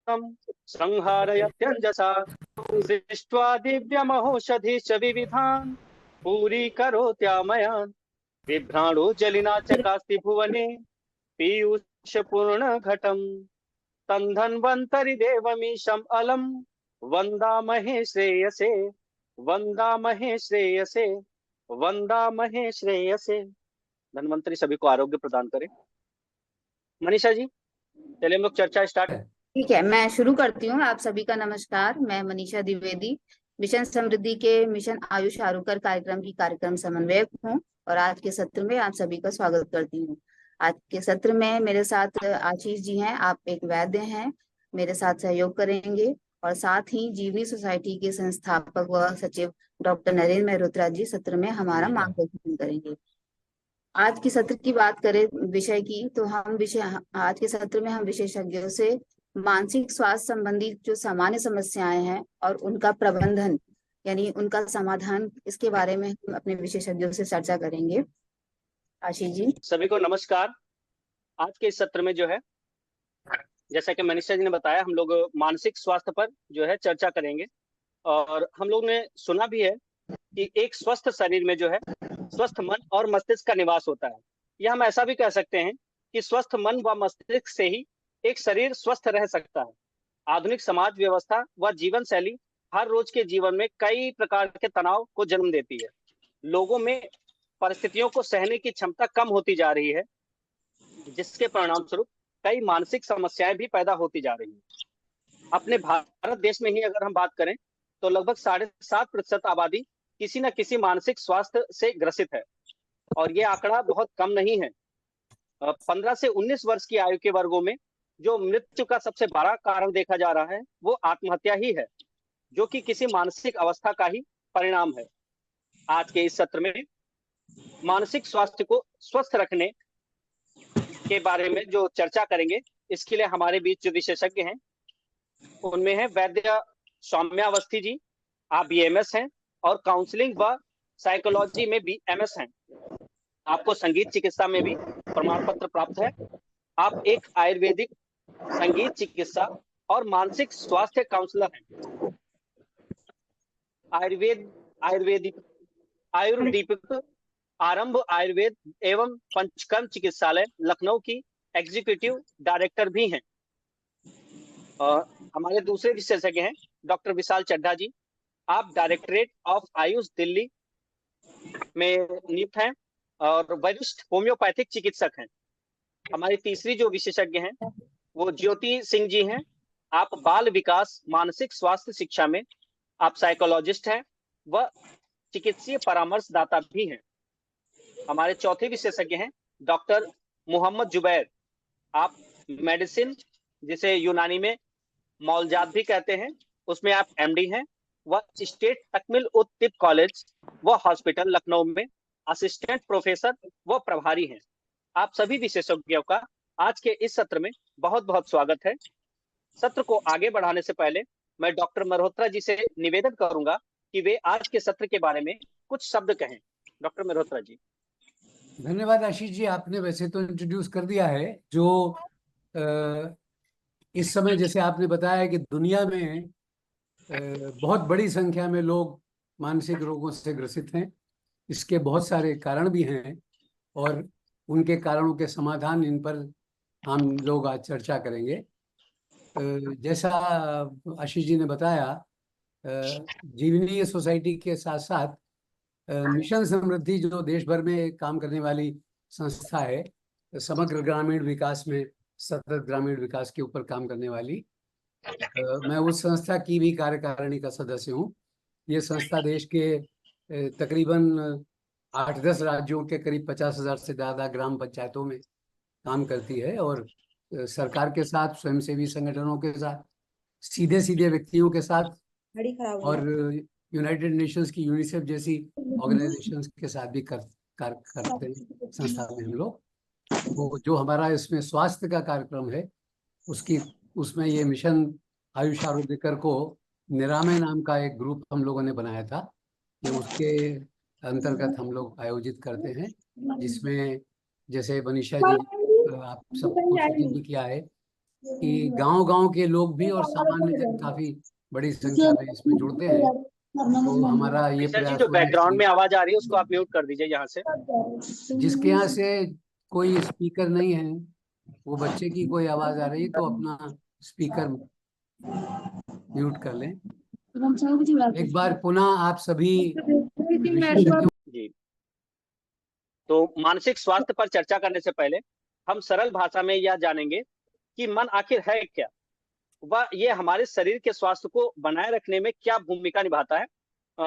संहारयत्यञ्जसा सृष्ट्वा दिव्यमहोषधीश्च विविधान् पूरीकरोत्यामयान् बिभ्राणो जलिना चकास्ति भुवने पीयूषपूर्णघटम् तं धन्वन्तरि देवमीशम् अलम् वन्दामहे श्रेयसे वन्दामहे श्रेयसे वन्दामहे श्रेयसे। धन्वंतरि सभी को आरोग्य प्रदान करे। मनीषा जी, चलिए हम लोग चर्चा स्टार्ट। ठीक है, मैं शुरू करती हूँ। आप सभी का नमस्कार। मैं मनीषा द्विवेदी, मिशन समृद्धि के मिशन आयुष आरोग्य कार्यक्रम की कार्यक्रम समन्वयक हूँ और आज के सत्र में आप सभी का स्वागत करती हूँ। आज के सत्र में मेरे साथ आशीष जी हैं, आप एक वैद्य हैं, मेरे साथ सहयोग करेंगे और साथ ही जीवनी सोसाइटी के संस्थापक व सचिव डॉक्टर नरेंद्र मेहरोत्रा जी सत्र में हमारा मार्गदर्शन करेंगे। आज की सत्र की बात करें विषय की, तो आज के सत्र में हम विशेषज्ञों से मानसिक स्वास्थ्य संबंधी जो सामान्य समस्याएं हैं और उनका प्रबंधन यानी उनका समाधान, इसके बारे में हम अपने विशेषज्ञों से चर्चा करेंगे। आशीष जी। सभी को नमस्कार। आज के इस सत्र में जो है, जैसा कि मनीषा जी ने बताया, हम लोग मानसिक स्वास्थ्य पर जो है चर्चा करेंगे। और हम लोग ने सुना भी है कि एक स्वस्थ शरीर में जो है स्वस्थ मन और मस्तिष्क का निवास होता है। या हम ऐसा भी कह सकते हैं कि स्वस्थ मन व मस्तिष्क से ही एक शरीर स्वस्थ रह सकता है। आधुनिक समाज व्यवस्था व जीवन शैली हर रोज के जीवन में कई प्रकार के तनाव को जन्म देती है। लोगों में परिस्थितियों को सहने की क्षमता कम होती जा रही है, जिसके परिणाम स्वरूप कई मानसिक समस्याएं भी पैदा होती जा रही हैं। अपने भारत देश में ही अगर हम बात करें तो लगभग 7.5% आबादी किसी न किसी मानसिक स्वास्थ्य से ग्रसित है और ये आंकड़ा बहुत कम नहीं है। 15 से 19 वर्ष की आयु के वर्गों में जो मृत्यु का सबसे बड़ा कारण देखा जा रहा है वो आत्महत्या ही है, जो कि किसी मानसिक अवस्था का ही परिणाम है। आज के इस सत्र में मानसिक स्वास्थ्य को स्वस्थ रखने के बारे में जो चर्चा करेंगे, इसके लिए हमारे बीच जो विशेषज्ञ हैं उनमें है वैद्य सौम्या अवस्थी जी, आप BMS हैं और काउंसलिंग व साइकोलॉजी में भी MS हैं। आपको संगीत चिकित्सा में भी प्रमाण पत्र प्राप्त है। आप एक आयुर्वेदिक संगीत चिकित्सा और मानसिक स्वास्थ्य काउंसलर हैं। आयुर्वेदिक आरंभ आयुर्वेद एवं पंचकर्म चिकित्सालय लखनऊ की एग्जीक्यूटिव डायरेक्टर भी हैं। हमारे दूसरे विशेषज्ञ हैं डॉक्टर विशाल चड्ढा जी, आप डायरेक्टरेट ऑफ आयुष दिल्ली में नियुक्त हैं और वरिष्ठ होम्योपैथिक चिकित्सक हैं। हमारी तीसरी जो विशेषज्ञ हैं वो ज्योति सिंह जी हैं, आप बाल विकास मानसिक स्वास्थ्य शिक्षा में आप साइकोलॉजिस्ट हैं व चिकित्सीय परामर्शदाता भी हैं। हमारे चौथे विशेषज्ञ हैं डॉक्टर मोहम्मद जुबैर, आप मेडिसिन जिसे यूनानी में मौलजात भी कहते हैं उसमें आप MD हैं व स्टेट तकमिल उत तिब कॉलेज व हॉस्पिटल लखनऊ में असिस्टेंट प्रोफेसर व प्रभारी हैं। आप सभी विशेषज्ञों का आज के इस सत्र में बहुत बहुत स्वागत है। सत्र को आगे बढ़ाने से पहले मैं डॉक्टर मेहरोत्रा जी से निवेदन करूंगा कि वे आज के सत्र के बारे में कुछ शब्द कहें। डॉक्टर मेहरोत्रा जी। धन्यवाद आशीष जी, आपने वैसे तो इंट्रोड्यूस कर दिया है। जो इस समय जैसे आपने बताया कि दुनिया में बहुत बड़ी संख्या में लोग मानसिक रोगों से ग्रसित हैं। इसके बहुत सारे कारण भी हैं और उनके कारणों के समाधान, इन पर हम लोग आज चर्चा करेंगे। जैसा आशीष जी ने बताया, जीवनी सोसाइटी के साथ साथ मिशन समृद्धि जो देश भर में काम करने वाली संस्था है, समग्र ग्रामीण विकास में सतत ग्रामीण विकास के ऊपर काम करने वाली, मैं उस संस्था की भी कार्यकारिणी का सदस्य हूँ। ये संस्था देश के तकरीबन 8-10 राज्यों के करीब 50,000 से ज़्यादा ग्राम पंचायतों में काम करती है और सरकार के साथ, स्वयंसेवी संगठनों के साथ, सीधे सीधे व्यक्तियों के साथ और यूनाइटेड नेशंस की यूनिसेफ जैसी ऑर्गेनाइजेशंस के साथ भी करते हैं संस्था में हम लोग। वो जो हमारा इसमें स्वास्थ्य का कार्यक्रम है उसमें ये मिशन आयुष आरोग्यकर को निरामय नाम का एक ग्रुप हम लोगों ने बनाया था। ये उसके अंतर्गत हम लोग आयोजित करते हैं, जिसमें जैसे मनीषा जी आप सबको सूचित भी किया है कि गांव-गांव के लोग भी और सामान्य जन काफी बड़ी संख्या में इसमें जुड़ते हैं। तो हमारा ये मनीषा जी, प्रयास जो होना बैकग्राउंड में चाहिए। आवाज आ रही है उसको आप म्यूट कर दीजिए यहाँ से। जिसके यहाँ से कोई स्पीकर नहीं है, वो बच्चे की कोई आवाज आ रही है तो अपना स्पीकर म्यूट कर लें। एक बार पुनः आप सभी विशेषज्ञों जी, तो मानसिक स्वास्थ्य पर चर्चा करने से पहले हम सरल भाषा में यह जानेंगे कि मन आखिर है क्या, वह ये हमारे शरीर के स्वास्थ्य को बनाए रखने में क्या भूमिका निभाता है।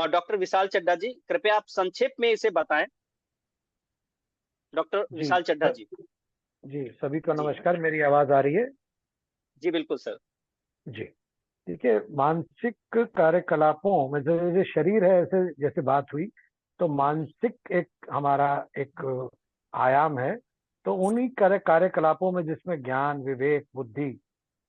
डॉक्टर विशाल चड्ढा जी, कृपया आप संक्षेप में इसे बताएं। डॉक्टर जी विशाल चड्ढा जी। जी, सभी को जी नमस्कार। मेरी आवाज आ रही है? जी बिल्कुल सर। जी, देखिए, मानसिक कार्यकलापों में जो शरीर है, ऐसे जैसे बात हुई, तो मानसिक एक हमारा एक आयाम है। तो उन्हीं कार्यकलापों में जिसमें ज्ञान, विवेक, बुद्धि,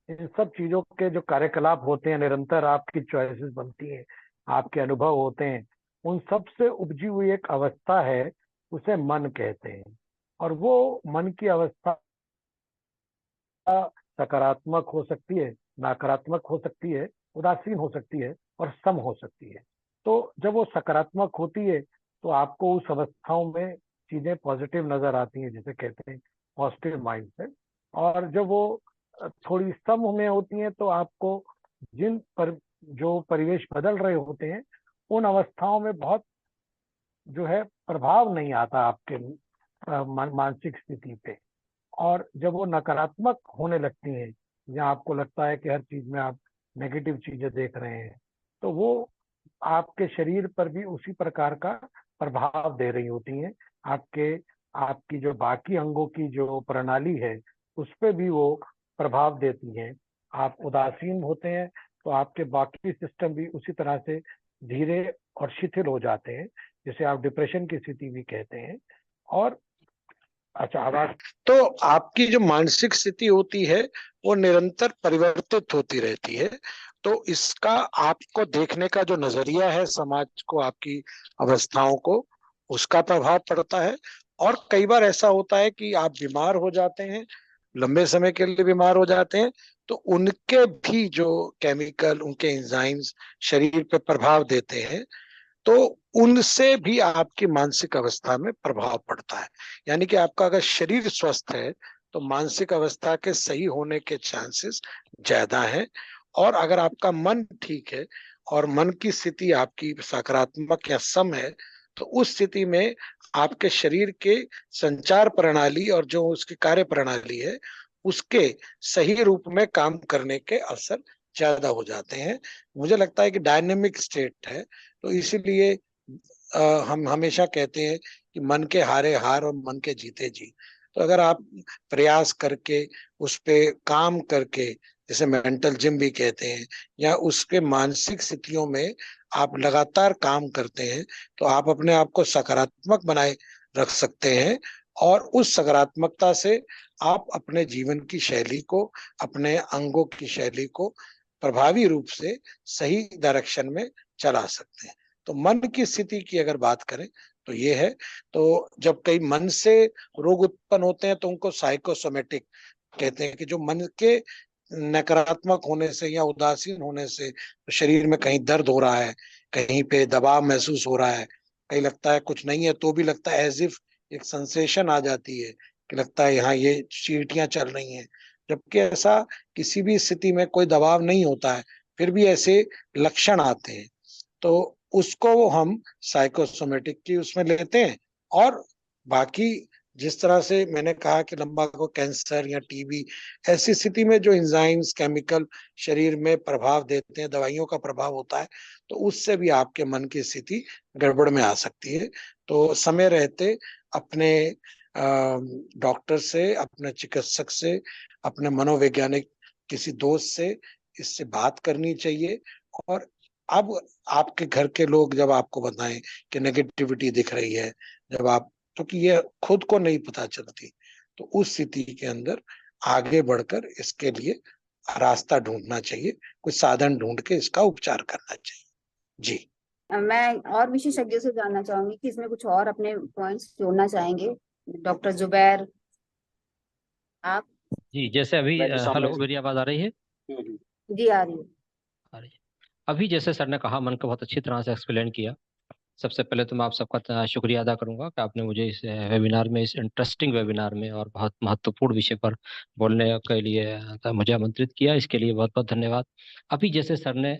इन सब चीजों के जो कार्यकलाप होते हैं, निरंतर आपकी चॉइसेस बनती हैं, आपके अनुभव होते हैं, उन सब से उपजी हुई एक अवस्था है, उसे मन कहते हैं। और वो मन की अवस्था सकारात्मक हो सकती है, नकारात्मक हो सकती है, उदासीन हो सकती है और सम हो सकती है। तो जब वो सकारात्मक होती है तो आपको उस अवस्थाओं में चीजें पॉजिटिव नजर आती हैं, जिसे कहते हैं पॉजिटिव माइंड से। और जब वो थोड़ी सम में होती हैं तो आपको जिन पर जो परिवेश बदल रहे होते हैं, उन अवस्थाओं में बहुत जो है प्रभाव नहीं आता आपके मानसिक स्थिति पे। और जब वो नकारात्मक होने लगती हैं, जहाँ आपको लगता है कि हर चीज में आप नेगेटिव चीजें देख रहे हैं, तो वो आपके शरीर पर भी उसी प्रकार का प्रभाव दे रही होती हैं। आपके आपकी जो बाकी अंगों की जो प्रणाली है, उस पर भी वो प्रभाव देती हैं। आप उदासीन होते हैं तो आपके बाकी सिस्टम भी उसी तरह से धीरे और शिथिल हो जाते हैं, जिसे आप डिप्रेशन की स्थिति भी कहते हैं। और अच्छा, आवाज। तो आपकी जो मानसिक स्थिति होती है वो निरंतर परिवर्तित होती रहती है। तो इसका आपको देखने का जो नजरिया है समाज को, आपकी अवस्थाओं को, उसका प्रभाव पड़ता है। और कई बार ऐसा होता है कि आप बीमार हो जाते हैं, लंबे समय के लिए बीमार हो जाते हैं, तो उनके भी जो केमिकल, उनके एंजाइम्स शरीर पे प्रभाव देते हैं, तो उनसे भी आपकी मानसिक अवस्था में प्रभाव पड़ता है। यानी कि आपका अगर शरीर स्वस्थ है तो मानसिक अवस्था के सही होने के चांसेस ज्यादा हैं। और अगर आपका मन ठीक है और मन की स्थिति आपकी सकारात्मक या सम है, तो उस स्थिति में आपके शरीर के संचार प्रणाली और जो उसकी कार्य प्रणाली है, उसके सही रूप में काम करने के अवसर ज्यादा हो जाते हैं। मुझे लगता है कि डायनेमिक स्टेट है। तो इसीलिए हम हमेशा कहते हैं कि मन के हारे हार और मन के जीते जीत। तो अगर आप प्रयास करके उस पे काम करके, जैसे मेंटल जिम भी कहते हैं, या उसके मानसिक स्थितियों में आप लगातार काम करते हैं, तो आप अपने आप को सकारात्मक बनाए रख सकते हैं। और उस सकारात्मकता से आप अपने जीवन की शैली को, अपने अंगों की शैली को प्रभावी रूप से सही डायरेक्शन में चला सकते हैं। तो मन की स्थिति की अगर बात करें तो ये है। तो जब कई मन से रोग उत्पन्न होते हैं तो उनको साइकोसोमेटिक कहते हैं, कि जो मन के नकारात्मक होने से या उदासीन होने से शरीर में कहीं दर्द हो रहा है, कहीं पे दबाव महसूस हो रहा है, कहीं लगता है कुछ नहीं है तो भी लगता है एज इफ एक सेंसेशन आ जाती है कि लगता है यहाँ ये चींटियां चल रही हैं। जबकि ऐसा किसी भी स्थिति में कोई दबाव नहीं होता है, फिर भी ऐसे लक्षण आते हैं। तो उसको हम साइकोसोमेटिक की उसमें लेते हैं। और बाकी जिस तरह से मैंने कहा कि लंबा को कैंसर या टीबी, ऐसी स्थिति में जो एंजाइम्स, केमिकल शरीर में प्रभाव देते हैं, दवाइयों का प्रभाव होता है, तो उससे भी आपके मन की स्थिति गड़बड़ में आ सकती है। तो समय रहते अपने डॉक्टर से, अपने चिकित्सक से, अपने मनोवैज्ञानिक किसी दोस्त से इससे बात करनी चाहिए। और अब आपके घर के लोग जब आपको बताएं कि नेगेटिविटी दिख रही है, जब आप, क्योंकि ये खुद को नहीं पता चलती, तो उस स्थिति के अंदर आगे बढ़कर इसके लिए रास्ता ढूंढना चाहिए, कुछ साधन ढूंढ के इसका उपचार करना चाहिए। जी, मैं और विशेषज्ञों से जानना चाहूंगी कि इसमें कुछ और अपने पॉइंट्स जोड़ना चाहेंगे। डॉक्टर जुबैर, आप? जी, जैसे अभी वैद्य सौम्या हेलो, जी। मेरी आवाज आ रही है? जी आ रही है। आ रही है। अभी जैसे सर ने कहा, मन को बहुत अच्छी तरह से एक्सप्लेन किया। सबसे पहले तो मैं आप सबका शुक्रिया अदा करूंगा कि आपने मुझे इस वेबिनार में, इस इंटरेस्टिंग वेबिनार में और बहुत महत्वपूर्ण विषय पर बोलने के लिए मुझे आमंत्रित किया। इसके लिए बहुत बहुत धन्यवाद। अभी जैसे सर ने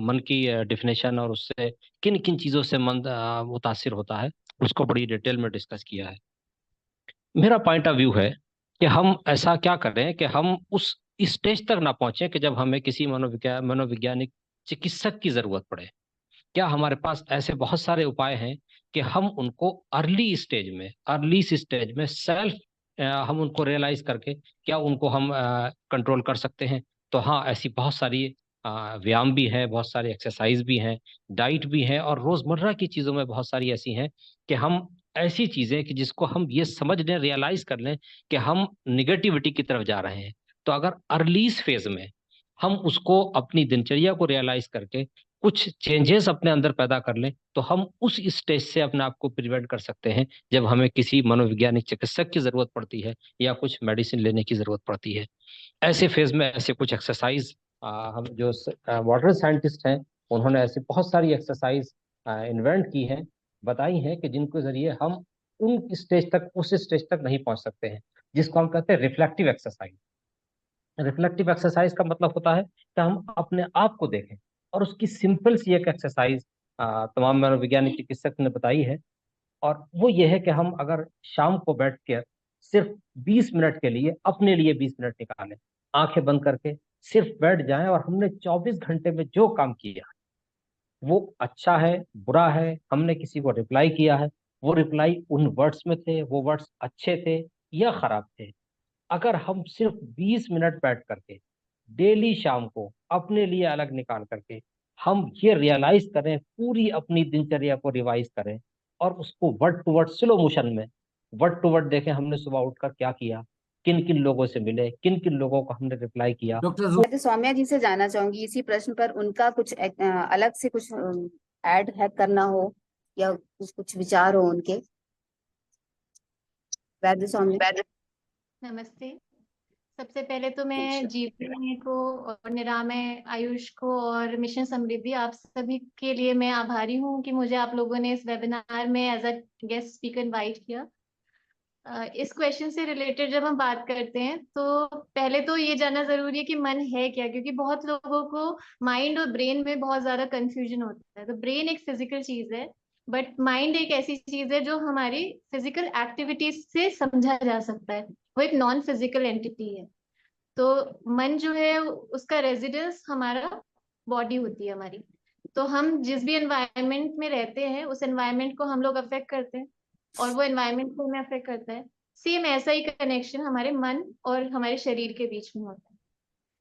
मन की डिफिनेशन और उससे किन किन चीज़ों से मन मुतासिर होता है, उसको बड़ी डिटेल में डिस्कस किया है। मेरा पॉइंट ऑफ व्यू है कि हम ऐसा क्या करें कि हम उस स्टेज तक ना पहुंचे कि जब हमें किसी मनोवैज्ञानिक चिकित्सक की जरूरत पड़े। क्या हमारे पास ऐसे बहुत सारे उपाय हैं कि हम उनको अर्ली स्टेज में सेल्फ हम उनको रियलाइज करके क्या उनको हम कंट्रोल कर सकते हैं? तो हाँ, ऐसी बहुत सारी व्यायाम भी है, बहुत सारी एक्सरसाइज भी हैं, डाइट भी है, और रोजमर्रा की चीज़ों में बहुत सारी ऐसी हैं कि हम ऐसी चीज़ें कि जिसको हम ये समझ लें, रियलाइज कर लें कि हम निगेटिविटी की तरफ जा रहे हैं। तो अगर अर्ली फेज में हम उसको अपनी दिनचर्या को रियलाइज करके कुछ चेंजेस अपने अंदर पैदा कर लें, तो हम उस स्टेज से अपने आप को प्रिवेंट कर सकते हैं जब हमें किसी मनोवैज्ञानिक चिकित्सक की जरूरत पड़ती है या कुछ मेडिसिन लेने की जरूरत पड़ती है। ऐसे फेज में ऐसे कुछ एक्सरसाइज, हम जो वाटर साइंटिस्ट हैं, उन्होंने ऐसी बहुत सारी एक्सरसाइज इन्वेंट की हैं, बताई हैं, कि जिनके जरिए हम उस स्टेज तक नहीं पहुंच सकते हैं, जिसको हम कहते हैं रिफ्लेक्टिव एक्सरसाइज। रिफ्लेक्टिव एक्सरसाइज का मतलब होता है कि हम अपने आप को देखें, और उसकी सिंपल सी एक एक्सरसाइज तमाम मनोवैज्ञानिक चिकित्सक ने बताई है। और वो ये है कि हम अगर शाम को बैठ कर सिर्फ 20 मिनट के लिए अपने लिए 20 मिनट निकालें, आंखें बंद करके सिर्फ बैठ जाएं, और हमने 24 घंटे में जो काम किया, वो अच्छा है, बुरा है, हमने किसी को रिप्लाई किया है, वो रिप्लाई उन वर्ड्स में थे, वो वर्ड्स अच्छे थे या खराब थे, अगर हम सिर्फ 20 मिनट बैठ करके डेली शाम को अपने लिए अलग निकाल करके हम ये रियलाइज करें, पूरी अपनी दिनचर्या को रिवाइज करें, और उसको word to word slow motion में वर्ड टू वर्ड देखें, हमने सुबह उठकर क्या किया, किन किन लोगों से मिले, किन किन लोगों को हमने रिप्लाई किया। डॉक्टर वैद्य सौम्या जी से जानना चाहूंगी इसी प्रश्न पर, उनका कुछ अलग से कुछ ऐड है करना हो या कुछ विचार हो उनके। वैद्य सौम्या। नमस्ते। सबसे पहले तो मैं जीवनी को और निरामय आयुष को और मिशन समृद्धि, आप सभी के लिए मैं आभारी हूँ कि मुझे आप लोगों ने इस वेबिनार में as a guest speaker invite किया। इस क्वेश्चन से रिलेटेड जब हम बात करते हैं तो पहले तो ये जानना जरूरी है कि मन है क्या, क्योंकि बहुत लोगों को माइंड और ब्रेन में बहुत ज्यादा कंफ्यूजन होता है। तो ब्रेन एक फिजिकल चीज है, बट माइंड एक ऐसी चीज है जो हमारी फिजिकल एक्टिविटीज से समझा जा सकता है, वो एक नॉन फिजिकल एंटिटी है। तो मन जो है उसका रेजिडेंस हमारा बॉडी होती है हमारी। तो हम जिस भी एनवायरनमेंट में रहते हैं उस एनवायरनमेंट को हम लोग अफेक्ट करते हैं और वो एनवायरनमेंट को हमें अफेक्ट करता है। सेम ऐसा ही कनेक्शन हमारे मन और हमारे शरीर के बीच में होता है।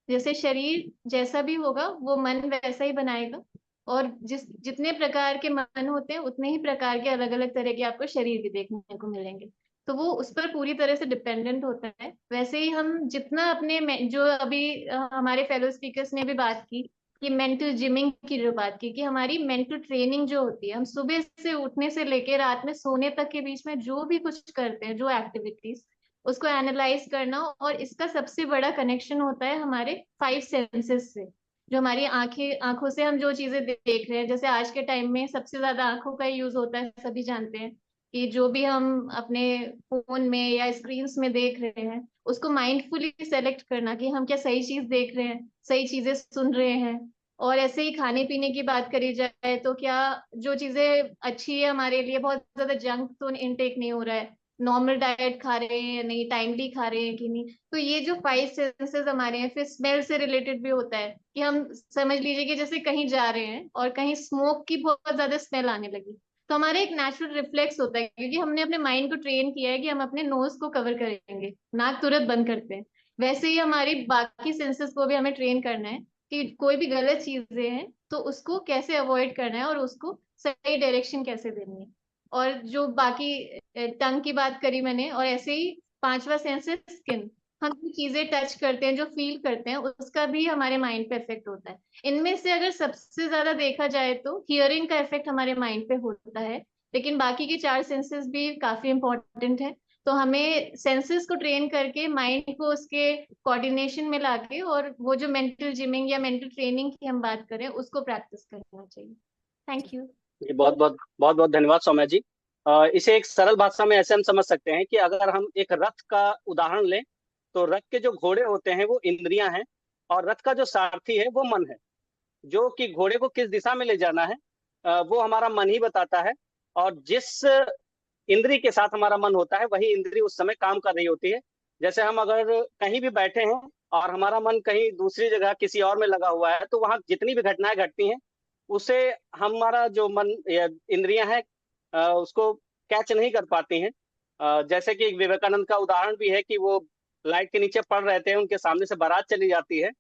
जैसे शरीर जैसा भी होगा वो मन वैसा ही बनाएगा, और जितने प्रकार के मन होते हैं उतने ही प्रकार के अलग अलग तरह के आपको शरीर भी देखने को मिलेंगे। तो वो उस पर पूरी तरह से डिपेंडेंट होता है। वैसे ही हम जितना अपने जो अभी हमारे फेलो स्पीकर्स ने भी बात की कि मेंटल जिमिंग की जो बात की, कि हमारी मेंटल ट्रेनिंग जो होती है, हम सुबह से उठने से लेकर रात में सोने तक के बीच में जो भी कुछ करते हैं, जो एक्टिविटीज, उसको एनालाइज करना। और इसका सबसे बड़ा कनेक्शन होता है हमारे 5 सेंसेस से। जो हमारी आंखों से हम जो चीजें देख रहे हैं, जैसे आज के टाइम में सबसे ज्यादा आंखों का यूज होता है, सभी जानते हैं कि जो भी हम अपने फोन में या स्क्रीन्स में देख रहे हैं उसको माइंडफुली सेलेक्ट करना कि हम क्या सही चीज देख रहे हैं, सही चीजें सुन रहे हैं। और ऐसे ही खाने पीने की बात करी जाए तो क्या जो चीजें अच्छी है हमारे लिए, बहुत ज्यादा जंक तो इनटेक नहीं हो रहा है, नॉर्मल डाइट खा रहे हैं या नहीं, टाइमली खा रहे हैं कि नहीं। तो ये जो 5 सेंसेस हमारे हैं, फिर स्मेल से रिलेटेड भी होता है कि हम समझ लीजिए कि जैसे कहीं जा रहे हैं और कहीं स्मोक की बहुत ज्यादा स्मेल आने लगी, तो हमारा एक नेचुरल रिफ्लेक्स होता है, क्योंकि हमने अपने माइंड को ट्रेन किया है कि हम अपने नोज को कवर करेंगे, नाक तुरंत बंद करते हैं। वैसे ही हमारी बाकी सेंसेस को भी हमें ट्रेन करना है कि कोई भी गलत चीजें हैं तो उसको कैसे अवॉइड करना है और उसको सही डायरेक्शन कैसे देनी है। और जो बाकी टंग की बात करी मैंने, और ऐसे ही 5वां सेंस है स्किन। हम जो चीजें टच करते हैं, जो फील करते हैं, उसका भी हमारे माइंड पे इफेक्ट होता है। इनमें से अगर सबसे ज्यादा देखा जाए तो हियरिंग का इफेक्ट हमारे माइंड पे होता है, लेकिन बाकी के 4 सेंसेस भी काफी इंपॉर्टेंट है। तो हमें सेंसेस को ट्रेन करके माइंड को उसके कोऑर्डिनेशन में लाके, और वो जो मेंटल जिमिंग या मेंटल ट्रेनिंग की हम बात करें उसको प्रैक्टिस करना चाहिए। Thank you. जी, बहुत बहुत धन्यवाद सौम्या जी। इसे एक सरल भाषा में ऐसे हम समझ सकते हैं कि अगर हम एक रथ का उदाहरण लें, तो रथ के जो घोड़े होते हैं वो इंद्रियां हैं, और रथ का जो सारथी है वो मन है, जो कि घोड़े को किस दिशा में ले जाना है वो हमारा मन ही बताता है। और जिस इंद्री के साथ हमारा मन होता है वही इंद्री उस समय काम कर रही होती है। जैसे हम अगर कहीं भी बैठे हैं और हमारा मन कहीं दूसरी जगह किसी और में लगा हुआ है, तो वहां जितनी भी घटनाएं घटती हैं उसे हमारा जो मन या इंद्रियां हैं उसको कैच नहीं कर पाती हैं। जैसे कि एक विवेकानंद का उदाहरण भी है कि वो लाइट के नीचे पढ़ रहे थे, उनके सामने से बारात चली जाती है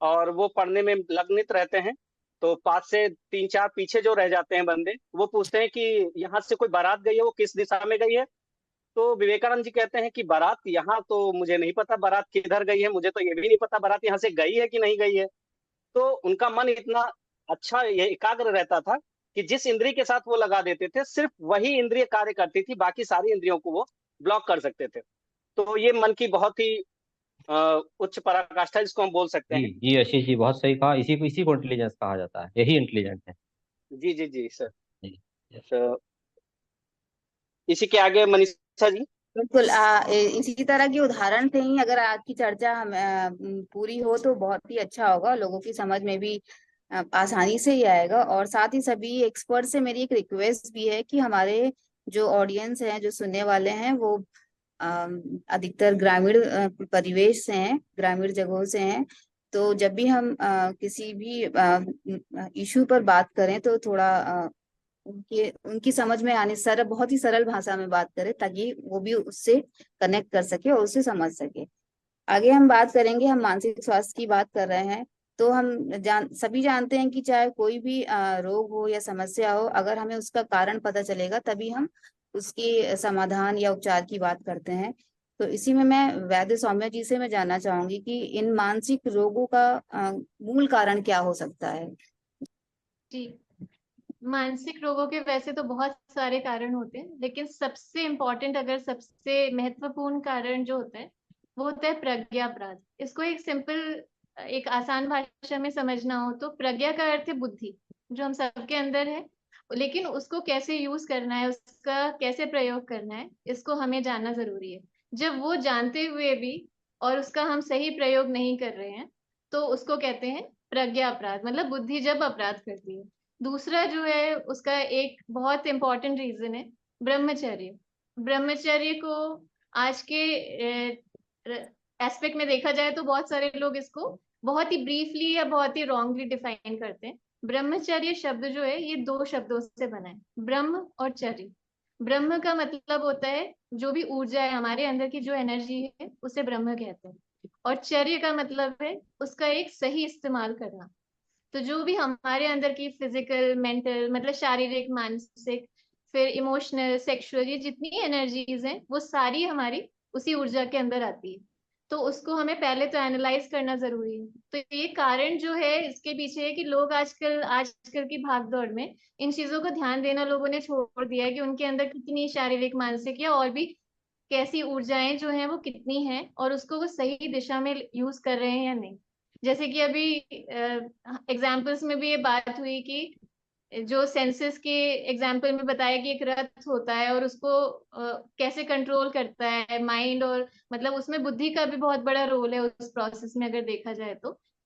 और वो पढ़ने में लग्नित रहते हैं। तो 5 से 3 4 पीछे जो रह जाते हैं बंदे, वो पूछते हैं कि यहाँ से कोई बारात गई है, वो किस दिशा में गई है। तो विवेकानंद जी कहते हैं कि बारात यहाँ तो मुझे नहीं पता बारात किधर गई है, मुझे तो ये भी नहीं पता बारात यहाँ से गई है कि नहीं गई है। तो उनका मन इतना अच्छा ये एकाग्र रहता था कि जिस इंद्रिय के साथ वो लगा देते थे, सिर्फ वही इंद्रिय कार्य करती थी, बाकी सारी इंद्रियों को वो ब्लॉक कर सकते थे। तो ये मन की बहुत ही उच्च पराकाष्ठा जिसको हम बोल सकते जी हैं। जी आशीष जी, बहुत सही कहा। इसी को इंटेलिजेंस कहा जाता है, यही इंटेलिजेंट है। जी जी जी सर। जी। तो इसी के आगे मनीषा जी। बिल्कुल। इसी तरह के उदाहरण से ही अगर आज की चर्चा हम पूरी हो तो बहुत ही अच्छा होगा, लोगों की समझ में भी आसानी से ही आएगा। और साथ ही सभी एक्सपर्ट से मेरी एक रिक्वेस्ट भी है कि हमारे जो ऑडियंस हैं, जो सुनने वाले हैं, वो अधिकतर ग्रामीण परिवेश से हैं, ग्रामीण जगहों से हैं। तो जब भी हम किसी भी इशू पर बात करें तो थोड़ा उनकी उनकी समझ में आने सरल, बहुत ही सरल भाषा में बात करें, ताकि वो भी उससे कनेक्ट कर सके और उसे समझ सके। आगे हम बात करेंगे, हम मानसिक स्वास्थ्य की बात कर रहे हैं। तो हम सभी जानते हैं कि चाहे कोई भी रोग हो या समस्या हो, अगर हमें उसका कारण पता चलेगा तभी हम उसकी समाधान या उपचार की बात करते हैं। तो इसी में मैं वैद्य सौम्या जी से मैं जानना चाहूंगी कि इन मानसिक रोगों का मूल कारण क्या हो सकता है। जी, मानसिक रोगों के वैसे तो बहुत सारे कारण होते हैं, लेकिन सबसे इम्पोर्टेंट, अगर सबसे महत्वपूर्ण कारण जो होता है वो होता है प्रज्ञापराध। इसको एक सिंपल, एक आसान भाषा में समझना हो तो प्रज्ञा का अर्थ है बुद्धि, जो हम सबके अंदर है, लेकिन उसको कैसे यूज करना है, उसका कैसे प्रयोग करना है, इसको हमें जानना जरूरी है। जब वो जानते हुए भी और उसका हम सही प्रयोग नहीं कर रहे हैं, तो उसको कहते हैं प्रज्ञा अपराध, मतलब बुद्धि जब अपराध करती है। दूसरा जो है उसका एक बहुत इंपॉर्टेंट रीजन है ब्रह्मचर्य। ब्रह्मचर्य को आज के एस्पेक्ट में देखा जाए तो बहुत सारे लोग इसको बहुत ही ब्रीफली या बहुत ही रॉन्गली डिफाइन करते हैं। ब्रह्मचर्य शब्द जो है ये 2 शब्दों से बना है, ब्रह्म और चर्य। ब्रह्म का मतलब होता है जो भी ऊर्जा है हमारे अंदर की, जो एनर्जी है, उसे ब्रह्म कहते हैं। और चर्य का मतलब है उसका एक सही इस्तेमाल करना। तो जो भी हमारे अंदर की फिजिकल, मेंटल, मतलब शारीरिक, मानसिक, फिर इमोशनल, सेक्सुअल, ये जितनी एनर्जीज हैं वो सारी हमारी उसी ऊर्जा के अंदर आती है। तो उसको हमें पहले तो एनालाइज करना जरूरी है। तो ये कारण जो है इसके पीछे है कि लोग आजकल की भागदौड़ में इन चीजों को ध्यान देना लोगों ने छोड़ दिया है कि उनके अंदर कितनी शारीरिक, मानसिक या और भी कैसी ऊर्जाएं जो हैं वो कितनी हैं, और उसको वो सही दिशा में यूज कर रहे हैं या नहीं। जैसे कि अभी एग्जाम्पल्स में भी ये बात हुई कि जो सेंसस के एग्जाम्पल में बताया कि एक रथ होता है और उसको कैसे कंट्रोल करता है माइंड, और मतलब उसमें बुद्धि का भी बहुत बड़ा रोल है उस प्रोसेस में अगर देखा जाए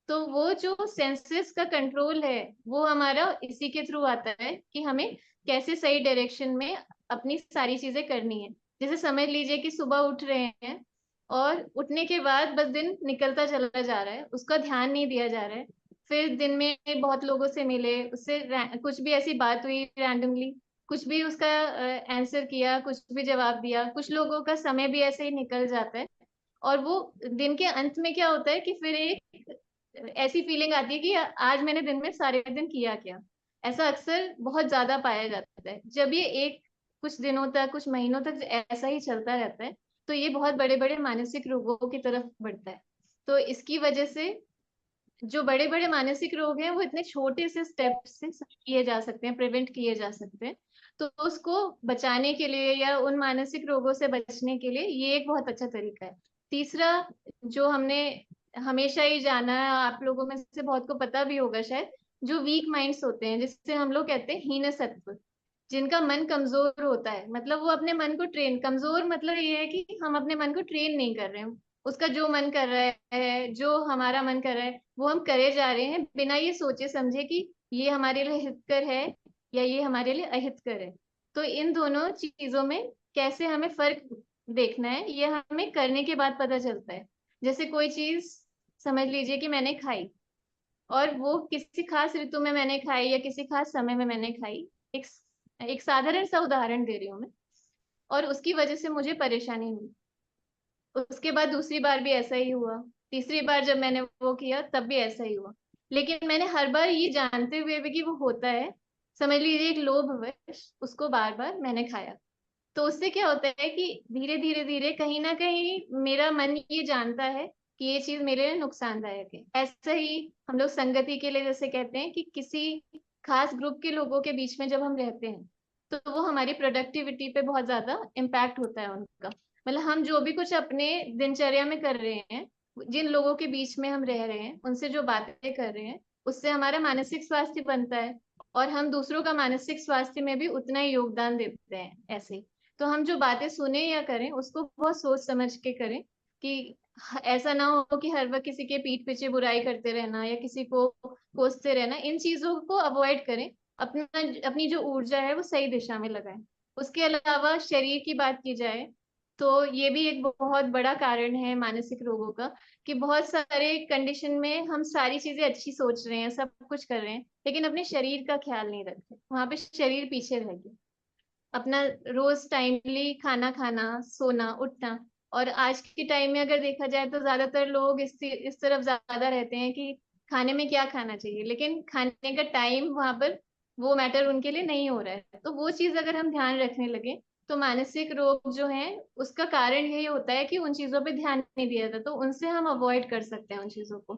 तो वो जो सेंसस का कंट्रोल है वो हमारा इसी के थ्रू आता है कि हमें कैसे सही डायरेक्शन में अपनी सारी चीजें करनी है। जैसे समझ लीजिए कि सुबह उठ रहे हैं और उठने के बाद बस दिन निकलता चला जा रहा है, उसका ध्यान नहीं दिया जा रहा है। फिर दिन में बहुत लोगों से मिले, उससे कुछ भी ऐसी बात हुई रैंडमली, कुछ भी उसका आंसर किया, कुछ भी जवाब दिया, कुछ लोगों का समय भी ऐसे ही निकल जाता है। और वो दिन के अंत में क्या होता है कि फिर एक ऐसी फीलिंग आती है कि आज मैंने दिन में सारे दिन किया क्या। ऐसा अक्सर बहुत ज्यादा पाया जाता है। जब ये एक कुछ दिनों तक, कुछ महीनों तक ऐसा ही चलता रहता है, तो ये बहुत बड़े बड़े मानसिक रोगों की तरफ बढ़ता है। तो इसकी वजह से जो बड़े बड़े मानसिक रोग हैं वो इतने छोटे से स्टेप से किए जा सकते हैं, प्रिवेंट किए जा सकते हैं। तो उसको बचाने के लिए या उन मानसिक रोगों से बचने के लिए ये एक बहुत अच्छा तरीका है। तीसरा, जो हमने हमेशा ही जाना है, आप लोगों में से बहुत को पता भी होगा शायद, जो वीक माइंड्स होते हैं, जिससे हम लोग कहते हैं हीन सत्व, जिनका मन कमजोर होता है, मतलब वो अपने मन को ट्रेन, कमजोर मतलब ये है कि हम अपने मन को ट्रेन नहीं कर रहे हैं, उसका जो मन कर रहा है, जो हमारा मन कर रहा है वो हम करे जा रहे हैं बिना ये सोचे समझे कि ये हमारे लिए हितकर है या ये हमारे लिए अहितकर है। तो इन दोनों चीजों में कैसे हमें फर्क देखना है, ये हमें करने के बाद पता चलता है। जैसे कोई चीज समझ लीजिए कि मैंने खाई, और वो किसी खास ऋतु में मैंने खाई या किसी खास समय में मैंने खाई, एक एक साधारण सा उदाहरण दे रही हूँ मैं, और उसकी वजह से मुझे परेशानी हुई। उसके बाद दूसरी बार भी ऐसा ही हुआ, तीसरी बार जब मैंने वो किया तब भी ऐसा ही हुआ, लेकिन मैंने हर बार ये जानते हुए भी कि वो होता है, समझ लीजिए एक लोभवश उसको बार बार मैंने खाया। तो उससे क्या होता है कि धीरे धीरे धीरे कहीं ना कहीं मेरा मन ये जानता है कि ये चीज मेरे लिए नुकसानदायक है। ऐसा ही हम लोग संगति के लिए जैसे कहते हैं कि किसी खास ग्रुप के लोगों के बीच में जब हम रहते हैं तो वो हमारी प्रोडक्टिविटी पे बहुत ज्यादा इम्पैक्ट होता है उनका। मतलब हम जो भी कुछ अपने दिनचर्या में कर रहे हैं, जिन लोगों के बीच में हम रह रहे हैं, उनसे जो बातें कर रहे हैं, उससे हमारा मानसिक स्वास्थ्य बनता है, और हम दूसरों का मानसिक स्वास्थ्य में भी उतना ही योगदान देते हैं ऐसे ही। तो हम जो बातें सुने या करें उसको बहुत सोच समझ के करें, कि ऐसा ना हो कि हर वक्त किसी के पीठ पीछे बुराई करते रहना या किसी को कोसते रहना, इन चीजों को अवॉइड करें। अपना अपनी जो ऊर्जा है वो सही दिशा में लगाएं। उसके अलावा शरीर की बात की जाए तो ये भी एक बहुत बड़ा कारण है मानसिक रोगों का, कि बहुत सारे कंडीशन में हम सारी चीजें अच्छी सोच रहे हैं, सब कुछ कर रहे हैं, लेकिन अपने शरीर का ख्याल नहीं रखते, वहां पे शरीर पीछे रह गया। अपना रोज टाइमली खाना खाना, सोना, उठना। और आज के टाइम में अगर देखा जाए तो ज्यादातर लोग इस तरफ ज्यादा रहते हैं कि खाने में क्या खाना चाहिए, लेकिन खाने का टाइम वहां पर वो मैटर उनके लिए नहीं हो रहा है। तो वो चीज अगर हम ध्यान रखने लगे तो मानसिक रोग जो है उसका कारण यही होता है कि उन चीजों पे ध्यान नहीं दिया जाता, तो उनसे हम अवॉइड कर सकते हैं उन चीजों को।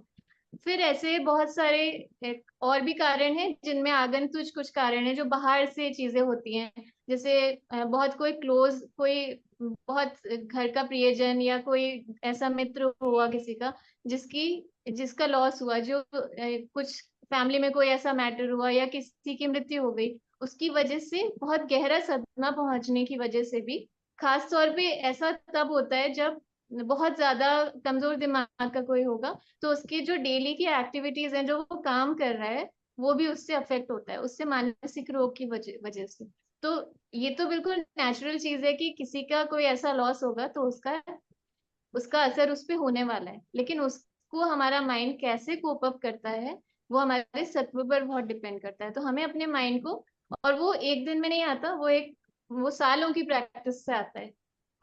फिर ऐसे बहुत सारे और भी कारण हैं, जिनमें आगंतुक कुछ कारण हैं जो बाहर से चीजें होती हैं। जैसे बहुत कोई क्लोज, कोई बहुत घर का प्रियजन या कोई ऐसा मित्र हुआ किसी का, जिसकी जिसका लॉस हुआ, जो कुछ फैमिली में कोई ऐसा मैटर हुआ या किसी की मृत्यु हो गई, उसकी वजह से बहुत गहरा सदमा पहुंचने की वजह से भी, खास तौर पे ऐसा तब होता है जब बहुत ज्यादा कमजोर दिमाग का कोई होगा, तो उसकी जो डेली की एक्टिविटीज हैं, जो वो काम कर रहा है, वो भी उससे अफेक्ट होता है, उससे मानसिक रोग की वजह से। तो ये तो बिल्कुल नेचुरल चीज है कि किसी का कोई ऐसा लॉस होगा तो उसका उसका असर उस पर होने वाला है, लेकिन उसको हमारा माइंड कैसे कोप अप करता है वो हमारे सत्व पर बहुत डिपेंड करता है। तो हमें अपने माइंड को, और वो एक दिन में नहीं आता, वो सालों की प्रैक्टिस से आता है।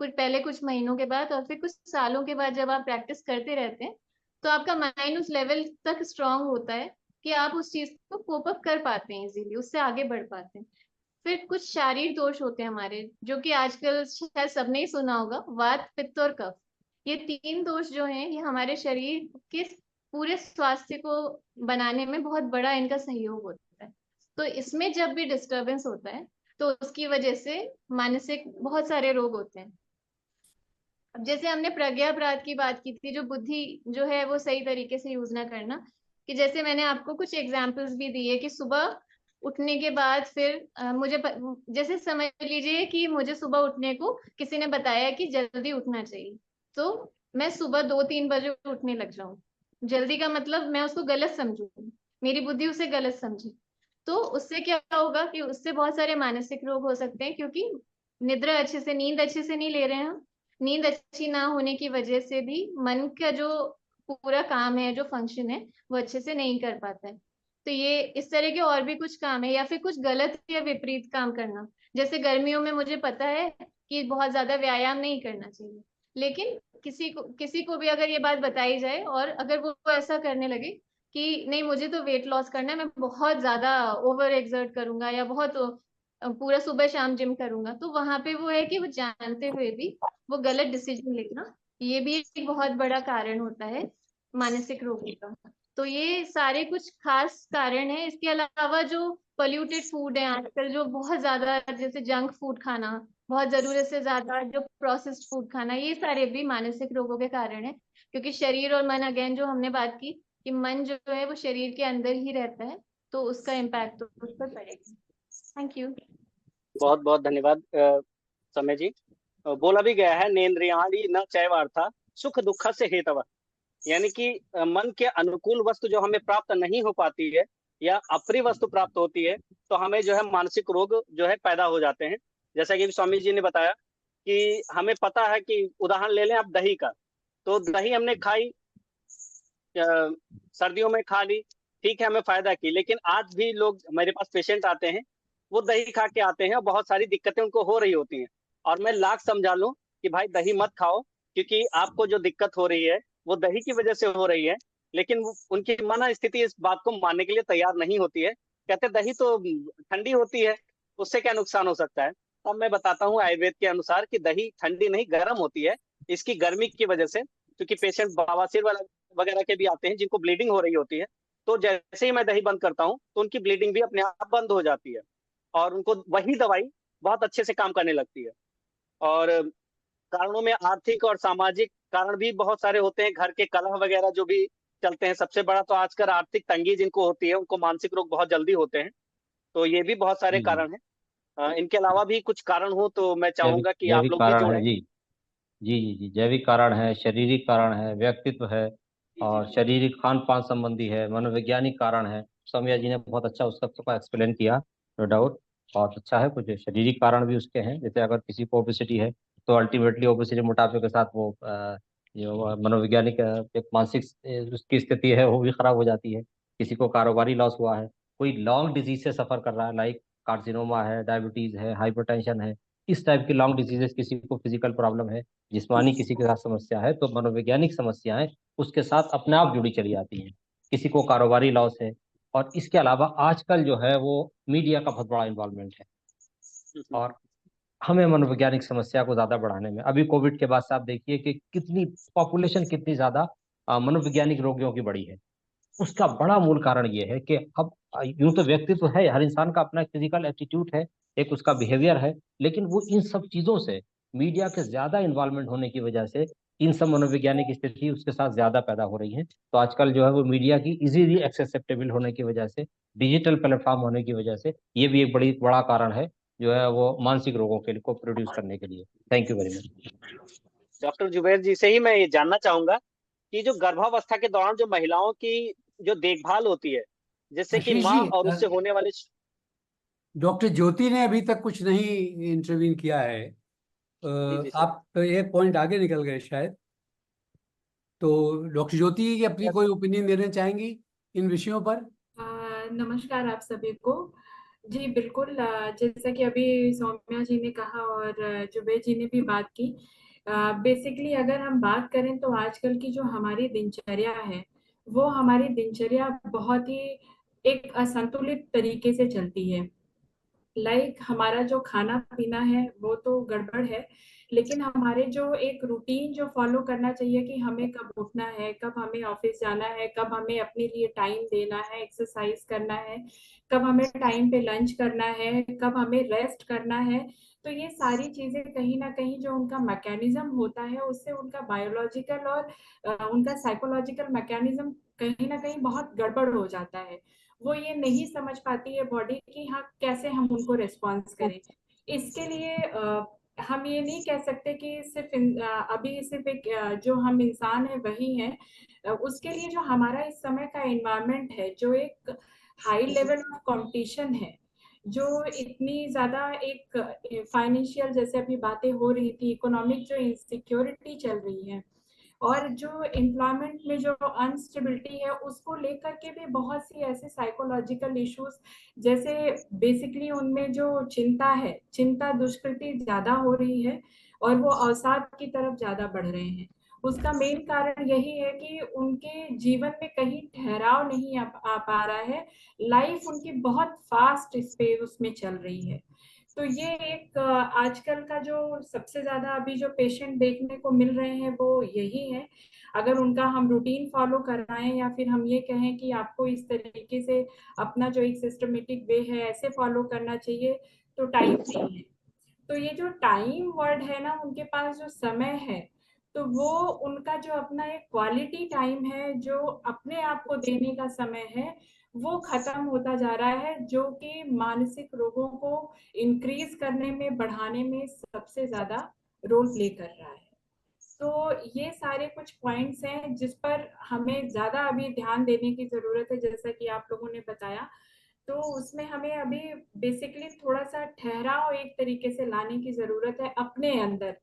कुछ पहले कुछ महीनों के बाद और फिर कुछ सालों के बाद जब आप प्रैक्टिस करते रहते हैं तो आपका माइंड उस लेवल तक स्ट्रांग होता है कि आप उस चीज को कोप अप कर पाते हैं इजीली, उससे आगे बढ़ पाते हैं। फिर कुछ शारीरिक दोष होते हैं हमारे, जो कि आजकल शायद सबने ही सुना होगा, वात, पित्त और कफ। ये तीन दोष जो हैं ये हमारे शरीर के पूरे स्वास्थ्य को बनाने में बहुत बड़ा इनका सहयोग होता है। तो इसमें जब भी डिस्टरबेंस होता है तो उसकी वजह से मानसिक बहुत सारे रोग होते हैं। अब जैसे हमने प्रज्ञा अपराध की बात की थी, जो बुद्धि जो है वो सही तरीके से यूज ना करना, कि जैसे मैंने आपको कुछ एग्जांपल्स भी दिए कि सुबह उठने के बाद फिर जैसे समझ लीजिए कि मुझे सुबह उठने को किसी ने बताया कि जल्दी उठना चाहिए, तो मैं सुबह 2-3 बजे उठने लग जाऊं। जल्दी का मतलब मैं उसको गलत समझू, मेरी बुद्धि उसे गलत समझे, तो उससे क्या होगा कि उससे बहुत सारे मानसिक रोग हो सकते हैं, क्योंकि निद्रा अच्छे से, नींद अच्छे से नहीं ले रहे हैं हम। नींद अच्छी ना होने की वजह से भी मन का जो पूरा काम है, जो फंक्शन है, वो अच्छे से नहीं कर पाता है। तो ये इस तरह के और भी कुछ काम है, या फिर कुछ गलत या विपरीत काम करना। जैसे गर्मियों में मुझे पता है कि बहुत ज्यादा व्यायाम नहीं करना चाहिए, लेकिन किसी को भी अगर ये बात बताई जाए और अगर वो ऐसा करने लगे कि नहीं मुझे तो वेट लॉस करना है, मैं बहुत ज्यादा ओवर एक्सर्ट करूंगा या बहुत पूरा सुबह शाम जिम करूंगा, तो वहां पे वो है कि वो जानते हुए भी वो गलत डिसीजन लेना, ये भी एक बहुत बड़ा कारण होता है मानसिक रोगों का। तो ये सारे कुछ खास कारण है। इसके अलावा जो पोल्यूटेड फूड है आजकल, जो बहुत ज्यादा, जैसे जंक फूड खाना, बहुत जरूरत से ज्यादा जो प्रोसेस्ड फूड खाना, ये सारे भी मानसिक रोगों के कारण है। क्योंकि शरीर और मन, अगेन जो हमने बात की कि मन जो है वो शरीर के अंदर ही रहता है, तो उसका इम्पैक्ट तो उस पर पड़ेगा। Thank you. बहुत बहुत धन्यवाद समय जी। बोला भी गया है, नेन्द्रियाणि न चैवार्था सुख दुख से हेतव। यानी कि मन के अनुकूल वस्तु जो हमें प्राप्त नहीं हो पाती है या अप्रिय वस्तु प्राप्त होती है, तो हमें जो है मानसिक रोग जो है पैदा हो जाते हैं। जैसा कि स्वामी जी ने बताया कि हमें पता है कि उदाहरण ले लें आप दही का, तो दही हमने खाई, सर्दियों में खा ली, ठीक है, हमें फायदा की, लेकिन आज भी लोग मेरे पास पेशेंट आते हैं, वो दही खा के आते हैं और बहुत सारी दिक्कतें उनको हो रही होती हैं, और मैं लाख समझा लूं कि भाई दही मत खाओ, क्योंकि आपको जो दिक्कत हो रही है वो दही की वजह से हो रही है, लेकिन उनकी मन स्थिति इस बात को मानने के लिए तैयार नहीं होती है। कहते दही तो ठंडी होती है, उससे क्या नुकसान हो सकता है। अब मैं बताता हूँ आयुर्वेद के अनुसार कि दही ठंडी नहीं गर्म होती है, इसकी गर्मी की वजह से, क्योंकि पेशेंट बवासीर वाला वगैरह के भी आते हैं जिनको ब्लीडिंग हो रही होती है, तो जैसे ही मैं दही बंद करता हूँ तो उनकी ब्लीडिंग भी अपने आप बंद हो जाती है और उनको वही दवाई बहुत अच्छे से काम करने लगती है। और कारणों में आर्थिक और सामाजिक कारण भी बहुत सारे होते हैं, घर के कलह वगैरह जो भी चलते हैं। सबसे बड़ा तो आजकल आर्थिक तंगी जिनको होती है उनको मानसिक रोग बहुत जल्दी होते हैं, तो ये भी बहुत सारे जी जी। कारण हैं। इनके अलावा भी कुछ कारण हो तो मैं जैविक चाहूंगा कि आप जैविक लोग भी कारण है जोड़ें। जी। जी जी जी, जैविक कारण है, शारीरिक कारण है, व्यक्तित्व है, जी जी और जी। शारीरिक खान पान संबंधी है, मनोवैज्ञानिक कारण है। सौम्या जी ने बहुत अच्छा उसका सबका एक्सप्लेन किया, नो डाउट। बहुत अच्छा है। कुछ शारीरिक कारण भी उसके हैं, जैसे अगर किसी को ओबेसिटी है तो अल्टीमेटली ओबेसिटी, मोटापे के साथ वो जो मनोवैज्ञानिक एक मानसिक उसकी स्थिति है वो भी खराब हो जाती है। किसी को कारोबारी लॉस हुआ है, कोई लॉन्ग डिजीज से सफर कर रहा है, लाइक कार्सिनोमा है, डायबिटीज है, हाइपरटेंशन है, इस टाइप की लॉन्ग डिजीजेस, किसी को फिजिकल प्रॉब्लम है, जिस्मानी किसी के साथ समस्या है, तो मनोवैज्ञानिक समस्याएं उसके साथ अपने आप जुड़ी चली आती हैं। किसी को कारोबारी लॉस है। और इसके अलावा आजकल जो है वो मीडिया का बहुत बड़ा इन्वॉल्वमेंट है, और हमें मनोवैज्ञानिक समस्या को ज्यादा बढ़ाने में, अभी कोविड के बाद से आप देखिए कि कितनी पॉपुलेशन, कितनी ज्यादा मनोवैज्ञानिक रोगियों की बढ़ी है। उसका बड़ा मूल कारण ये है कि अब यूं तो व्यक्तित्व है, हर इंसान का अपना फिजिकल एप्टीट्यूड है, एक उसका बिहेवियर है, लेकिन वो इन सब चीजों से, मीडिया के ज्यादा इन्वॉल्वमेंट होने की वजह से, इन सब मनोवैज्ञानिक स्थिति उसके साथ ज्यादा पैदा हो रही है। तो आजकल जो है वो मीडिया की इजीली एक्सेसिबल होने की वजह से, डिजिटल प्लेटफॉर्म होने की वजह से, ये भी एक बड़ा कारण है जो है वो मानसिक रोगों के लिए को प्रोड्यूस करने के लिए। Thank you very much. Doctor Zubair ji से ही मैं ये जानना चाहूंगा कि जो गर्भावस्था के दौरान जो महिलाओं की जो देखभाल होती है, जिससे कि आशीष माँ जी, और उससे होने वाले। डॉक्टर ज्योति ने अभी तक कुछ नहीं इंटरवीन किया है। जी जी सर। आप एक पॉइंट आगे निकल गए शायद। तो डॉक्टर ज्योति अपनी कोई ओपिनियन देना चाहेंगी इन विषयों पर? नमस्कार आप सभी को। जी बिल्कुल, जैसा कि अभी सौम्या जी ने कहा और जुबेर जी ने भी बात की, बेसिकली अगर हम बात करें तो आजकल की जो हमारी दिनचर्या है, वो हमारी दिनचर्या बहुत ही एक असंतुलित तरीके से चलती है। लाइक हमारा जो खाना पीना है वो तो गड़बड़ है, लेकिन हमारे जो एक रूटीन जो फॉलो करना चाहिए कि हमें कब उठना है, कब हमें ऑफिस जाना है, कब हमें अपने लिए टाइम देना है, एक्सरसाइज करना है, कब हमें टाइम पे लंच करना है, कब हमें रेस्ट करना है, तो ये सारी चीजें कहीं ना कहीं जो उनका मैकेनिज्म होता है उससे उनका बायोलॉजिकल और उनका साइकोलॉजिकल मैकेनिज्म कहीं ना कहीं बहुत गड़बड़ हो जाता है। वो ये नहीं समझ पाती है बॉडी कि हाँ कैसे हम उनको रिस्पॉन्स करें। इसके लिए हम ये नहीं कह सकते कि सिर्फ अभी सिर्फ एक जो हम इंसान है वही है। उसके लिए जो हमारा इस समय का एनवायरनमेंट है, जो एक हाई लेवल ऑफ कंपटीशन है, जो इतनी ज्यादा एक फाइनेंशियल, जैसे अभी बातें हो रही थी, इकोनॉमिक जो इनसिक्योरिटी चल रही है, और जो एम्प्लॉयमेंट में जो अनस्टेबिलिटी है, उसको लेकर के भी बहुत सी ऐसे साइकोलॉजिकल इश्यूज, जैसे बेसिकली उनमें जो चिंता है, चिंता दुष्कृति ज्यादा हो रही है और वो अवसाद की तरफ ज्यादा बढ़ रहे हैं। उसका मेन कारण यही है कि उनके जीवन में कहीं ठहराव नहीं आ पा रहा है। लाइफ उनकी बहुत फास्ट स्पेस में चल रही है। तो ये एक आजकल का जो सबसे ज्यादा अभी जो पेशेंट देखने को मिल रहे हैं वो यही है। अगर उनका हम रूटीन फॉलो कराएं या फिर हम ये कहें कि आपको इस तरीके से अपना जो एक सिस्टमेटिक वे है ऐसे फॉलो करना चाहिए, तो टाइम नहीं है। तो ये जो टाइम वर्ड है ना, उनके पास जो समय है, तो वो उनका जो अपना एक क्वालिटी टाइम है, जो अपने आप को देने का समय है, वो खत्म होता जा रहा है, जो कि मानसिक रोगों को इंक्रीज करने में, बढ़ाने में सबसे ज्यादा रोल प्ले कर रहा है। तो ये सारे कुछ पॉइंट्स हैं जिस पर हमें ज्यादा अभी ध्यान देने की जरूरत है, जैसा कि आप लोगों ने बताया। तो उसमें हमें अभी बेसिकली थोड़ा सा ठहराव एक तरीके से लाने की जरूरत है अपने अंदर,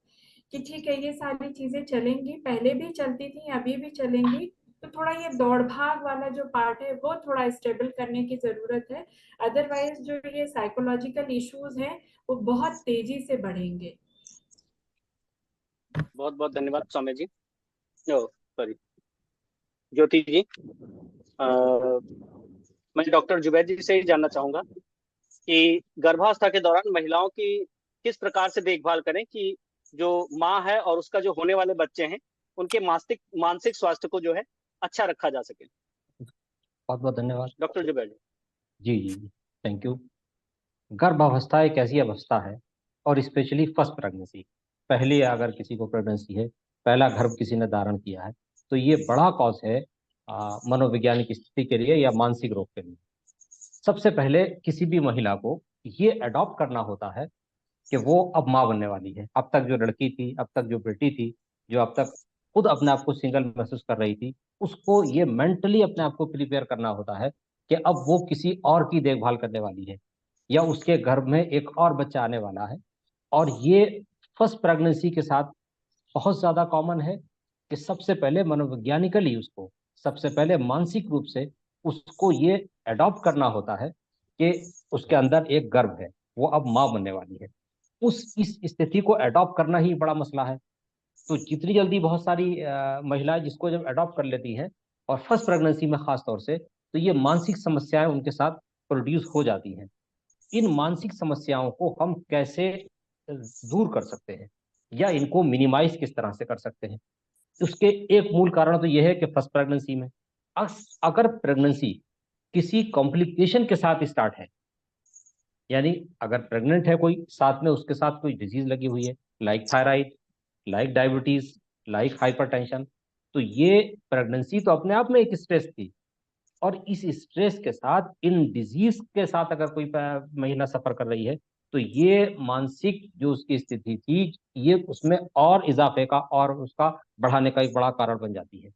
कि ठीक है ये सारी चीजें चलेंगी, पहले भी चलती थी, अभी भी चलेंगी, तो थोड़ा ये दौड़ भाग वाला जो पार्ट है वो थोड़ा स्टेबल करने की जरूरत है। अदरवाइज जो ये साइकोलॉजिकल इश्यूज हैं वो बहुत तेजी से बढ़ेंगे। बहुत बहुत धन्यवाद सौम्या जी। ओ सॉरी, ज्योति जी। मैं डॉक्टर जुबैर जी से ही जानना चाहूंगा कि गर्भावस्था के दौरान महिलाओं की किस प्रकार से देखभाल करें कि जो माँ है और उसका जो होने वाले बच्चे हैं उनके मानसिक मानसिक स्वास्थ्य को जो है अच्छा रखा जा सके। बहुत बहुत धन्यवाद। डॉक्टर जुबैर जी। जी जी, थैंक यू। गर्भावस्था एक ऐसी अवस्था है, और स्पेशली फर्स्ट प्रेगनेंसी, पहली अगर किसी को प्रेगनेंसी है, पहला गर्भ किसी ने धारण किया है, तो ये बड़ा कॉज है मनोवैज्ञानिक स्थिति के लिए या मानसिक रोग के लिए। सबसे पहले किसी भी महिला को ये अडॉप्ट करना होता है कि वो अब माँ बनने वाली है। अब तक जो लड़की थी, अब तक जो बेटी थी, जो अब तक खुद अपने आप को सिंगल महसूस कर रही थी, उसको ये मेंटली अपने आप को प्रिपेयर करना होता है कि अब वो किसी और की देखभाल करने वाली है, या उसके गर्भ में एक और बच्चा आने वाला है। और ये फर्स्ट प्रेगनेंसी के साथ बहुत ज्यादा कॉमन है कि सबसे पहले मनोवैज्ञानिकली उसको, सबसे पहले मानसिक रूप से उसको ये अडॉप्ट करना होता है कि उसके अंदर एक गर्भ है, वो अब माँ बनने वाली है। इस स्थिति को अडॉप्ट करना ही बड़ा मसला है। तो जितनी जल्दी बहुत सारी महिलाएं जिसको जब अडॉप्ट कर लेती हैं, और फर्स्ट प्रेगनेंसी में खास तौर से, तो ये मानसिक समस्याएं उनके साथ प्रोड्यूस हो जाती हैं। इन मानसिक समस्याओं को हम कैसे दूर कर सकते हैं, या इनको मिनिमाइज किस तरह से कर सकते हैं? उसके एक मूल कारण तो यह है कि फर्स्ट प्रेगनेंसी में अगर प्रेगनेंसी किसी कॉम्प्लिकेशन के साथ स्टार्ट है, यानी अगर प्रेग्नेंट है कोई, साथ में उसके साथ कोई डिजीज लगी हुई है, like thyroid, like diabetes, like hypertension, तो ये प्रेगनेंसी तो अपने आप में एक स्ट्रेस थी, और इस स्ट्रेस के साथ, इन डिजीज के साथ अगर कोई महिला सफर कर रही है, तो ये मानसिक जो उसकी स्थिति थी, ये उसमें और इजाफे का और उसका बढ़ाने का एक बड़ा कारण बन जाती है।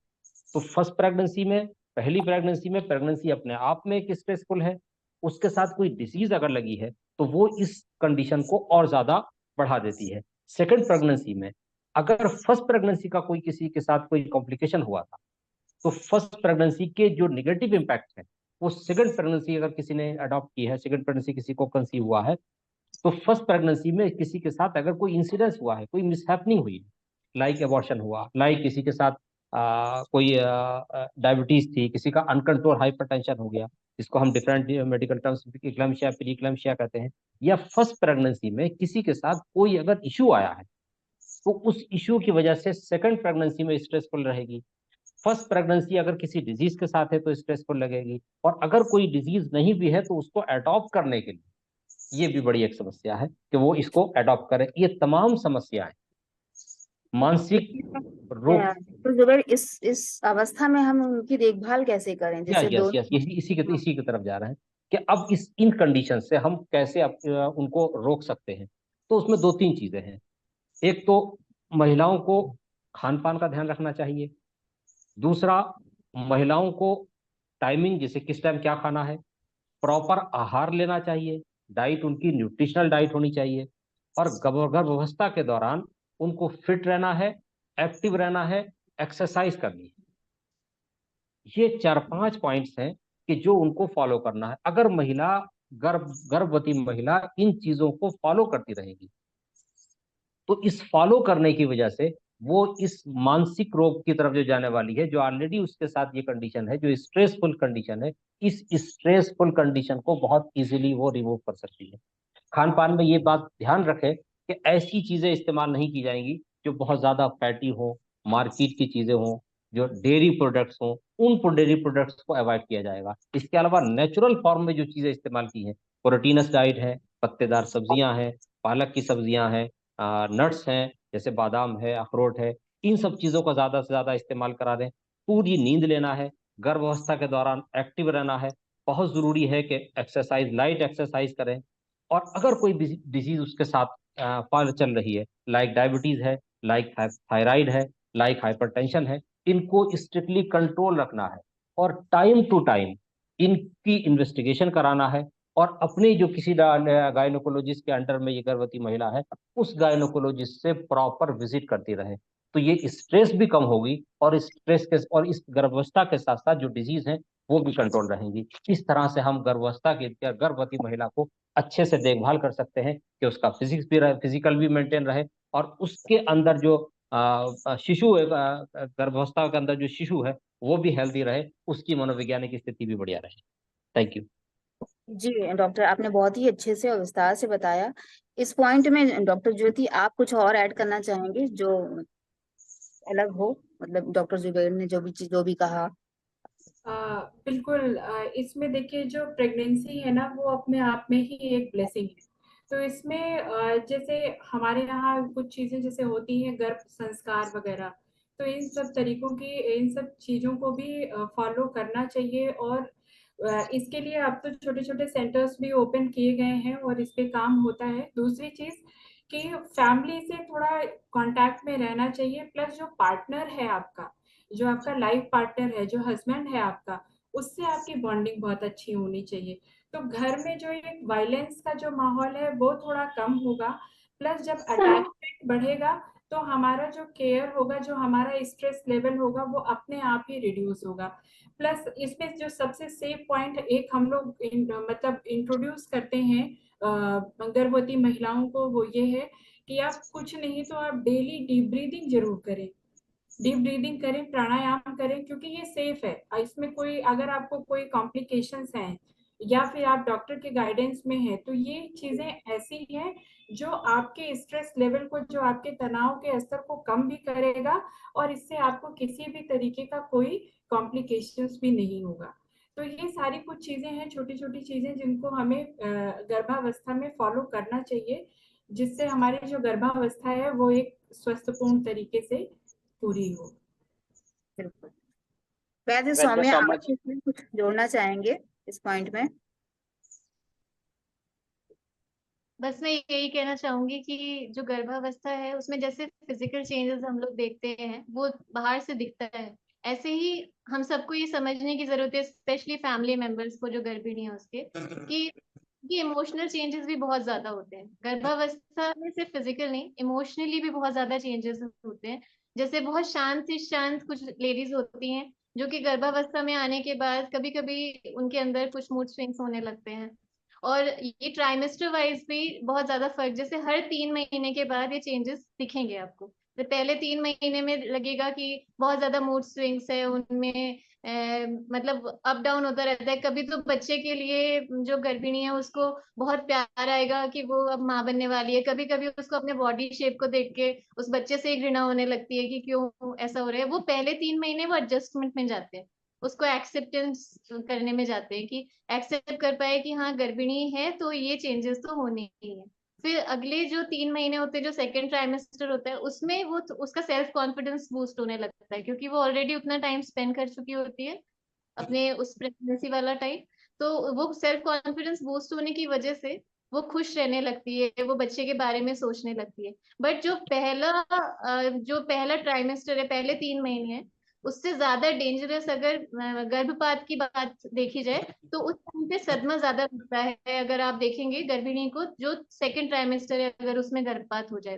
तो फर्स्ट प्रेगनेंसी में, पहली प्रेगनेंसी में, प्रेगनेंसी अपने आप में एक स्ट्रेसफुल है, उसके साथ कोई डिसीज अगर लगी है तो वो इस कंडीशन को और ज्यादा बढ़ा देती है। सेकंड प्रेगनेंसी में अगर फर्स्ट प्रेगनेंसी का कोई किसी के साथ कोई कॉम्प्लिकेशन हुआ था, तो फर्स्ट प्रेगनेंसी के जो नेगेटिव इम्पैक्ट है, वो सेकंड प्रेगनेंसी अगर किसी ने अडॉप्ट की है, सेकंड प्रेगनेंसी किसी को कंसीव हुआ है, तो फर्स्ट प्रेगनेंसी में किसी के साथ अगर कोई इंसिडेंस हुआ है, कोई मिसहैपनिंग हुई है, लाइक एबॉर्शन हुआ, लाइक किसी के साथ कोई डायबिटीज थी, किसी का अनकंट्रोल हाइपरटेंशन हो गया, जिसको हम डिफरेंट मेडिकल टर्म्स इक्लेम्शिया, प्रीक्लेम्शिया कहते हैं, या फर्स्ट प्रेगनेंसी में किसी के साथ कोई अगर इशू आया है, तो उस इशू की वजह से सेकंड प्रेगनेंसी में स्ट्रेसफुल रहेगी। फर्स्ट प्रेगनेंसी अगर किसी डिजीज के साथ है तो स्ट्रेसफुल लगेगी, और अगर कोई डिजीज नहीं भी है तो उसको अडॉप्ट करने के लिए ये भी बड़ी एक समस्या है कि वो इसको अडॉप्ट करे। ये तमाम समस्याएं मानसिक रोग। तो जुबैर, इस अवस्था में हम उनकी देखभाल कैसे करें, जैसे यस यस, इसी की तरफ जा रहे हैं कि अब इन कंडीशन से हम कैसे उनको रोक सकते हैं। तो उसमें दो तीन चीजें हैं। एक तो महिलाओं को खान पान का ध्यान रखना चाहिए। दूसरा, महिलाओं को टाइमिंग, जैसे किस टाइम क्या खाना है, प्रॉपर आहार लेना चाहिए, डाइट उनकी न्यूट्रिशनल डाइट होनी चाहिए। और गर्भावस्था के दौरान उनको फिट रहना है, एक्टिव रहना है, एक्सरसाइज करनी है। ये 4-5 पॉइंट्स हैं कि जो उनको फॉलो करना है। अगर महिला, गर्भवती महिला इन चीजों को फॉलो करती रहेगी, तो इस फॉलो करने की वजह से वो इस मानसिक रोग की तरफ जो जाने वाली है, जो ऑलरेडी उसके साथ ये कंडीशन है, जो स्ट्रेसफुल कंडीशन है, इस स्ट्रेसफुल कंडीशन को बहुत इजीली वो रिमूव कर सकती है। खान पान में ये बात ध्यान रखें कि ऐसी चीजें इस्तेमाल नहीं की जाएंगी जो बहुत ज्यादा फैटी हो, मार्केट की चीजें हों, जो डेयरी प्रोडक्ट्स हों, उन डेयरी प्रोडक्ट्स को अवॉइड किया जाएगा। इसके अलावा नेचुरल फॉर्म में जो चीजें इस्तेमाल की हैं, प्रोटीनस डाइट है, पत्तेदार सब्जियां हैं, पालक की सब्जियां हैं, नट्स हैं जैसे बादाम है, अखरोट है, इन सब चीजों का ज्यादा से ज्यादा इस्तेमाल करा दें। पूरी नींद लेना है, गर्भावस्था के दौरान एक्टिव रहना है, बहुत जरूरी है कि एक्सरसाइज, लाइट एक्सरसाइज करें। और अगर कोई डिजीज उसके साथ पाल चल रही है, लाइक डायबिटीज है, लाइक थायराइड है, लाइक हाइपरटेंशन है, इनको स्ट्रिक्टली कंट्रोल रखना है और टाइम टू टाइम इनकी इन्वेस्टिगेशन कराना है। और अपने जो किसी गायनोकोलॉजिस्ट के अंडर में ये गर्भवती महिला है, उस गायनोकोलॉजिस्ट से प्रॉपर विजिट करती रहे, तो ये स्ट्रेस भी कम होगी और स्ट्रेस के और इस गर्भावस्था के साथ साथ जो डिजीज है वो भी कंट्रोल रहेंगी। इस तरह से हम गर्भावस्था के गर्भवती महिला को अच्छे से देखभाल कर सकते हैं कि उसका फिजिक्स भी रहे, फिजिकल भी मेंटेन रहे, और उसके अंदर जो शिशु है, गर्भावस्था के अंदर जो शिशु है वो भी हेल्दी रहे, उसकी मनोवैज्ञानिक स्थिति भी बढ़िया रहे। Thank you. जी डॉक्टर, आपने बहुत ही अच्छे से और विस्तार से बताया। इस पॉइंट में डॉक्टर ज्योति, आप कुछ और ऐड करना चाहेंगे जो अलग हो, मतलब डॉक्टर जुबैर ने जो भी कहा? बिल्कुल। इसमें देखिए, जो प्रेगनेंसी है ना, वो अपने आप में ही एक ब्लेसिंग है। तो इसमें जैसे हमारे यहाँ कुछ चीजें जैसे होती हैं, गर्भ संस्कार वगैरह, तो इन सब तरीकों की, इन सब चीजों को भी फॉलो करना चाहिए। और इसके लिए अब तो छोटे छोटे सेंटर्स भी ओपन किए गए हैं और इस पे काम होता है। दूसरी चीज कि फैमिली से थोड़ा कांटेक्ट में रहना चाहिए, प्लस जो पार्टनर है आपका, जो आपका लाइफ पार्टनर है, जो हस्बैंड है आपका, उससे आपकी बॉन्डिंग बहुत अच्छी होनी चाहिए। तो घर में जो एक वायलेंस का जो माहौल है वो थोड़ा कम होगा। प्लस जब अटैचमेंट बढ़ेगा तो हमारा जो केयर होगा, जो हमारा स्ट्रेस लेवल होगा, वो अपने आप ही रिड्यूस होगा। प्लस इसमें जो सबसे सेफ पॉइंट एक हम लोग मतलब इंट्रोड्यूस करते हैं गर्भवती महिलाओं को, वो ये है कि आप कुछ नहीं तो आप डेली डीप ब्रीदिंग जरूर करें। डीप ब्रीदिंग करें, प्राणायाम करें, क्योंकि ये सेफ है। इसमें कोई, अगर आपको कोई कॉम्प्लिकेशंस हैं या फिर आप डॉक्टर के गाइडेंस में हैं, तो ये चीजें ऐसी हैं जो आपके स्ट्रेस लेवल को, जो आपके तनाव के स्तर को कम भी करेगा, और इससे आपको किसी भी तरीके का कोई कॉम्प्लिकेशंस भी नहीं होगा। तो ये सारी कुछ चीजें हैं, छोटी छोटी चीजें, जिनको हमें गर्भावस्था में फॉलो करना चाहिए, जिससे हमारी जो गर्भावस्था है वो एक स्वस्थपूर्ण तरीके से पूरी हो। बिल्कुल। वैसे थैंक यू सौम्या, सो आप मच। इसमें कुछ जोड़ना चाहेंगे इस पॉइंट में? बस मैं यही कहना चाहूंगी कि जो गर्भावस्था है उसमें जैसे फिजिकल चेंजेस हम लोग देखते हैं वो बाहर से दिखता है, ऐसे ही हम सबको ये समझने की जरूरत है, स्पेशली फैमिली मेंबर्स को जो गर्भिणी है उसके, कि इमोशनल चेंजेस भी बहुत ज्यादा होते हैं गर्भावस्था में। सिर्फ फिजिकल नहीं, इमोशनली भी बहुत ज्यादा चेंजेस होते हैं। जैसे बहुत शांत से शांत कुछ लेडीज होती हैं जो कि गर्भावस्था में आने के बाद कभी कभी उनके अंदर कुछ मूड स्विंग्स होने लगते हैं। और ये ट्राइमेस्टर वाइज भी बहुत ज्यादा फर्क, जैसे हर 3 महीने के बाद ये चेंजेस दिखेंगे आपको। तो पहले 3 महीने में लगेगा कि बहुत ज्यादा मूड स्विंग्स है उनमें, मतलब अप डाउन होता रहता है। कभी तो बच्चे के लिए जो गर्भिणी है उसको बहुत प्यार आएगा कि वो अब माँ बनने वाली है, कभी कभी उसको अपने बॉडी शेप को देख के उस बच्चे से घृणा होने लगती है कि क्यों ऐसा हो रहा है। वो पहले 3 महीने वो एडजस्टमेंट में जाते हैं, उसको एक्सेप्टेंस करने में जाते हैं कि एक्सेप्ट कर पाए कि हाँ गर्भिणी है तो ये चेंजेस तो होने ही है। फिर अगले जो 3 महीने होते हैं, जो सेकेंड ट्राइमेस्टर होता है, उसमें वो उसका सेल्फ कॉन्फिडेंस बूस्ट होने लगता है, क्योंकि वो ऑलरेडी उतना टाइम स्पेंड कर चुकी होती है अपने उस प्रेगनेंसी वाला टाइम। तो वो सेल्फ कॉन्फिडेंस बूस्ट होने की वजह से वो खुश रहने लगती है, वो बच्चे के बारे में सोचने लगती है। बट जो पहला ट्राइमेस्टर है, पहले 3 महीने है, उससे ज्यादा डेंजरस अगर गर्भपात की बात देखी जाए तो उस टाइम पे सदमा ज्यादा लगता है। अगर आप देखेंगे गर्भिणी को, जो सेकंड ट्राइमेस्टर है अगर उसमें गर्भपात हो जाए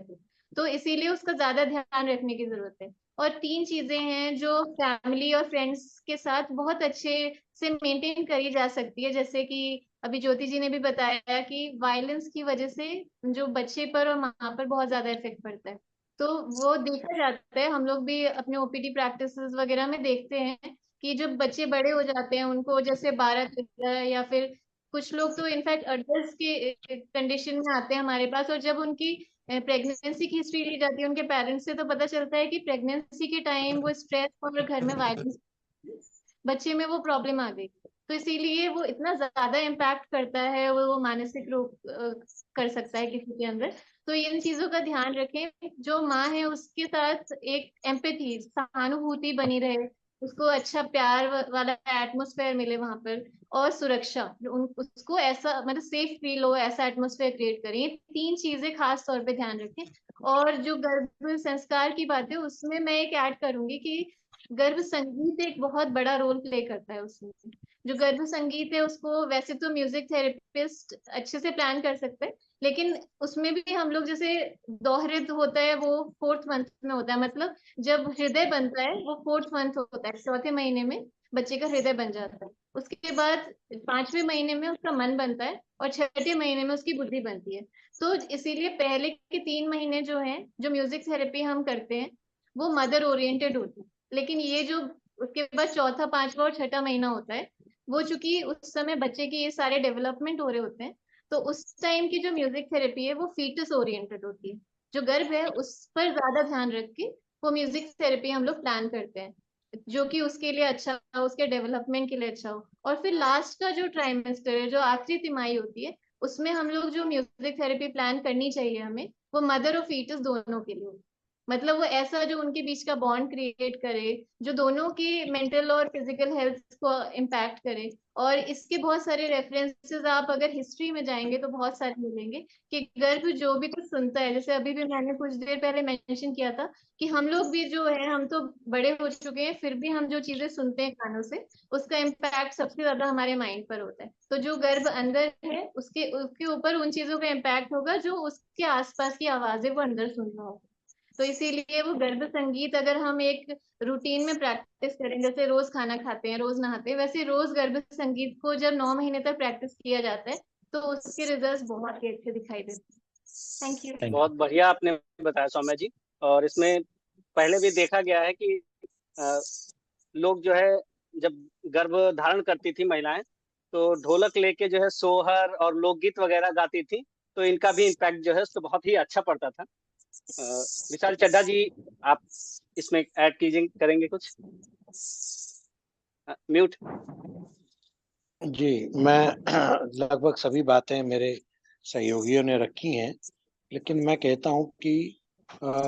तो इसीलिए उसका ज्यादा ध्यान रखने की जरूरत है। और 3 चीजें हैं जो फैमिली और फ्रेंड्स के साथ बहुत अच्छे से मेंटेन करी जा सकती है, जैसे कि अभी ज्योति जी ने भी बताया कि वायलेंस की वजह से जो बच्चे पर और माँ पर बहुत ज्यादा इफेक्ट पड़ता है। तो वो देखा जाता है, हम लोग भी अपने ओपीडी प्रैक्टिस वगैरह में देखते हैं कि जब बच्चे बड़े हो जाते हैं, उनको जैसे 12 13 या फिर कुछ लोग तो इनफैक्ट अडल्ट के कंडीशन में आते हैं हमारे पास, और जब उनकी प्रेगनेंसी की हिस्ट्री ली जाती है उनके पेरेंट्स से, तो पता चलता है कि प्रेगनेंसी के टाइम वो स्ट्रेस और घर में वायलेंस, बच्चे में वो प्रॉब्लम आ गई। तो इसीलिए वो इतना ज्यादा इम्पैक्ट करता है, वो मानसिक रोग कर सकता है किसी के अंदर। तो इन चीजों का ध्यान रखें। जो माँ है उसके साथ एक एम्पैथी, सहानुभूति बनी रहे, उसको अच्छा प्यार वाला एटमोसफेयर मिले वहां पर, और सुरक्षा, उसको ऐसा मतलब सेफ फील हो, ऐसा एटमोसफेयर क्रिएट करें। ये 3 चीजें खास तौर पे ध्यान रखें। और जो गर्भ संस्कार की बात है उसमें मैं एक ऐड करूंगी कि गर्भ संगीत एक बहुत बड़ा रोल प्ले करता है उसमें। जो गर्भ संगीत है उसको वैसे तो म्यूजिक थेरेपिस्ट अच्छे से प्लान कर सकते हैं, लेकिन उसमें भी हम लोग जैसे दोहरित होता है वो 4th मंथ में होता है, मतलब जब हृदय बनता है वो 4th मंथ होता है, 4थे महीने में बच्चे का हृदय बन जाता है। उसके बाद 5वें महीने में उसका मन बनता है, और 6ठे महीने में उसकी बुद्धि बनती है। तो इसीलिए पहले के 3 महीने जो है, जो म्यूजिक थेरेपी हम करते हैं वो मदर ओरिएंटेड होती है। लेकिन ये जो उसके बाद 4था, 5वां और 6ठा महीना होता है, वो चूंकि उस समय बच्चे के ये सारे डेवलपमेंट हो रहे होते हैं, तो उस टाइम की जो म्यूजिक थेरेपी है वो फीटस ओरिएंटेड होती है। जो गर्भ है उस पर ज्यादा ध्यान रख के वो म्यूजिक थेरेपी हम लोग प्लान करते हैं, जो कि उसके लिए अच्छा हो, उसके डेवलपमेंट के लिए अच्छा हो। और फिर लास्ट का जो ट्राइमेस्टर है, जो आखिरी तिमाही होती है, उसमें हम लोग जो म्यूजिक थेरेपी प्लान करनी चाहिए हमें, वो मदर और फीटस दोनों के लिए, मतलब वो ऐसा जो उनके बीच का बॉन्ड क्रिएट करे, जो दोनों की मेंटल और फिजिकल हेल्थ को इम्पैक्ट करे। और इसके बहुत सारे रेफरेंसेस आप अगर हिस्ट्री में जाएंगे तो बहुत सारे मिलेंगे कि गर्भ जो भी कुछ सुनता है, जैसे अभी भी मैंने कुछ देर पहले मेंशन किया था कि हम लोग भी जो है, हम तो बड़े हो चुके हैं, फिर भी हम जो चीजें सुनते हैं कानों से, उसका इम्पैक्ट सबसे ज्यादा हमारे माइंड पर होता है। तो जो गर्भ अंदर है उसके उसके ऊपर उन चीजों का इम्पैक्ट होगा जो उसके आसपास की आवाजें वो अंदर सुन रहा होगा। तो इसीलिए वो गर्भ संगीत अगर हम एक रूटीन में प्रैक्टिस करें, जैसे रोज खाना खाते हैं, रोज नहाते हैं, वैसे रोज गर्भ संगीत को जब 9 महीने तक प्रैक्टिस किया जाता है तो उसके रिजल्ट्स बहुत ही अच्छे दिखाई देते हैं। Thank you. बहुत बढ़िया आपने बताया सौम्या जी। और इसमें पहले भी देखा गया है कि लोग जो है, जब गर्भ धारण करती थी महिलाएं, तो ढोलक लेके जो है सोहर और लोकगीत वगैरह गाती थी, तो इनका भी इम्पैक्ट जो है उस पर बहुत ही अच्छा पड़ता था। विशाल चड्ढा जी, आप इसमें ऐड कीजिए, करेंगे कुछ? म्यूट। जी, मैं लगभग सभी बातें मेरे सहयोगियों ने रखी हैं, लेकिन मैं कहता हूं कि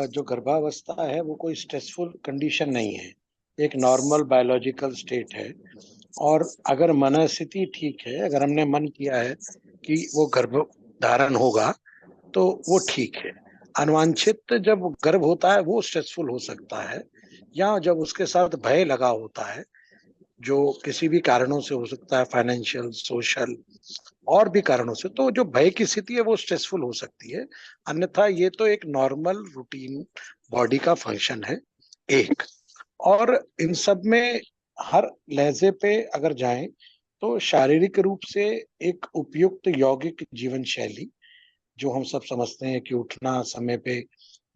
जो गर्भावस्था है वो कोई स्ट्रेसफुल कंडीशन नहीं है, एक नॉर्मल बायोलॉजिकल स्टेट है। और अगर मनस्थिति ठीक है, अगर हमने मन किया है कि वो गर्भ धारण होगा, तो वो ठीक है। अनवांछित जब गर्भ होता है वो स्ट्रेसफुल हो सकता है, या जब उसके साथ भय लगा होता है, जो किसी भी कारणों से हो सकता है, फाइनेंशियल, सोशल और भी कारणों से, तो जो भय की स्थिति है वो स्ट्रेसफुल हो सकती है। अन्यथा ये तो एक नॉर्मल रूटीन बॉडी का फंक्शन है एक। और इन सब में हर लहजे पे अगर जाएं तो शारीरिक रूप से एक उपयुक्त यौगिक जीवन शैली, जो हम सब समझते हैं कि उठना समय पे,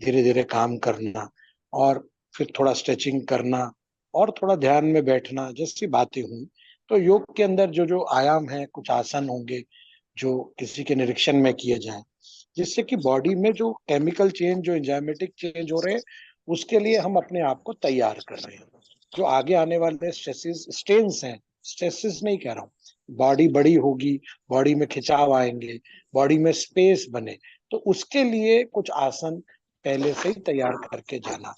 धीरे धीरे काम करना, और फिर थोड़ा स्ट्रेचिंग करना, और थोड़ा ध्यान में बैठना, जैसी बातें हुई, तो योग के अंदर जो जो आयाम है, कुछ आसन होंगे जो किसी के निरीक्षण में किए जाएं, जिससे कि बॉडी में जो केमिकल चेंज, जो एंजाइमेटिक चेंज हो रहे हैं, उसके लिए हम अपने आप को तैयार कर रहे हैं। जो आगे आने वाले स्ट्रेसेस, स्ट्रेन्स हैं, स्ट्रेसेस नहीं कह रहा हूँ, बॉडी बड़ी होगी, बॉडी में खिंचाव आएंगे, बॉडी में स्पेस बने, तो उसके लिए कुछ आसन पहले से ही तैयार करके जाना।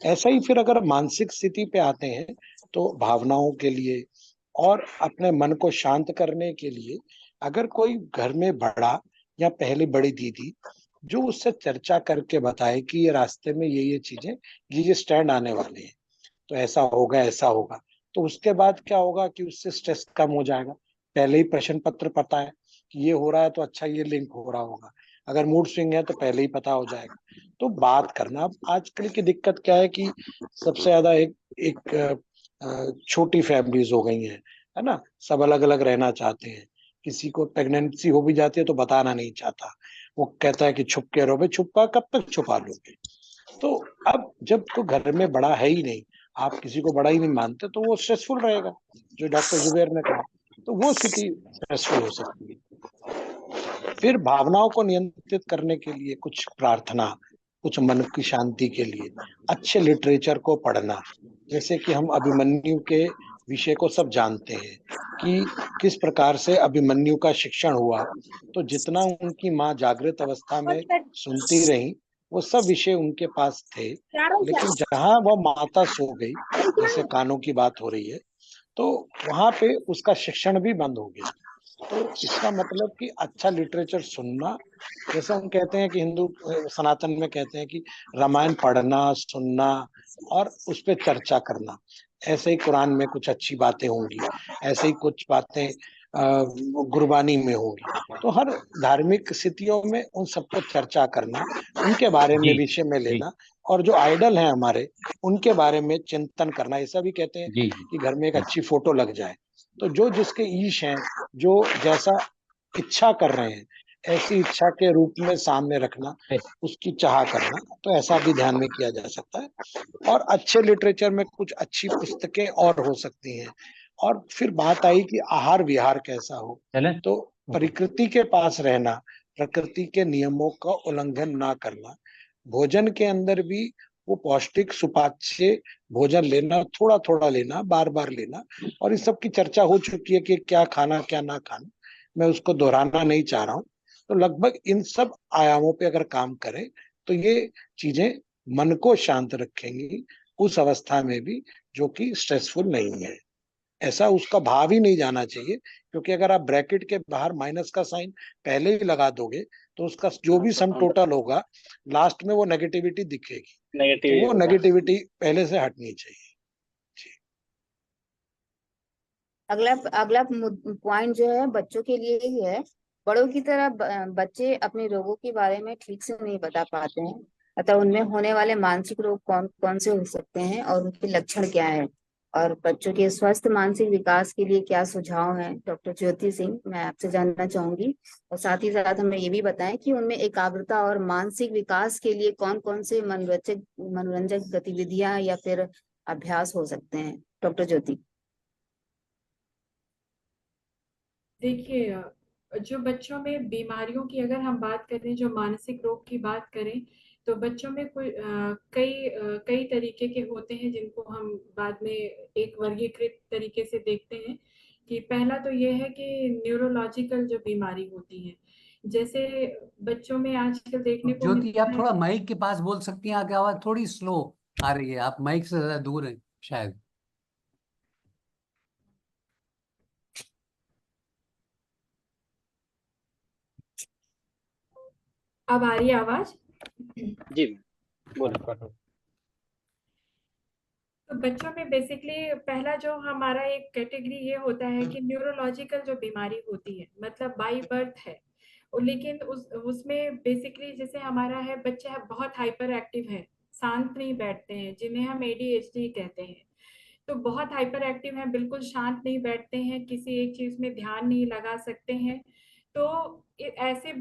ऐसा ही फिर अगर मानसिक स्थिति पे आते हैं तो भावनाओं के लिए और अपने मन को शांत करने के लिए, अगर कोई घर में बड़ा या पहले बड़ी दीदी जो उससे चर्चा करके बताए कि ये रास्ते में ये चीजें, ये स्टैंड आने वाले हैं, तो ऐसा होगा, ऐसा होगा, तो उसके बाद क्या होगा कि उससे स्ट्रेस कम हो जाएगा। पहले ही प्रश्न पत्र पता है कि ये हो रहा है तो अच्छा ये लिंक हो रहा होगा, अगर मूड स्विंग है तो पहले ही पता हो जाएगा। तो बात करना, अब आजकल की दिक्कत क्या है कि सबसे ज्यादा एक छोटी फैमिलीज हो गई हैं, है ना, सब अलग अलग रहना चाहते हैं। किसी को प्रेगनेंसी हो भी जाती है तो बताना नहीं चाहता, वो कहता है कि छुप के रहो। भाई छुपा कब तक छुपा लोगे? तो अब जब तो घर में बड़ा है ही नहीं, आप किसी को बड़ा ही नहीं मानते, तो वो स्ट्रेसफुल रहेगा, जो डॉक्टर जुबेर ने कहा। तो वो स्थिति स्ट्रेसफुल हो सकती है। फिर भावनाओं को नियंत्रित करने के लिए कुछ प्रार्थना, कुछ मन की शांति के लिए अच्छे लिटरेचर को पढ़ना, जैसे कि हम अभिमन्यु के विषय को सब जानते हैं कि किस प्रकार से अभिमन्यु का शिक्षण हुआ, तो जितना उनकी माँ जागृत अवस्था में सुनती रही वो सब विषय उनके पास थे, लेकिन जहां वो माता सो गई, जैसे कानों की बात हो रही है, तो वहां पे उसका शिक्षण भी बंद हो गया। तो इसका मतलब कि अच्छा लिटरेचर सुनना, जैसे हम कहते हैं कि हिंदू सनातन में कहते हैं कि रामायण पढ़ना, सुनना और उस पर चर्चा करना, ऐसे ही कुरान में कुछ अच्छी बातें होंगी, ऐसे ही कुछ बातें गुरबानी में होगी। तो हर धार्मिक स्थितियों में उन सबको चर्चा करना, उनके बारे में विषय में लेना, और जो आइडल हैं हमारे उनके बारे में चिंतन करना। ऐसा भी कहते हैं कि घर में एक अच्छी फोटो लग जाए, तो जो जिसके ईश हैं, जो जैसा इच्छा कर रहे हैं, ऐसी इच्छा के रूप में सामने रखना, उसकी चाह करना, तो ऐसा भी ध्यान में किया जा सकता है। और अच्छे लिटरेचर में कुछ अच्छी पुस्तकें और हो सकती हैं। और फिर बात आई कि आहार विहार कैसा हो, तो प्रकृति के पास रहना, प्रकृति के नियमों का उल्लंघन ना करना, भोजन के अंदर भी वो पौष्टिक सुपाच्य भोजन लेना, थोड़ा थोड़ा लेना, बार बार लेना। और इस सब की चर्चा हो चुकी है कि क्या खाना क्या ना खाना, मैं उसको दोहराना नहीं चाह रहा हूँ। तो लगभग इन सब आयामों पे अगर काम करें तो ये चीजें मन को शांत रखेंगी उस अवस्था में भी जो कि स्ट्रेसफुल नहीं है। ऐसा उसका भाव ही नहीं जाना चाहिए, क्योंकि अगर आप ब्रैकेट के बाहर माइनस का साइन पहले ही लगा दोगे तो उसका जो भी सम टोटल होगा लास्ट में वो नेगेटिविटी दिखेगी, तो वो नेगेटिविटी पहले से हटनी चाहिए। अगला अगला पॉइंट जो है बच्चों के लिए ही है। बड़ों की तरह बच्चे अपने रोगों के बारे में ठीक से नहीं बता पाते हैं, अतः उनमें होने वाले मानसिक रोग कौन कौन से हो सकते हैं और उनके लक्षण क्या है, और बच्चों के स्वस्थ मानसिक विकास के लिए क्या सुझाव हैं। डॉक्टर ज्योति सिंह, मैं आपसे जानना चाहूंगी, और साथ ही साथ हमें ये भी बताएं कि उनमें एकाग्रता और मानसिक विकास के लिए कौन कौन से मनोरंजक गतिविधियां या फिर अभ्यास हो सकते हैं। डॉक्टर ज्योति। देखिए, जो बच्चों में बीमारियों की अगर हम बात करें, जो मानसिक रोग की बात करें, तो बच्चों में कई तरीके के होते हैं जिनको हम बाद में एक वर्गीकृत तरीके से देखते हैं। कि पहला तो ये है कि न्यूरोलॉजिकल जो बीमारी होती है, जैसे बच्चों में आजकल देखने को ज्योति, मिलता आप है। थोड़ा माइक के पास बोल सकती हैं, आपकी आवाज थोड़ी स्लो आ रही है, आप माइक से ज्यादा दूर हैं शायद। अब आ रही है आवाज? जी बोलो। तो बच्चों में बेसिकली पहला जो हमारा एक कैटेगरी ये होता है कि न्यूरोलॉजिकल जो बीमारी होती है, मतलब बाई बर्थ है, लेकिन उसमें बेसिकली जैसे हमारा है, बच्चे बहुत हाइपर एक्टिव है, शांत नहीं बैठते हैं, जिन्हें हम ADHD कहते हैं। तो बहुत हाइपर एक्टिव हैं, बिल्कुल शांत नहीं बैठते हैं, किसी एक चीज में ध्यान नहीं लगा सकते हैं। तो ऐसे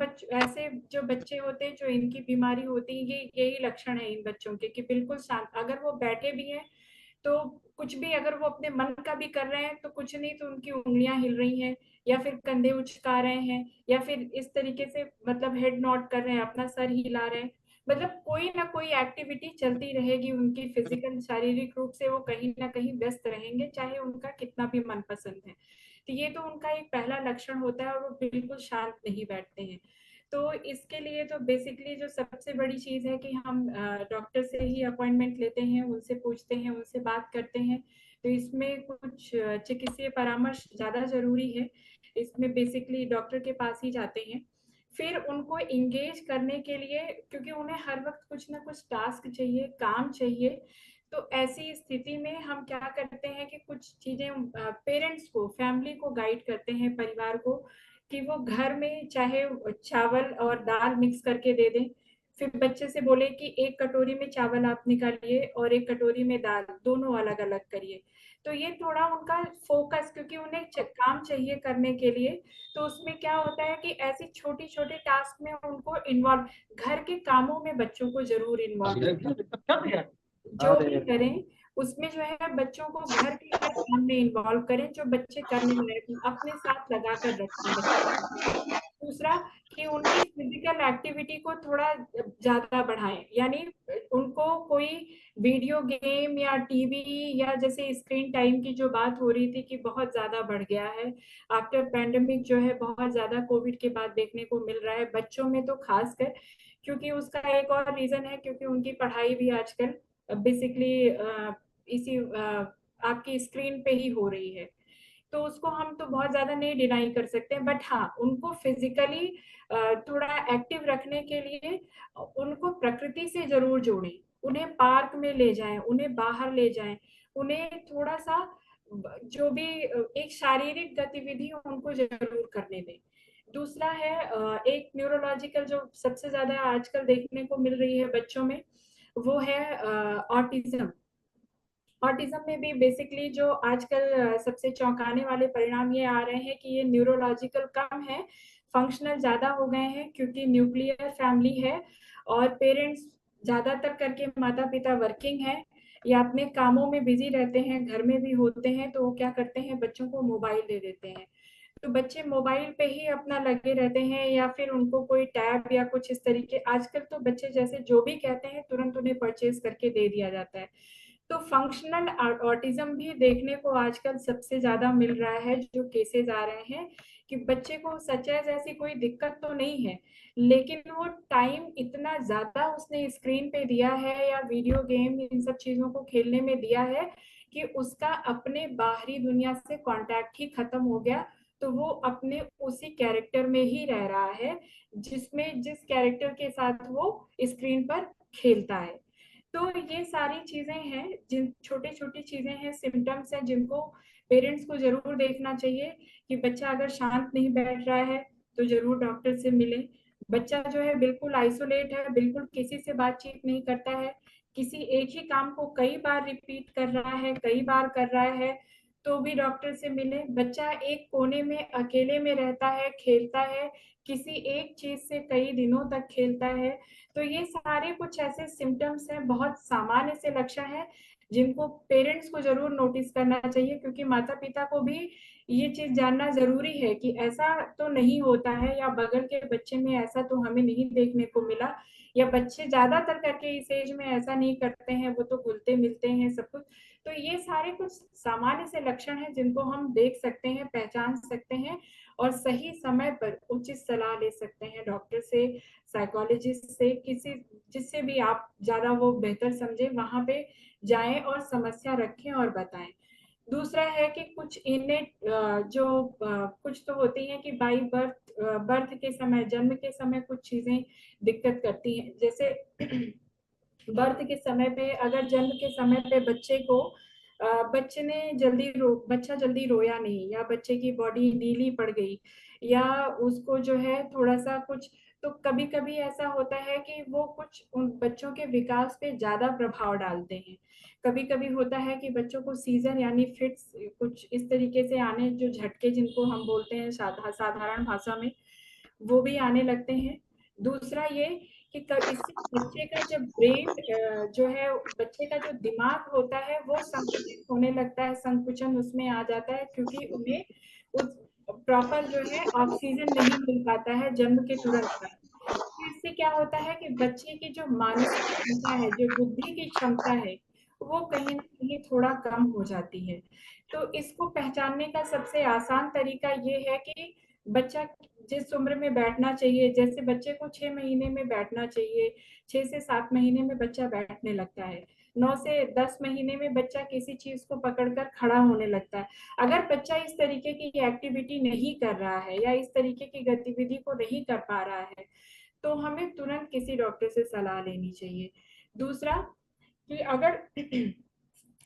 जो बच्चे होते हैं, जो इनकी बीमारी होती है, यही लक्षण है इन बच्चों के कि बिल्कुल शांत, अगर वो बैठे भी हैं तो कुछ भी, अगर वो अपने मन का भी कर रहे हैं तो कुछ नहीं, तो उनकी उंगलियां हिल रही हैं, या फिर कंधे उचका रहे हैं, या फिर इस तरीके से मतलब हेड नॉड कर रहे हैं, अपना सर हिला रहे हैं। मतलब कोई ना कोई एक्टिविटी चलती रहेगी उनकी, फिजिकल शारीरिक रूप से वो कहीं ना कहीं व्यस्त रहेंगे, चाहे उनका कितना भी मनपसंद है। तो ये तो उनका एक पहला लक्षण होता है, और वो बिल्कुल शांत नहीं बैठते हैं। तो इसके लिए तो बेसिकली जो सबसे बड़ी चीज है कि हम डॉक्टर से ही अपॉइंटमेंट लेते हैं, उनसे पूछते हैं, उनसे बात करते हैं। तो इसमें कुछ चिकित्सीय परामर्श ज्यादा जरूरी है, इसमें बेसिकली डॉक्टर के पास ही जाते हैं। फिर उनको इंगेज करने के लिए, क्योंकि उन्हें हर वक्त कुछ ना कुछ टास्क चाहिए, काम चाहिए, तो ऐसी स्थिति में हम क्या करते हैं कि कुछ चीजें पेरेंट्स को, फैमिली को गाइड करते हैं, परिवार को, कि वो घर में चाहे चावल और दाल मिक्स करके दे दें। फिर बच्चे से बोले कि एक कटोरी में चावल आप निकालिए और एक कटोरी में दाल, दोनों अलग अलग करिए। तो ये थोड़ा उनका फोकस, क्योंकि उन्हें काम चाहिए करने के लिए, तो उसमें क्या होता है कि ऐसी छोटी छोटे टास्क में उनको इन्वॉल्व, घर के कामों में बच्चों को जरूर इन्वॉल्व, जो भी करें उसमें जो है बच्चों को घर के हर काम में इन्वॉल्व करें जो बच्चे करने लायक हों, अपने साथ लगा कर रखें बच्चों को। दूसरा कि उनकी फिजिकल एक्टिविटी को थोड़ा ज्यादा बढ़ाएं, यानी उनको कोई वीडियो गेम या टीवी या जैसे स्क्रीन टाइम की जो बात हो रही थी कि बहुत ज्यादा बढ़ गया है आफ्टर पैंडेमिक, जो है बहुत ज्यादा कोविड के बाद देखने को मिल रहा है बच्चों में तो खासकर, क्योंकि उसका एक और रीजन है क्योंकि उनकी पढ़ाई भी आजकल बेसिकली इसी आपकी स्क्रीन पे ही हो रही है। तो उसको हम तो बहुत ज्यादा नहीं डिनाई कर सकते, बट हाँ उनको फिजिकली थोड़ा एक्टिव रखने के लिए उनको प्रकृति से जरूर जोड़ें, उन्हें पार्क में ले जाएं, उन्हें बाहर ले जाएं, उन्हें थोड़ा सा जो भी एक शारीरिक गतिविधि उनको जरूर करने दें। दूसरा है एक न्यूरोलॉजिकल जो सबसे ज्यादा आजकल देखने को मिल रही है बच्चों में, वो है ऑटिज्म। ऑटिज्म में भी बेसिकली जो आजकल सबसे चौंकाने वाले परिणाम ये आ रहे हैं कि ये न्यूरोलॉजिकल कम है, फंक्शनल ज्यादा हो गए हैं, क्योंकि न्यूक्लियर फैमिली है और पेरेंट्स ज्यादातर करके माता पिता वर्किंग है या अपने कामों में बिजी रहते हैं, घर में भी होते हैं, तो वो क्या करते हैं बच्चों को मोबाइल दे देते हैं। तो बच्चे मोबाइल पे ही अपना लगे रहते हैं या फिर उनको कोई टैब या कुछ इस तरीके, आजकल तो बच्चे जैसे जो भी कहते हैं तुरंत उन्हें परचेज करके दे दिया जाता है। तो फंक्शनल ऑटिज्म भी देखने को आजकल सबसे ज्यादा मिल रहा है, जो केसेस आ रहे हैं कि बच्चे को सच है ऐसी कोई दिक्कत तो नहीं है, लेकिन वो टाइम इतना ज्यादा उसने स्क्रीन पे दिया है या वीडियो गेम इन सब चीजों को खेलने में दिया है कि उसका अपने बाहरी दुनिया से कांटेक्ट ही खत्म हो गया। तो वो अपने उसी कैरेक्टर में ही रह रहा है जिसमें जिस कैरेक्टर के साथ वो स्क्रीन पर खेलता है। तो ये सारी चीजें हैं, जिन छोटी छोटी चीजें हैं, सिम्टम्स हैं, जिनको पेरेंट्स को जरूर देखना चाहिए कि बच्चा अगर शांत नहीं बैठ रहा है तो जरूर डॉक्टर से मिले। बच्चा जो है बिल्कुल आइसोलेट है, बिल्कुल किसी से बातचीत नहीं करता है, किसी एक ही काम को कई बार रिपीट कर रहा है, कई बार कर रहा है, तो भी डॉक्टर से मिले। बच्चा एक कोने में अकेले में रहता है, खेलता है, किसी एक चीज से कई दिनों तक खेलता है। तो ये सारे कुछ ऐसे सिम्टम्स हैं, बहुत सामान्य से लक्षण हैं, जिनको पेरेंट्स को जरूर नोटिस करना चाहिए, क्योंकि माता पिता को भी ये चीज जानना जरूरी है कि ऐसा तो नहीं होता है या बगल के बच्चे में ऐसा तो हमें नहीं देखने को मिला, या बच्चे ज्यादातर करके इस एज में ऐसा नहीं करते हैं, वो तो घुलते मिलते हैं सब कुछ। तो ये सारे कुछ सामान्य से लक्षण हैं जिनको हम देख सकते हैं, पहचान सकते हैं और सही समय पर उचित सलाह ले सकते हैं डॉक्टर से, साइकोलॉजिस्ट से, किसी जिससे भी आप ज्यादा वो बेहतर समझे वहां पे जाएं और समस्या रखें और बताएं। दूसरा है कि कुछ इनेट जो कुछ तो होती हैं कि बाई बर्थ के समय, जन्म के समय कुछ चीजें दिक्कत करती हैं, जैसे बर्थ के समय पे, अगर जन्म के समय पे बच्चे को बच्चा जल्दी रोया नहीं, या बच्चे की बॉडी ढीली पड़ गई, या उसको जो है थोड़ा सा कुछ, तो कभी कभी ऐसा होता है कि वो कुछ उन बच्चों के विकास पे ज्यादा प्रभाव डालते हैं। कभी कभी होता है कि बच्चों को सीजर यानी फिट्स कुछ इस तरीके से आने, जो झटके जिनको हम बोलते हैं साधारण भाषा में, वो भी आने लगते हैं। दूसरा ये कि इससे बच्चे का जब ब्रेन जो है, बच्चे का जो दिमाग होता है वो संकुचित होने लगता है, संकुचन उसमें आ जाता है, क्योंकि उन्हें उस प्रॉपर जो है ऑक्सीजन नहीं मिल पाता है जन्म के तुरंत बाद। इससे क्या होता है कि बच्चे की जो मानसिक क्षमता है, जो बुद्धि की क्षमता है, वो कहीं ना कहीं थोड़ा कम हो जाती है। तो इसको पहचानने का सबसे आसान तरीका ये है कि बच्चा जिस उम्र में बैठना चाहिए, जैसे बच्चे को 6 महीने में बैठना चाहिए, 6 से 7 महीने में बच्चा बैठने लगता है, 9 से 10 महीने में बच्चा किसी चीज को पकड़कर खड़ा होने लगता है। अगर बच्चा इस तरीके की एक्टिविटी नहीं कर रहा है या इस तरीके की गतिविधि को नहीं कर पा रहा है, तो हमें तुरंत किसी डॉक्टर से सलाह लेनी चाहिए। दूसरा कि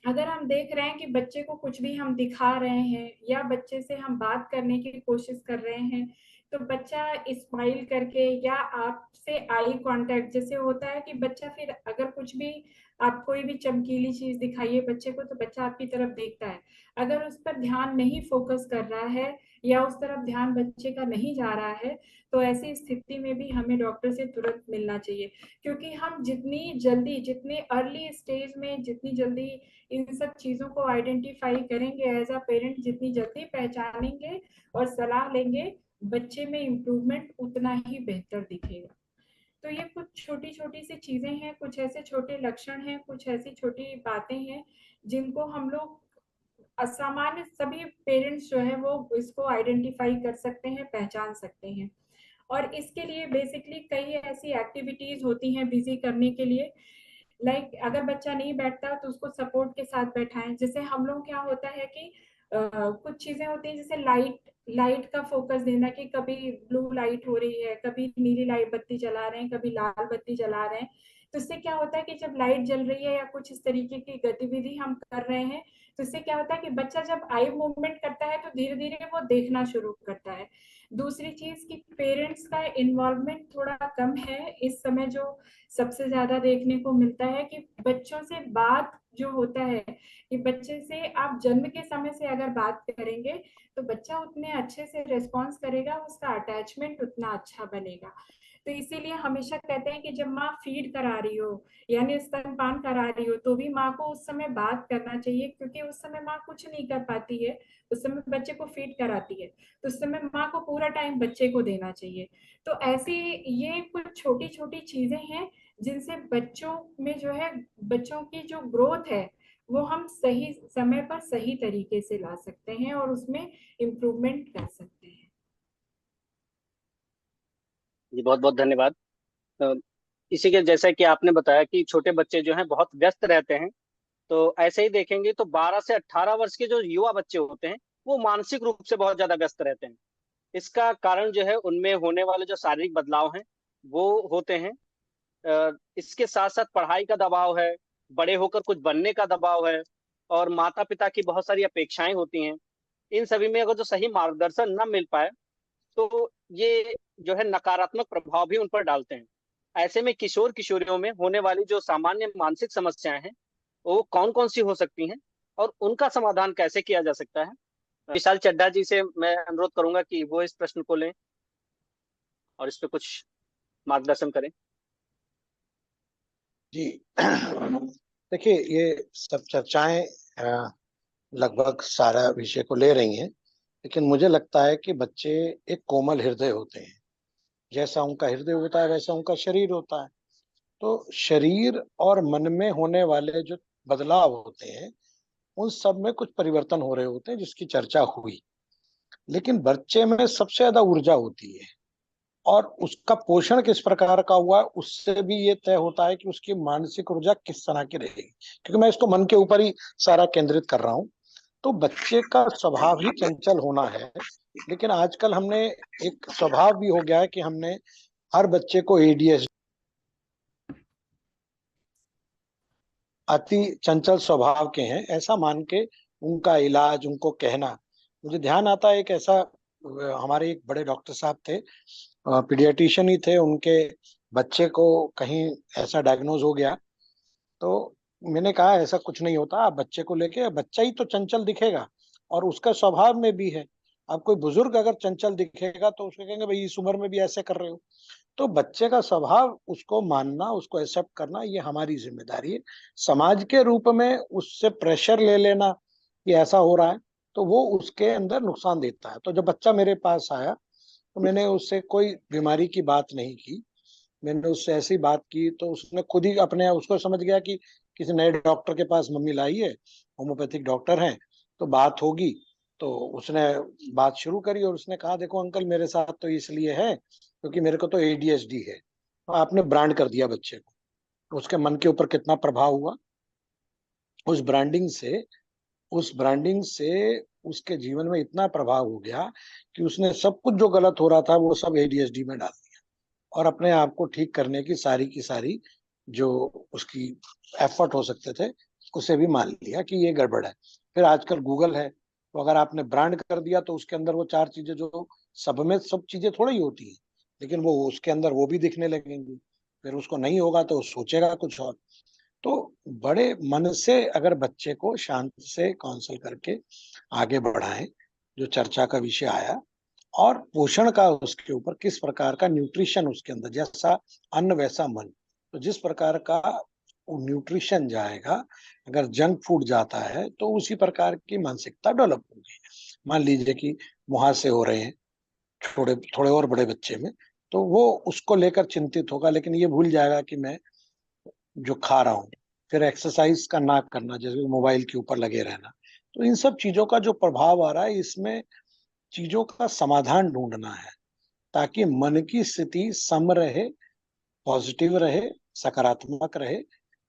अगर हम देख रहे हैं कि बच्चे को कुछ भी हम दिखा रहे हैं या बच्चे से हम बात करने की कोशिश कर रहे हैं, तो बच्चा स्माइल करके या आपसे आई कांटेक्ट, जैसे होता है कि बच्चा फिर अगर कुछ भी आप कोई भी चमकीली चीज दिखाइए बच्चे को, तो बच्चा आपकी तरफ देखता है, अगर उस पर ध्यान नहीं फोकस कर रहा है, या उस तरफ ध्यान बच्चे का नहीं जा रहा है, तो ऐसी स्थिति में भी हमें डॉक्टर से तुरंत मिलना चाहिए, क्योंकि हम जितनी जल्दी, जितने अर्ली स्टेज में जितनी जल्दी इन सब चीज़ों को आइडेंटिफाई करेंगे एज अ पेरेंट, जितनी जल्दी पहचानेंगे और सलाह लेंगे, बच्चे में इम्प्रूवमेंट उतना ही बेहतर दिखेगा। तो ये कुछ छोटी छोटी सी चीजें हैं, कुछ ऐसे छोटे लक्षण हैं, कुछ ऐसी छोटी बातें हैं जिनको हम लोग असामान्य सभी पेरेंट्स जो है वो इसको आइडेंटिफाई कर सकते हैं, पहचान सकते हैं। और इसके लिए बेसिकली कई ऐसी एक्टिविटीज होती हैं बिजी करने के लिए, अगर बच्चा नहीं बैठता तो उसको सपोर्ट के साथ बैठाएं। जैसे हम लोग क्या होता है कि कुछ चीजें होती हैं, जैसे लाइट का फोकस देना, कि कभी ब्लू लाइट हो रही है, कभी नीली लाइट बत्ती जला रहे हैं, कभी लाल बत्ती जला रहे हैं। तो इससे क्या होता है कि जब लाइट जल रही है या कुछ इस तरीके की गतिविधि हम कर रहे हैं, तो इससे क्या होता है कि बच्चा जब आई मूवमेंट करता है तो धीरे धीरे वो देखना शुरू करता है। दूसरी चीज कि पेरेंट्स का इन्वॉल्वमेंट थोड़ा कम है इस समय। जो सबसे ज्यादा देखने को मिलता है कि बच्चों से बात जो होता है, कि बच्चे से आप जन्म के समय से अगर बात करेंगे तो बच्चा उतने अच्छे से रिस्पॉन्स करेगा, उसका अटैचमेंट उतना अच्छा बनेगा। तो इसीलिए हमेशा कहते हैं कि जब माँ फीड करा रही हो यानी स्तनपान करा रही हो तो भी माँ को उस समय बात करना चाहिए, क्योंकि उस समय माँ कुछ नहीं कर पाती है, उस समय बच्चे को फीड कराती है, तो उस समय माँ को पूरा टाइम बच्चे को देना चाहिए। तो ऐसी ये कुछ छोटी छोटी चीजें हैं जिनसे बच्चों में जो है, बच्चों की जो ग्रोथ है वो हम सही समय पर सही तरीके से ला सकते हैं और उसमें इम्प्रूवमेंट कर सकते हैं। जी बहुत बहुत धन्यवाद। अ, इसी के जैसा कि आपने बताया कि छोटे बच्चे जो हैं बहुत व्यस्त रहते हैं, तो ऐसे ही देखेंगे तो 12 से 18 वर्ष के जो युवा बच्चे होते हैं वो मानसिक रूप से बहुत ज्यादा व्यस्त रहते हैं। इसका कारण जो है उनमें होने वाले जो शारीरिक बदलाव हैं वो होते हैं। इसके साथ साथ पढ़ाई का दबाव है, बड़े होकर कुछ बनने का दबाव है, और माता पिता की बहुत सारी अपेक्षाएं होती हैं। इन सभी में अगर जो सही मार्गदर्शन न मिल पाए तो ये जो है नकारात्मक प्रभाव भी उन पर डालते हैं। ऐसे में किशोर किशोरियों में होने वाली जो सामान्य मानसिक समस्याएं हैं वो कौन कौन सी हो सकती हैं और उनका समाधान कैसे किया जा सकता है, विशाल चड्ढा जी से मैं अनुरोध करूंगा कि वो इस प्रश्न को लें और इस पे कुछ मार्गदर्शन करें। जी देखिए, ये सब चर्चाएं लगभग सारा विषय को ले रही हैं, लेकिन मुझे लगता है कि बच्चे एक कोमल हृदय होते हैं। जैसा उनका हृदय होता है वैसा उनका शरीर होता है। तो शरीर और मन में होने वाले जो बदलाव होते हैं उन सब में कुछ परिवर्तन हो रहे होते हैं, जिसकी चर्चा हुई। लेकिन बच्चे में सबसे ज्यादा ऊर्जा होती है, और उसका पोषण किस प्रकार का हुआ उससे भी ये तय होता है कि उसकी मानसिक ऊर्जा किस तरह की रहेगी, क्योंकि मैं इसको मन के ऊपर ही सारा केंद्रित कर रहा हूँ। तो बच्चे का स्वभाव ही चंचल होना है, लेकिन आजकल हमने एक स्वभाव भी हो गया है कि हमने हर बच्चे को एडीएचडी, अति चंचल स्वभाव के हैं, ऐसा मान के उनका इलाज, उनको कहना। मुझे ध्यान आता है एक ऐसा, हमारे एक बड़े डॉक्टर साहब थे, पीडियाट्रिशियन ही थे, उनके बच्चे को कहीं ऐसा डायग्नोज हो गया। तो मैंने कहा ऐसा कुछ नहीं होता, आप बच्चे को लेके, बच्चा ही तो चंचल दिखेगा और उसका स्वभाव में भी है। अब कोई बुजुर्ग अगर चंचल दिखेगा तो उसको कहेंगे भाई इस उम्र में भी ऐसे कर रहे हो। तो बच्चे का स्वभाव, उसको मानना, उसको एक्सेप्ट करना, ये हमारी जिम्मेदारी है। समाज के रूप में उससे प्रेशर ले लेना कि ऐसा हो रहा है, तो वो उसके अंदर नुकसान देता है। तो जब बच्चा मेरे पास आया तो मैंने उससे कोई बीमारी की बात नहीं की, मैंने उससे ऐसी बात की तो उसने खुद ही अपने, उसको समझ गया कि किसी नए डॉक्टर के पास मम्मी लाई है, होम्योपैथिक डॉक्टर हैं, तो बात होगी। तो उसने बात शुरू करी और उसने कहा देखो अंकल, मेरे साथ तो इसलिए है क्योंकि मेरे को तो एडीएचडी है। तो आपने ब्रांड कर दिया बच्चे को, तो उसके मन के ऊपर कितना प्रभाव हुआ। उस ब्रांडिंग से उस ब्रांडिंग से उसके जीवन में इतना प्रभाव हो गया कि उसने सब कुछ जो गलत हो रहा था वो सब एडीएचडी में डाल दिया, और अपने आप को ठीक करने की सारी जो उसकी एफर्ट हो सकते थे उसे भी मान लिया कि ये गड़बड़ है। फिर आजकल गूगल है, तो अगर आपने ब्रांड कर दिया तो उसके अंदर वो चार चीजें, जो सब में सब चीजें थोड़ी होती है, लेकिन वो उसके अंदर वो भी दिखने लगेंगी। फिर उसको नहीं होगा तो सोचेगा कुछ और। तो बड़े मन से अगर बच्चे को शांत से काउंसल करके आगे बढ़ाएं जो चर्चा का विषय आया, और पोषण का उसके ऊपर किस प्रकार का न्यूट्रिशन उसके अंदर, जैसा अन्न वैसा मन, तो जिस प्रकार का न्यूट्रिशन जाएगा, अगर जंक फूड जाता है तो उसी प्रकार की मानसिकता डेवलप होगी। मान लीजिए कि मुहासे हो रहे हैं थोड़े थोड़े और बड़े बच्चे में, तो वो उसको लेकर चिंतित होगा, लेकिन ये भूल जाएगा कि मैं जो खा रहा हूँ। फिर एक्सरसाइज का ना करना, जैसे मोबाइल के ऊपर लगे रहना, तो इन सब चीजों का जो प्रभाव आ रहा है, इसमें चीजों का समाधान ढूंढना है, ताकि मन की स्थिति सम रहे, पॉजिटिव रहे, सकारात्मक रहे,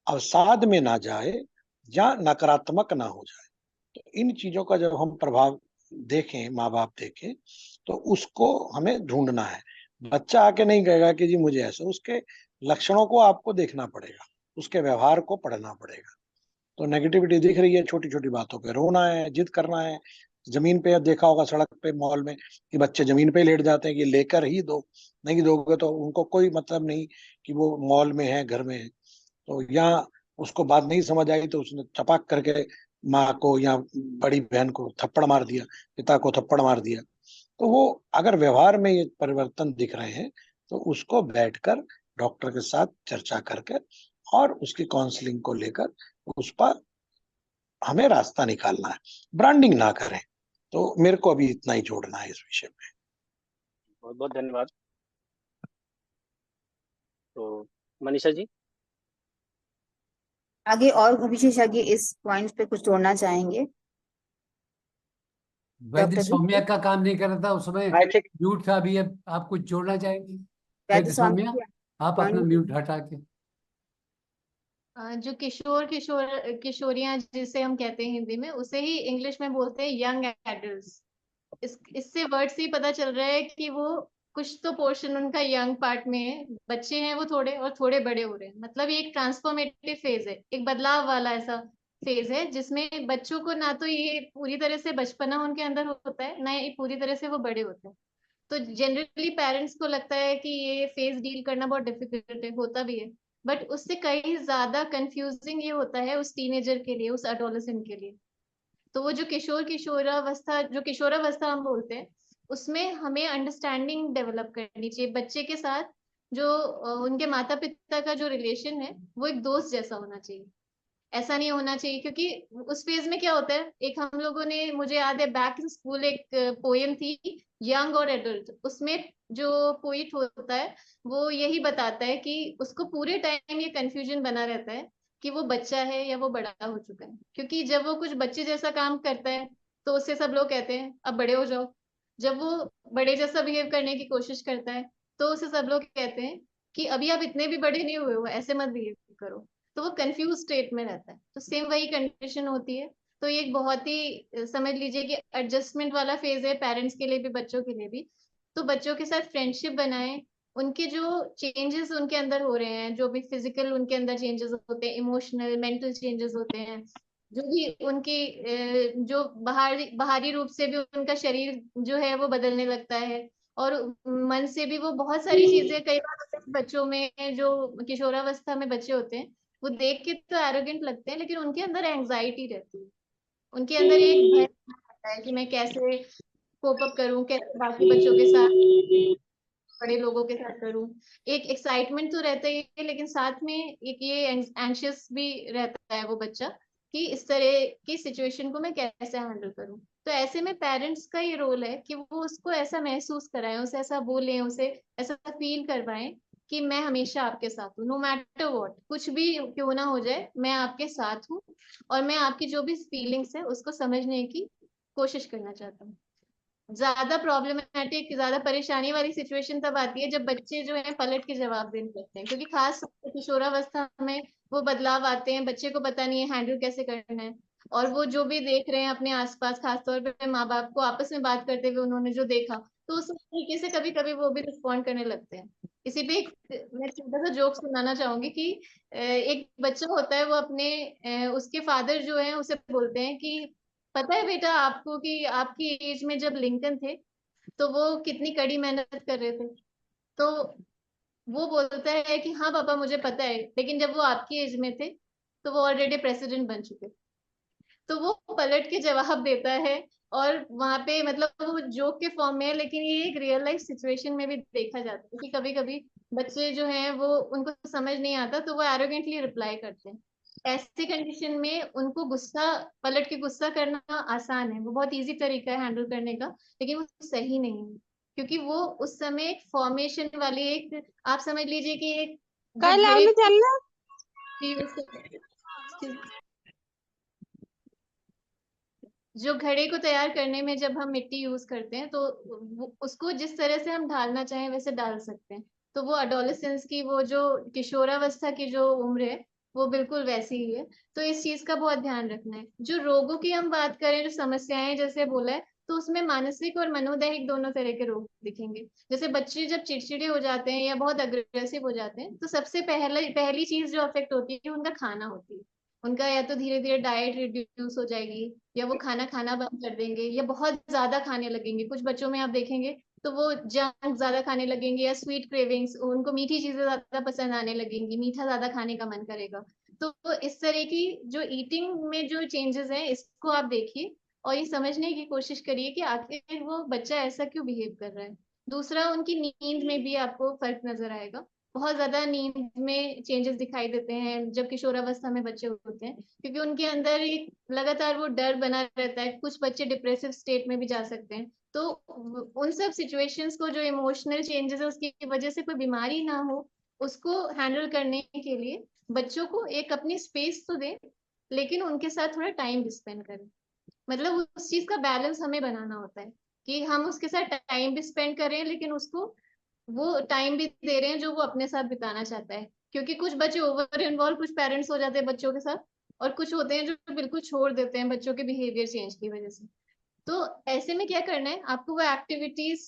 अवसाद में ना जाए या नकारात्मक ना हो जाए। तो इन चीजों का जब हम प्रभाव देखें, माँ बाप देखें, तो उसको हमें ढूंढना है। बच्चा आके नहीं कहेगा कि जी मुझे ऐसा, उसके लक्षणों को आपको देखना पड़ेगा, उसके व्यवहार को पढ़ना पड़ेगा। तो नेगेटिविटी दिख रही है, छोटी छोटी बातों पे रोना है, जिद करना है। जमीन पे देखा होगा सड़क पे, मॉल में, कि बच्चे जमीन पे लेट जाते हैं कि लेकर ही दो, नहीं दोगे तो उनको कोई मतलब नहीं कि वो मॉल में है, घर में है। तो यहाँ उसको बात नहीं समझ आई तो उसने चपाक करके माँ को या बड़ी बहन को थप्पड़ मार दिया, पिता को थप्पड़ मार दिया। तो वो अगर व्यवहार में ये परिवर्तन दिख रहे हैं, तो उसको बैठकर डॉक्टर के साथ चर्चा करके और उसकी काउंसलिंग को लेकर उस पर हमें रास्ता निकालना है, ब्रांडिंग ना करें। तो मेरे को अभी इतना ही जोड़ना है इस विषय में। बहुत बहुत धन्यवाद। तो मनीषा जी, आगे और विशेषज्ञ इस पॉइंट पे कुछ जोड़ना चाहेंगे? वैद्य डॉक्टर जी, सौम्या का काम नहीं कर रहा था उस समय, आई थिंक म्यूट था। अभी अब आप कुछ जोड़ना चाहेंगे? वैद्य वैद्य स्वामी सौम्या, जी, आप अपना पॉइंट। म्यूट हटा के। जो किशोरियां जिसे हम कहते हैं हिंदी में, उसे ही इंग्लिश में बोलते हैं यंग एडल्ट्स। इससे वर्ड से ही पता चल रहा है कि वो कुछ तो पोर्शन उनका यंग पार्ट में है, बच्चे हैं वो थोड़े, और थोड़े बड़े हो रहे हैं। मतलब ये एक ट्रांसफॉर्मेटिव फेज है, एक बदलाव वाला ऐसा फेज है, जिसमें बच्चों को ना तो ये पूरी तरह से बचपना उनके अंदर होता है, ना ये पूरी तरह से वो बड़े होते हैं। तो जनरली पेरेंट्स को लगता है कि ये फेज डील करना बहुत डिफिकल्ट है, होता भी है, बट उससे कहीं ज्यादा कंफ्यूजिंग ये होता है उस टीनेजर के लिए, उस एडोलेसेंट के लिए। तो वो जो किशोरावस्था हम बोलते हैं, उसमें हमें अंडरस्टैंडिंग डेवलप करनी चाहिए बच्चे के साथ। जो उनके माता पिता का जो रिलेशन है, वो एक दोस्त जैसा होना चाहिए, ऐसा नहीं होना चाहिए। क्योंकि उस फेज में क्या होता है, एक हम लोगों ने, मुझे याद है बैक इन स्कूल एक पोएम थी, यंग और एडल्ट। उसमें जो पोइट होता है, वो यही बताता है कि उसको पूरे टाइम ये कंफ्यूजन बना रहता है कि वो बच्चा है या वो बड़ा हो चुका है। क्योंकि जब वो कुछ बच्चे जैसा काम करता है, तो उससे सब लोग कहते हैं अब बड़े हो जाओ। जब वो बड़े जैसा बिहेव करने की कोशिश करता है, तो उसे सब लोग कहते हैं कि अभी आप इतने भी बड़े नहीं हुए हो, ऐसे मत बिहेव करो। तो वो कंफ्यूज स्टेट में रहता है। तो सेम वही कंडीशन होती है। तो ये एक बहुत ही समझ लीजिए कि एडजस्टमेंट वाला फेज है, पेरेंट्स के लिए भी, बच्चों के लिए भी। तो बच्चों के साथ फ्रेंडशिप बनाएं। उनके जो चेंजेस उनके अंदर हो रहे हैं, जो भी फिजिकल उनके अंदर चेंजेस होते हैं, इमोशनल मेंटल चेंजेस होते हैं, जो भी उनकी जो बाहरी बाहरी रूप से भी उनका शरीर जो है वो बदलने लगता है, और मन से भी वो बहुत सारी चीजें, कई बार होता है बच्चों में, जो किशोरावस्था में बच्चे होते हैं, वो देख के तो एरोगेंट लगते हैं, लेकिन उनके अंदर एंजाइटी रहती है, उनके अंदर एक भय रहता है कि मैं कैसे कोप अप करूं, कैसे बाकी बच्चों के साथ, बड़े लोगों के साथ करूं। एक एक्साइटमेंट तो रहता ही है, लेकिन साथ में एक ये एंशियस भी रहता है वो बच्चा, कि इस तरह की सिचुएशन को मैं कैसे हैंडल करूं। तो ऐसे में पेरेंट्स का ये रोल है कि वो उसको ऐसा महसूस कराएं, उसे ऐसा बोलें, उसे ऐसा फील करवाएं कि मैं हमेशा आपके साथ हूँ, नो मैटर व्हाट, कुछ भी क्यों ना हो जाए, मैं आपके साथ हूँ, और मैं आपकी जो भी फीलिंग्स है उसको समझने की कोशिश करना चाहता हूँ। ज्यादा प्रॉब्लमेटिक, ज्यादा परेशानी वाली सिचुएशन तब आती है जब बच्चे जो है पलट के जवाब देने लगते हैं, क्योंकि खास किशोरावस्था में वो बदलाव आते हैं, बच्चे को पता नहीं है हैंडल कैसे करना है। और वो जो भी देख रहे हैं अपने आसपास, खासतौर पे माँ बाप को आपस में बात करते हुए उन्होंने जो देखा, तो उस तरीके से कभी कभी वो भी रिस्पॉन्ड करने लगते हैं। इसी पे मैं छोटा सा जोक सुनाना चाहूंगी कि एक बच्चा होता है, वो अपने उसके फादर जो है उसे बोलते हैं कि पता है बेटा आपको कि आपकी एज में जब लिंकन थे, तो वो कितनी कड़ी मेहनत कर रहे थे। तो वो बोलता है कि हाँ पापा मुझे पता है, लेकिन जब वो आपकी एज में थे, तो वो ऑलरेडी प्रेसिडेंट बन चुके। तो वो पलट के जवाब देता है और वहां पे मतलब वो जोक के फॉर्म में है, लेकिन ये एक रियल लाइफ सिचुएशन में भी देखा जाता है कि कभी कभी बच्चे जो हैं वो उनको समझ नहीं आता तो वो एरोगेंटली रिप्लाई करते हैं। ऐसी कंडीशन में उनको गुस्सा पलट के गुस्सा करना आसान है, वो बहुत इजी तरीका है हैंडल करने का, लेकिन वो सही नहीं है क्योंकि वो उस समय एक फॉर्मेशन वाली एक, आप समझ लीजिए कि एक जो घड़े जो घड़े को तैयार करने में जब हम मिट्टी यूज करते हैं तो उसको जिस तरह से हम ढालना चाहें वैसे डाल सकते हैं। तो वो अडोलेसेंस की वो जो किशोरावस्था की जो उम्र है वो बिल्कुल वैसी ही है। तो इस चीज का बहुत ध्यान रखना है। जो रोगों की हम बात करें, जो समस्याएं जैसे बोला है, तो उसमें मानसिक और मनोदैहिक दोनों तरह के रोग दिखेंगे। जैसे बच्चे जब चिड़चिड़े हो जाते हैं या बहुत अग्रेसिव हो जाते हैं तो सबसे पहली चीज जो अफेक्ट होती है उनका खाना होती है। उनका या तो धीरे धीरे डाइट रिड्यूस हो जाएगी, या वो खाना खाना बंद कर देंगे, या बहुत ज्यादा खाने लगेंगे। कुछ बच्चों में आप देखेंगे तो वो जंक ज्यादा खाने लगेंगे, या स्वीट क्रेविंग्स, उनको मीठी चीजें ज्यादा पसंद आने लगेंगी, मीठा ज्यादा खाने का मन करेगा। तो इस तरह की जो ईटिंग में जो चेंजेस हैं इसको आप देखिए और ये समझने की कोशिश करिए कि आखिर वो बच्चा ऐसा क्यों बिहेव कर रहा है। दूसरा, उनकी नींद में भी आपको फर्क नजर आएगा। बहुत ज्यादा नींद में चेंजेस दिखाई देते हैं जब किशोरावस्था में बच्चे होते हैं, क्योंकि उनके अंदर एक लगातार वो डर बना रहता है। कुछ बच्चे डिप्रेसिव स्टेट में भी जा सकते हैं। तो उन सब सिचुएशंस को, जो इमोशनल चेंजेस है उसकी वजह से कोई बीमारी ना हो, उसको हैंडल करने के लिए बच्चों को एक अपनी स्पेस तो दे, लेकिन उनके साथ थोड़ा टाइम भी स्पेंड करें। मतलब उस चीज का बैलेंस हमें बनाना होता है कि हम उसके साथ टाइम भी स्पेंड करें, लेकिन उसको वो टाइम भी दे रहे हैं जो वो अपने साथ बिताना चाहता है। क्योंकि कुछ बच्चे ओवर इन्वॉल्व, कुछ पेरेंट्स हो जाते हैं बच्चों के साथ, और कुछ होते हैं जो बिल्कुल छोड़ देते हैं बच्चों के बिहेवियर चेंज की वजह से। तो ऐसे में क्या करना है, आपको वो एक्टिविटीज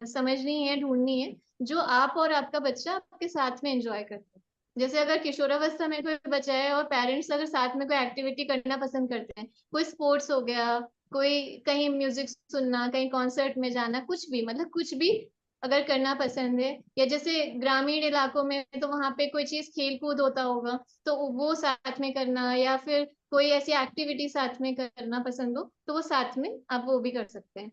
समझनी है, ढूंढनी है जो आप और आपका बच्चा आपके साथ में एंजॉय करते हैं। जैसे अगर किशोरावस्था में कोई बच्चा है और पेरेंट्स अगर साथ में कोई एक्टिविटी करना पसंद करते हैं, कोई स्पोर्ट्स हो गया, कोई कहीं म्यूजिक सुनना, कहीं कॉन्सर्ट में जाना, कुछ भी, मतलब कुछ भी अगर करना पसंद है, या जैसे ग्रामीण इलाकों में तो वहां पे कोई चीज खेल कूद होता होगा तो वो साथ में करना, या फिर कोई ऐसी एक्टिविटी साथ में करना पसंद हो तो वो साथ में आप वो भी कर सकते हैं।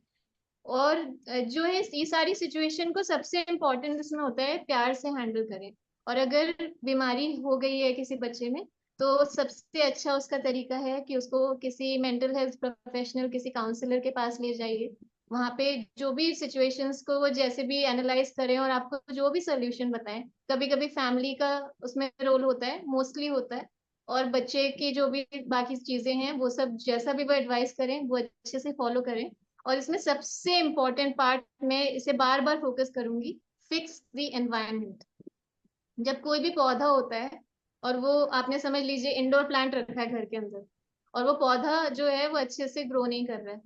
और जो है ये सारी सिचुएशन को सबसे इम्पोर्टेंट इसमें होता है प्यार से हैंडल करें। और अगर बीमारी हो गई है किसी बच्चे में तो सबसे अच्छा उसका तरीका है कि उसको किसी मेंटल हेल्थ प्रोफेशनल, किसी काउंसलर के पास ले जाइए। वहां पे जो भी सिचुएशंस को वो जैसे भी एनालाइज करें और आपको जो भी सोल्यूशन बताएं। कभी कभी फैमिली का उसमें रोल होता है, मोस्टली होता है, और बच्चे की जो भी बाकी चीजें हैं वो सब जैसा भी वो एडवाइस करें वो अच्छे से फॉलो करें। और इसमें सबसे इम्पोर्टेंट पार्ट, मैं इसे बार बार फोकस करूंगी, फिक्स द एनवायरनमेंट। जब कोई भी पौधा होता है और वो आपने समझ लीजिए इंडोर प्लांट रखा है घर के अंदर, और वो पौधा जो है वो अच्छे से ग्रो नहीं कर रहा है,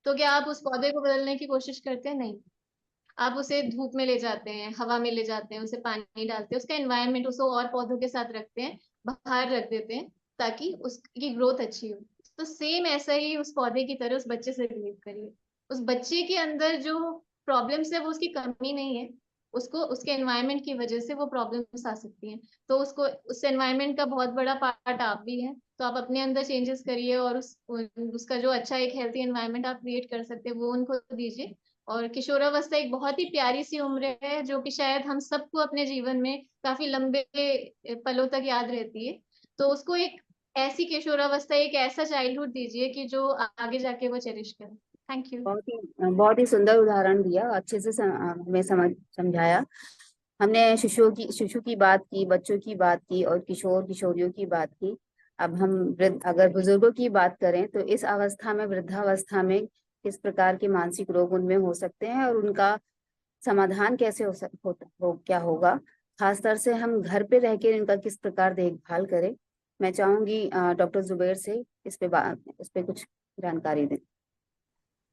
तो क्या आप उस पौधे को बदलने की कोशिश करते हैं? नहीं। आप उसे धूप में ले जाते हैं, हवा में ले जाते हैं, उसे पानी डालते हैं, उसका एनवायरनमेंट, उसको और पौधों के साथ रखते हैं, बाहर रख देते हैं ताकि उसकी ग्रोथ अच्छी हो। तो सेम ऐसा ही उस पौधे की तरह उस बच्चे से बिहेव करिए। उस बच्चे के अंदर जो प्रॉब्लम्स है वो उसकी कमी नहीं है, उसको उसके एनवायरनमेंट की वजह से वो प्रॉब्लम्स आ सकती हैं। तो उसको उस एनवायरनमेंट का बहुत बड़ा पार्ट आप भी हैं, तो आप अपने अंदर चेंजेस करिए और उसका जो अच्छा एक हेल्थी एनवायरनमेंट आप क्रिएट कर सकते हैं वो उनको दीजिए। और किशोरावस्था एक बहुत ही प्यारी सी उम्र है जो कि शायद हम सबको अपने जीवन में काफी लंबे पलों तक याद रहती है। तो उसको एक ऐसी किशोरावस्था, एक ऐसा चाइल्डहुड दीजिए कि जो आगे जाके वो चेरिश करे। Thank you. बहुत ही सुंदर उदाहरण दिया, अच्छे से हमें समझाया। हमने शिशु की बात की, बच्चों की बात की और किशोर किशोरियों की बात की। अब हम अगर बुजुर्गों की बात करें तो इस अवस्था में, वृद्धावस्था में, किस प्रकार के मानसिक रोग उनमें हो सकते हैं और उनका समाधान कैसे क्या होगा। खासतौर से हम घर पे रह के इनका किस प्रकार देखभाल करें। मैं चाहूंगी डॉक्टर जुबैर से इस पे कुछ जानकारी दें।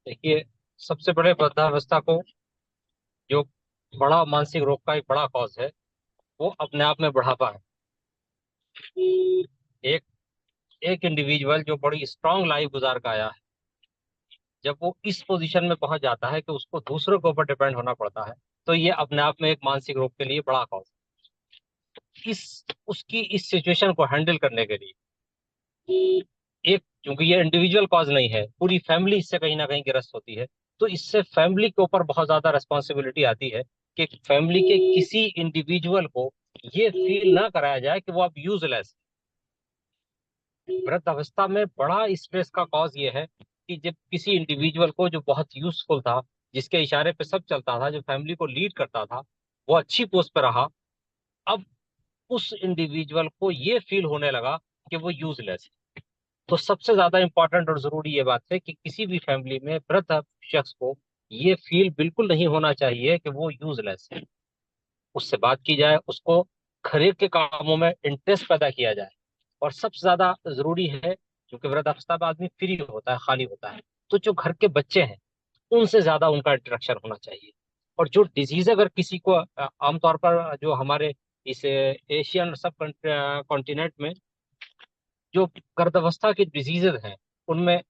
देखिए, सबसे बड़े वृद्धावस्था को जो बड़ा मानसिक रोग का एक बड़ा कॉज है वो अपने आप में बुढ़ापा है। एक एक इंडिविजुअल जो बड़ी स्ट्रांग लाइफ गुजार के आया है, जब वो इस पोजीशन में पहुंच जाता है कि उसको दूसरों के ऊपर डिपेंड होना पड़ता है, तो ये अपने आप में एक मानसिक रोग के लिए बड़ा कॉज है। उसकी इस सिचुएशन को हैंडल करने के लिए एक, क्योंकि ये इंडिविजुअल कॉज नहीं है, पूरी फैमिली इससे कहीं ना कहीं ग्रस्त होती है। तो इससे फैमिली के ऊपर बहुत ज्यादा रिस्पॉन्सिबिलिटी आती है कि फैमिली के किसी इंडिविजुअल को ये फील ना कराया जाए कि वो अब यूजलेस। वृद्धावस्था में बड़ा स्ट्रेस का कॉज ये है कि जब किसी इंडिविजुअल को जो बहुत यूजफुल था, जिसके इशारे पे सब चलता था, जो फैमिली को लीड करता था, वो अच्छी पोस्ट पे रहा, अब उस इंडिविजुअल को ये फील होने लगा कि वो यूजलेस है। तो सबसे ज्यादा इंपॉर्टेंट और जरूरी ये बात है कि किसी भी फैमिली में वृद्ध शख्स को ये फील बिल्कुल नहीं होना चाहिए कि वो यूजलेस है। उससे बात की जाए, उसको घर के कामों में इंटरेस्ट पैदा किया जाए। और सबसे ज्यादा जरूरी है, क्योंकि वृद्धावस्था में आदमी फ्री होता है, खाली होता है, तो जो घर के बच्चे हैं उनसे ज्यादा उनका इंटरेक्शन होना चाहिए। और जो डिजीज अगर किसी को आमतौर पर जो हमारे इस एशियन सब कॉन्टिनेंट में जो गर्भावस्था की डिजीजेज हैं, उनमें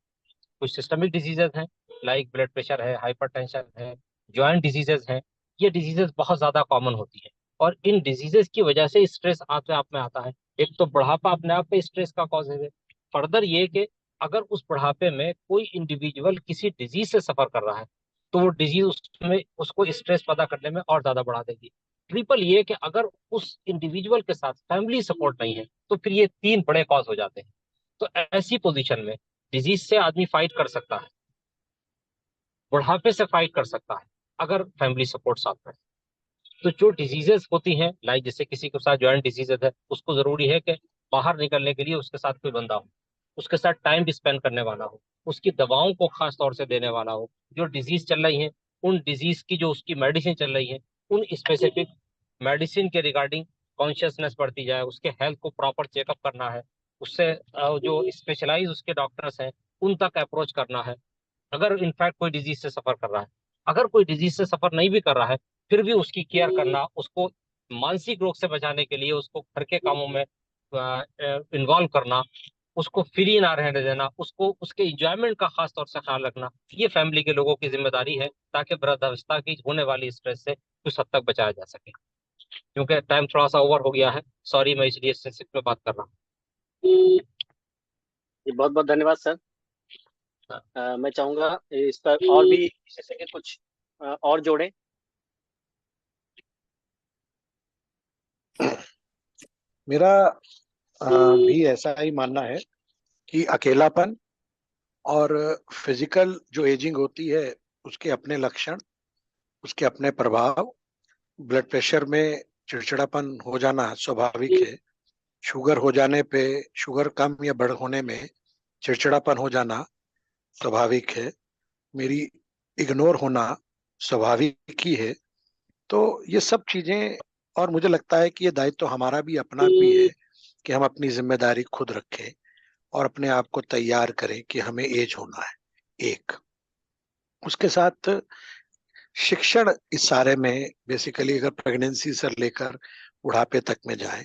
कुछ सिस्टमिक डिजीजेज हैं, लाइक ब्लड प्रेशर है, हाइपरटेंशन है, जॉइंट डिजीजेज हैं। ये डिजीजेज बहुत ज्यादा कॉमन होती है, और इन डिजीजेज की वजह से स्ट्रेस अपने आप में आता है। एक तो बुढ़ापा अपने आप में स्ट्रेस का कॉज है। फर्दर ये कि अगर उस बुढ़ापे में कोई इंडिविजुअल किसी डिजीज से सफर कर रहा है, तो वो डिजीज उसमें उसको स्ट्रेस पैदा करने में और ज्यादा बढ़ा देगी। ट्रिपल ये कि अगर उस इंडिविजुअल के साथ फैमिली सपोर्ट नहीं है, तो फिर ये तीन बड़े कॉज हो जाते हैं। तो ऐसी पोजीशन में डिजीज से आदमी फाइट कर सकता है, बुढ़ापे से फाइट कर सकता है, अगर फैमिली सपोर्ट साथ में। तो जो डिजीजेस होती हैं, लाइक जैसे किसी के साथ जॉइंट डिजीजेस है, उसको जरूरी है कि बाहर निकलने के लिए उसके साथ कोई बंदा हो, उसके साथ टाइम स्पेंड करने वाला हो, उसकी दवाओं को खास तौर से देने वाला हो। जो डिजीज चल रही है, उन डिजीज की जो उसकी मेडिसिन चल रही है, उन स्पेसिफिक मेडिसिन के रिगार्डिंग कॉन्शियसनेस बढ़ती जाए, उसके हेल्थ को प्रॉपर चेकअप करना है, उससे जो स्पेशलाइज उसके डॉक्टर्स हैं उन तक अप्रोच करना है, अगर इनफैक्ट कोई डिजीज से सफर कर रहा है। अगर कोई डिजीज से सफर नहीं भी कर रहा है, फिर भी उसकी केयर करना, उसको मानसिक रोग से बचाने के लिए उसको घर के कामों में इन्वॉल्व करना, उसको फ्री ना रहने देना, उसको उसके इंजॉयमेंट का खास तौर से ख्याल रखना, ये फैमिली के लोगों की जिम्मेदारी है, ताकि वृद्धावस्था की होने वाली स्ट्रेस से कुछ हद तक बचाया जा सके। क्योंकि टाइम थोड़ा सा ओवर हो गया है, सॉरी, मैं इसलिए सिर्फ में बात कर रहा हूँ। जी बहुत बहुत धन्यवाद सर। मैं चाहूंगा इस पर और भी जैसे कि कुछ और जोड़ें। मेरा भी ऐसा ही मानना है कि अकेलापन और फिजिकल जो एजिंग होती है उसके अपने लक्षण, उसके अपने प्रभाव। ब्लड प्रेशर में चिड़चिड़ापन हो जाना स्वाभाविक है। शुगर हो जाने पे, शुगर कम या बढ़ होने में चिड़चिड़ापन हो जाना स्वाभाविक है। मेरी इग्नोर होना स्वाभाविक ही है। तो ये सब चीजें, और मुझे लगता है कि ये दायित्व तो हमारा भी अपना भी है कि हम अपनी जिम्मेदारी खुद रखें और अपने आप को तैयार करें कि हमें एज होना है। एक उसके साथ शिक्षण इस सारे में बेसिकली अगर प्रेगनेंसी से लेकर बुढ़ापे तक में जाए,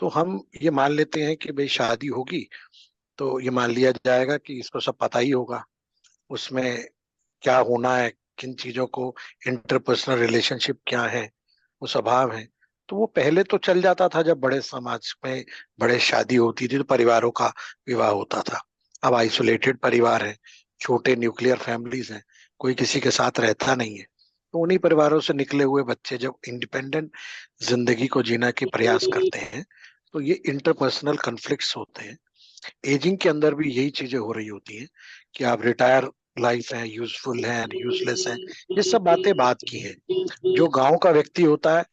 तो हम ये मान लेते हैं कि भाई शादी होगी तो ये मान लिया जाएगा कि इसको सब पता ही होगा, उसमें क्या होना है, किन चीजों को, इंटरपर्सनल रिलेशनशिप क्या है, वो स्वभाव है। तो वो पहले तो चल जाता था, जब बड़े समाज में बड़े शादी होती थी तो परिवारों का विवाह होता था। अब आइसोलेटेड परिवार है, छोटे न्यूक्लियर फैमिलीज हैं, कोई किसी के साथ रहता नहीं है। तो उन्हीं परिवारों से निकले हुए बच्चे जब इंडिपेंडेंट जिंदगी को जीने के प्रयास करते हैं, तो ये इंटरपर्सनल कन्फ्लिक्ट्स होते हैं। एजिंग के अंदर भी यही चीजें हो रही होती हैं कि आप रिटायर लाइफ है, यूजफुल है, यूजलेस है, ये सब बातें बात की हैं। जो गांव का व्यक्ति होता है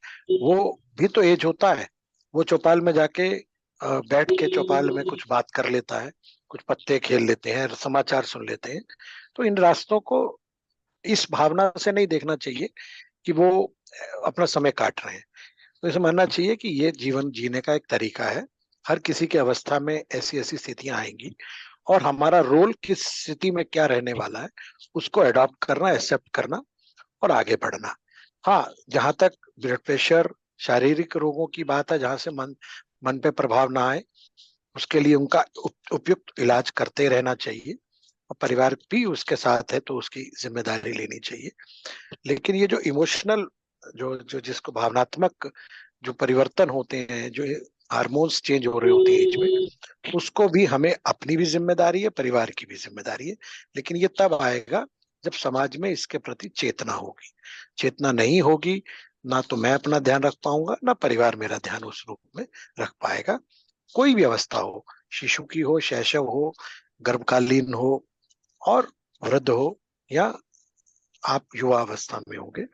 वो भी तो एज होता है, वो चौपाल में जाके बैठ के चौपाल में कुछ बात कर लेता है, कुछ पत्ते खेल लेते हैं, समाचार सुन लेते हैं। तो इन रास्तों को इस भावना से नहीं देखना चाहिए कि वो अपना समय काट रहे हैं। तो इसे मानना चाहिए कि ये जीवन जीने का एक तरीका है। हर किसी की अवस्था में ऐसी ऐसी स्थितियां आएंगी, और हमारा रोल किस स्थिति में क्या रहने वाला है उसको अडॉप्ट करना, एक्सेप्ट करना और आगे बढ़ना। हाँ, जहां तक ब्लड प्रेशर शारीरिक रोगों की बात है, जहां से मन पे प्रभाव ना आए, उसके लिए उनका उपयुक्त इलाज करते रहना चाहिए, और परिवार भी उसके साथ है तो उसकी जिम्मेदारी लेनी चाहिए। लेकिन ये जो इमोशनल, जो जो जिसको भावनात्मक जो परिवर्तन होते हैं, जो हार्मोन्स चेंज हो रहे होते हैं एज में, उसको भी हमें अपनी भी जिम्मेदारी है, परिवार की भी जिम्मेदारी है। लेकिन ये तब आएगा जब समाज में इसके प्रति चेतना होगी। चेतना नहीं होगी, ना तो मैं अपना ध्यान रख पाऊंगा, ना परिवार मेरा ध्यान उस रूप में रख पाएगा। कोई भी अवस्था हो, शिशु की हो, शैशव हो, गर्भकालीन हो और वृद्ध हो, या आप युवा अवस्था में होंगे,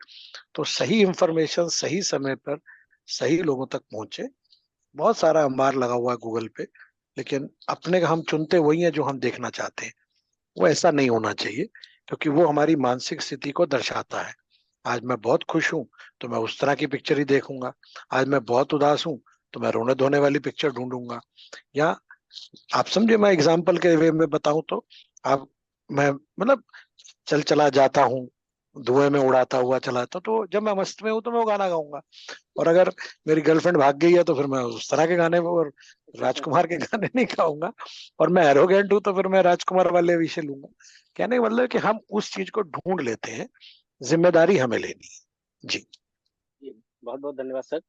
तो सही इंफॉर्मेशन सही समय पर सही लोगों तक पहुंचे। बहुत सारा अंबार लगा हुआ है गूगल पे, लेकिन अपने हम चुनते वही है जो हम देखना चाहते हैं। वो ऐसा नहीं होना चाहिए, क्योंकि वो हमारी मानसिक स्थिति को दर्शाता है। आज मैं बहुत खुश हूं तो मैं उस तरह की पिक्चर ही देखूंगा, आज मैं बहुत उदास हूं तो मैं रोने धोने वाली पिक्चर ढूंढूंगा। या आप समझे, मैं एग्जाम्पल के वे में बताऊं तो, आप मैं मतलब चल चला जाता हूँ, धुएं में उड़ाता हुआ चलाता, तो जब मैं मस्त में हूं तो मैं वो गाना गाऊंगा। और अगर मेरी गर्लफ्रेंड भाग गई है तो फिर मैं उस तरह के गाने और राजकुमार के गाने नहीं गाऊंगा। और मैं एरोगेंट हूं तो फिर मैं राजकुमार वाले विषय लूंगा। कहने का मतलब कि हम उस चीज को ढूंढ लेते हैं, जिम्मेदारी हमें लेनी है। जी बहुत बहुत धन्यवाद सर।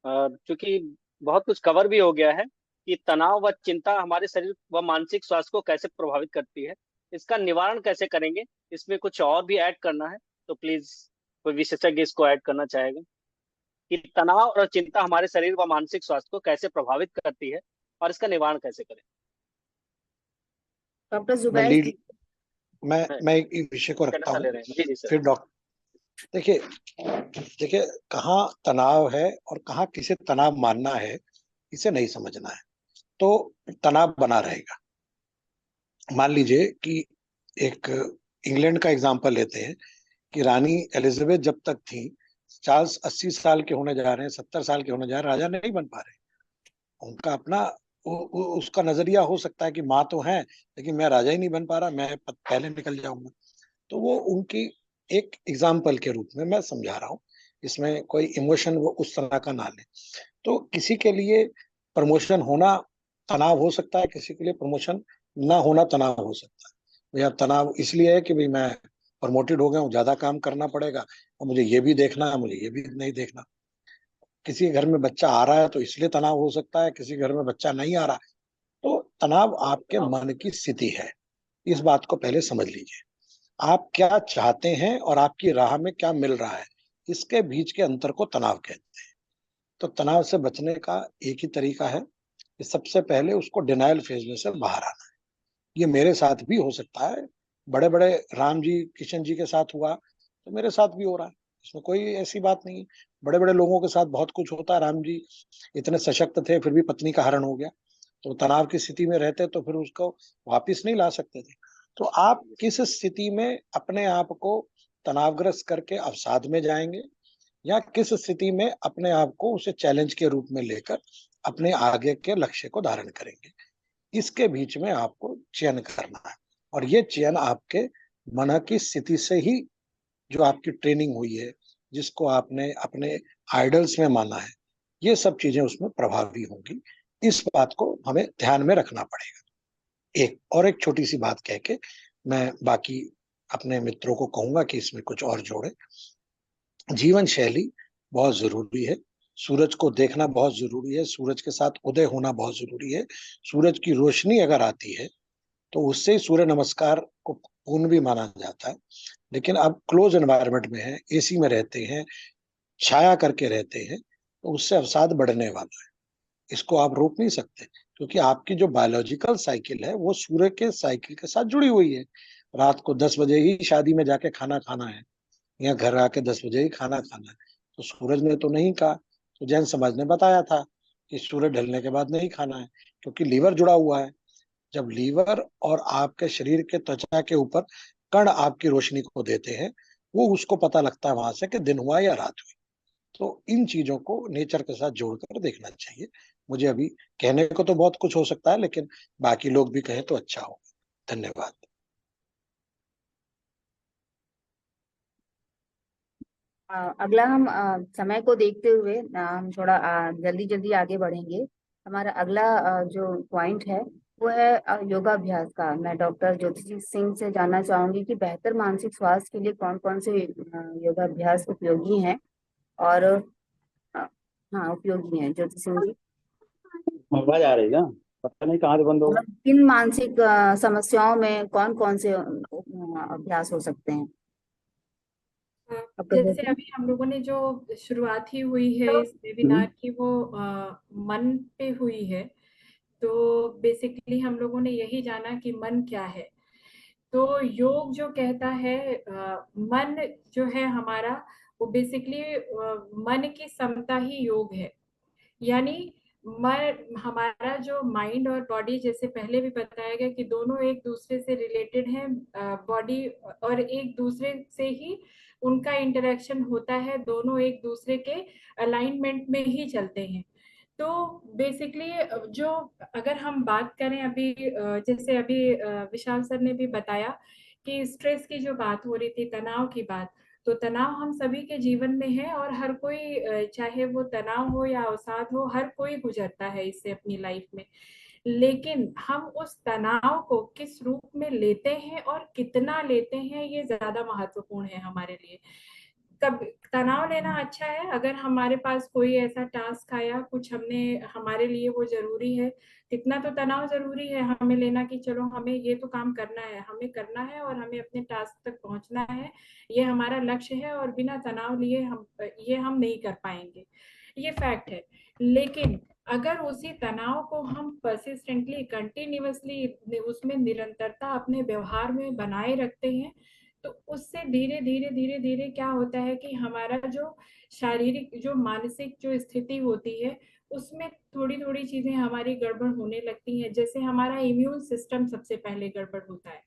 क्योंकि बहुत कुछ कवर भी हो गया है कि तनाव व चिंता हमारे शरीर व मानसिक स्वास्थ्य को कैसे प्रभावित करती है, इसका निवारण कैसे करेंगे, इसमें कुछ और भी ऐड करना है तो प्लीज कोई विशेषज्ञ इसको ऐड करना चाहेगा कि तनाव और चिंता हमारे शरीर व मानसिक स्वास्थ्य को कैसे प्रभावित करती है और इसका निवारण कैसे करें। डॉक्टर मैं जुबैर लीड जी। मैं एक विषय को रखता कैसा ले हूँ, रहे हैं? जी जी सर। फिर डॉक्टर देखिए देखिए कहाँ तनाव है और कहाँ किसे तनाव मानना है, इसे नहीं समझना है तो तनाव बना रहेगा। मान लीजिए कि एक इंग्लैंड का एग्जांपल लेते हैं कि रानी एलिजाबेथ जब तक थी, चार्ल्स 80 साल के होने जा रहे हैं, 70 साल के होने जा रहे हैं, राजा नहीं बन पा रहे। उनका अपना उसका नजरिया हो सकता है कि माँ तो है लेकिन मैं राजा ही नहीं बन पा रहा, मैं पहले निकल जाऊंगा। तो वो उनकी एक एग्जाम्पल के रूप में मैं समझा रहा हूँ, इसमें कोई इमोशन वो उस तरह का ना ले। तो किसी के लिए प्रमोशन होना तनाव हो सकता है, किसी के लिए प्रमोशन ना होना तनाव हो सकता है। भैया तनाव इसलिए है कि भाई मैं प्रमोटेड हो गया हूँ, ज्यादा काम करना पड़ेगा और मुझे ये भी देखना है, मुझे ये भी नहीं देखना। किसी के घर में बच्चा आ रहा है तो इसलिए तनाव हो सकता है, किसी घर में बच्चा नहीं आ रहा। तो तनाव आपके मन की स्थिति है, इस बात को पहले समझ लीजिए। आप क्या चाहते हैं और आपकी राह में क्या मिल रहा है, इसके बीच के अंतर को तनाव कहते हैं। तो तनाव से बचने का एक ही तरीका है कि सबसे पहले उसको डिनायल फेज में से बाहर आना है। ये मेरे साथ भी हो सकता है, बड़े बड़े राम जी किशन जी के साथ हुआ तो मेरे साथ भी हो रहा है, इसमें कोई ऐसी बात नहीं है। बड़े बड़े लोगों के साथ बहुत कुछ होता है। राम जी इतने सशक्त थे फिर भी पत्नी का हरण हो गया, तो तनाव की स्थिति में रहते तो फिर उसको वापिस नहीं ला सकते थे। तो आप किस स्थिति में अपने आप को तनावग्रस्त करके अवसाद में जाएंगे, या किस स्थिति में अपने आप को उसे चैलेंज के रूप में लेकर अपने आगे के लक्ष्य को धारण करेंगे, इसके बीच में आपको चयन करना है। और ये चयन आपके मन की स्थिति से ही, जो आपकी ट्रेनिंग हुई है, जिसको आपने अपने आइडल्स में माना है, ये सब चीजें उसमें प्रभावी होंगी। इस बात को हमें ध्यान में रखना पड़ेगा। एक छोटी सी बात कह के मैं बाकी अपने मित्रों को कहूंगा कि इसमें कुछ और जोड़े। जीवन शैली बहुत जरूरी है, सूरज को देखना बहुत जरूरी है, सूरज के साथ उदय होना बहुत जरूरी है। सूरज की रोशनी अगर आती है तो उससे सूर्य नमस्कार को पूर्ण भी माना जाता है। लेकिन अब क्लोज एनवायरनमेंट में है, एसी में रहते हैं, छाया करके रहते हैं, तो उससे अवसाद बढ़ने वाला है। इसको आप रोक नहीं सकते, क्योंकि आपकी जो बायोलॉजिकल साइकिल है वो सूर्य के साइकिल के साथ जुड़ी हुई है। रात को 10 बजे ही शादी में जाके खाना खाना है, या घर आके 10 बजे ही खाना खाना है। तो सूरज ने तो नहीं कहा, तो जैन समाज ने बताया था कि सूरज ढलने के बाद नहीं खाना है, क्योंकि लीवर जुड़ा हुआ है। जब लीवर और आपके शरीर के त्वचा के ऊपर कण आपकी रोशनी को देते हैं, वो उसको पता लगता है वहां से कि दिन हुआ या रात हुई। तो इन चीजों को नेचर के साथ जोड़कर देखना चाहिए। मुझे अभी कहने को तो बहुत कुछ हो सकता है, लेकिन बाकी लोग भी कहें तो अच्छा होगा। धन्यवाद। अगला हम समय को देखते हुए हम थोड़ा जल्दी जल्दी आगे बढ़ेंगे। हमारा अगला जो पॉइंट है वो है योगाभ्यास का। मैं डॉक्टर ज्योति सिंह से जानना चाहूंगी कि बेहतर मानसिक स्वास्थ्य के लिए कौन कौन से योगाभ्यास उपयोगी हैं। और हाँ, उपयोगी हैं ज्योति सिंह जी। आवाज आ रही है क्या? पता नहीं कहाँ से बंद हो और किन मानसिक समस्याओं में कौन कौन से अभ्यास हो सकते हैं आपको जैसे देखें? अभी हम लोगों ने जो शुरुआत ही हुई है इस वेबिनार की वो मन पे हुई है। तो बेसिकली हम लोगों ने यही जाना कि मन क्या है। तो योग जो कहता है मन जो है हमारा वो बेसिकली मन की समता ही योग है। यानी मन हमारा जो माइंड और बॉडी जैसे पहले भी बताया गया कि दोनों एक दूसरे से रिलेटेड हैं। बॉडी और एक दूसरे से ही उनका इंटरेक्शन होता है, दोनों एक दूसरे के अलाइनमेंट में ही चलते हैं। तो बेसिकली जो अगर हम बात करें अभी जैसे अभी विशाल सर ने भी बताया कि स्ट्रेस की जो बात हो रही थी, तनाव की बात, तो तनाव हम सभी के जीवन में है और हर कोई चाहे वो तनाव हो या अवसाद हो, हर कोई गुजरता है इससे अपनी लाइफ में। लेकिन हम उस तनाव को किस रूप में लेते हैं और कितना लेते हैं, ये ज्यादा महत्वपूर्ण है हमारे लिए। कब तनाव लेना अच्छा है अगर हमारे पास कोई ऐसा टास्क आया, कुछ हमने हमारे लिए वो जरूरी है, कितना तो तनाव जरूरी है हमें लेना कि चलो हमें ये तो काम करना है, हमें करना है और हमें अपने टास्क तक पहुंचना है, ये हमारा लक्ष्य है और बिना तनाव लिए हम नहीं कर पाएंगे, ये फैक्ट है। लेकिन अगर उसी तनाव को हम परसिस्टेंटली कंटिन्यूअसली उसमें निरंतरता अपने व्यवहार में बनाए रखते हैं, तो उससे धीरे धीरे धीरे धीरे क्या होता है कि हमारा जो शारीरिक जो मानसिक जो स्थिति होती है उसमें थोड़ी थोड़ी चीजें हमारी गड़बड़ होने लगती हैं। जैसे हमारा इम्यून सिस्टम सबसे पहले गड़बड़ होता है,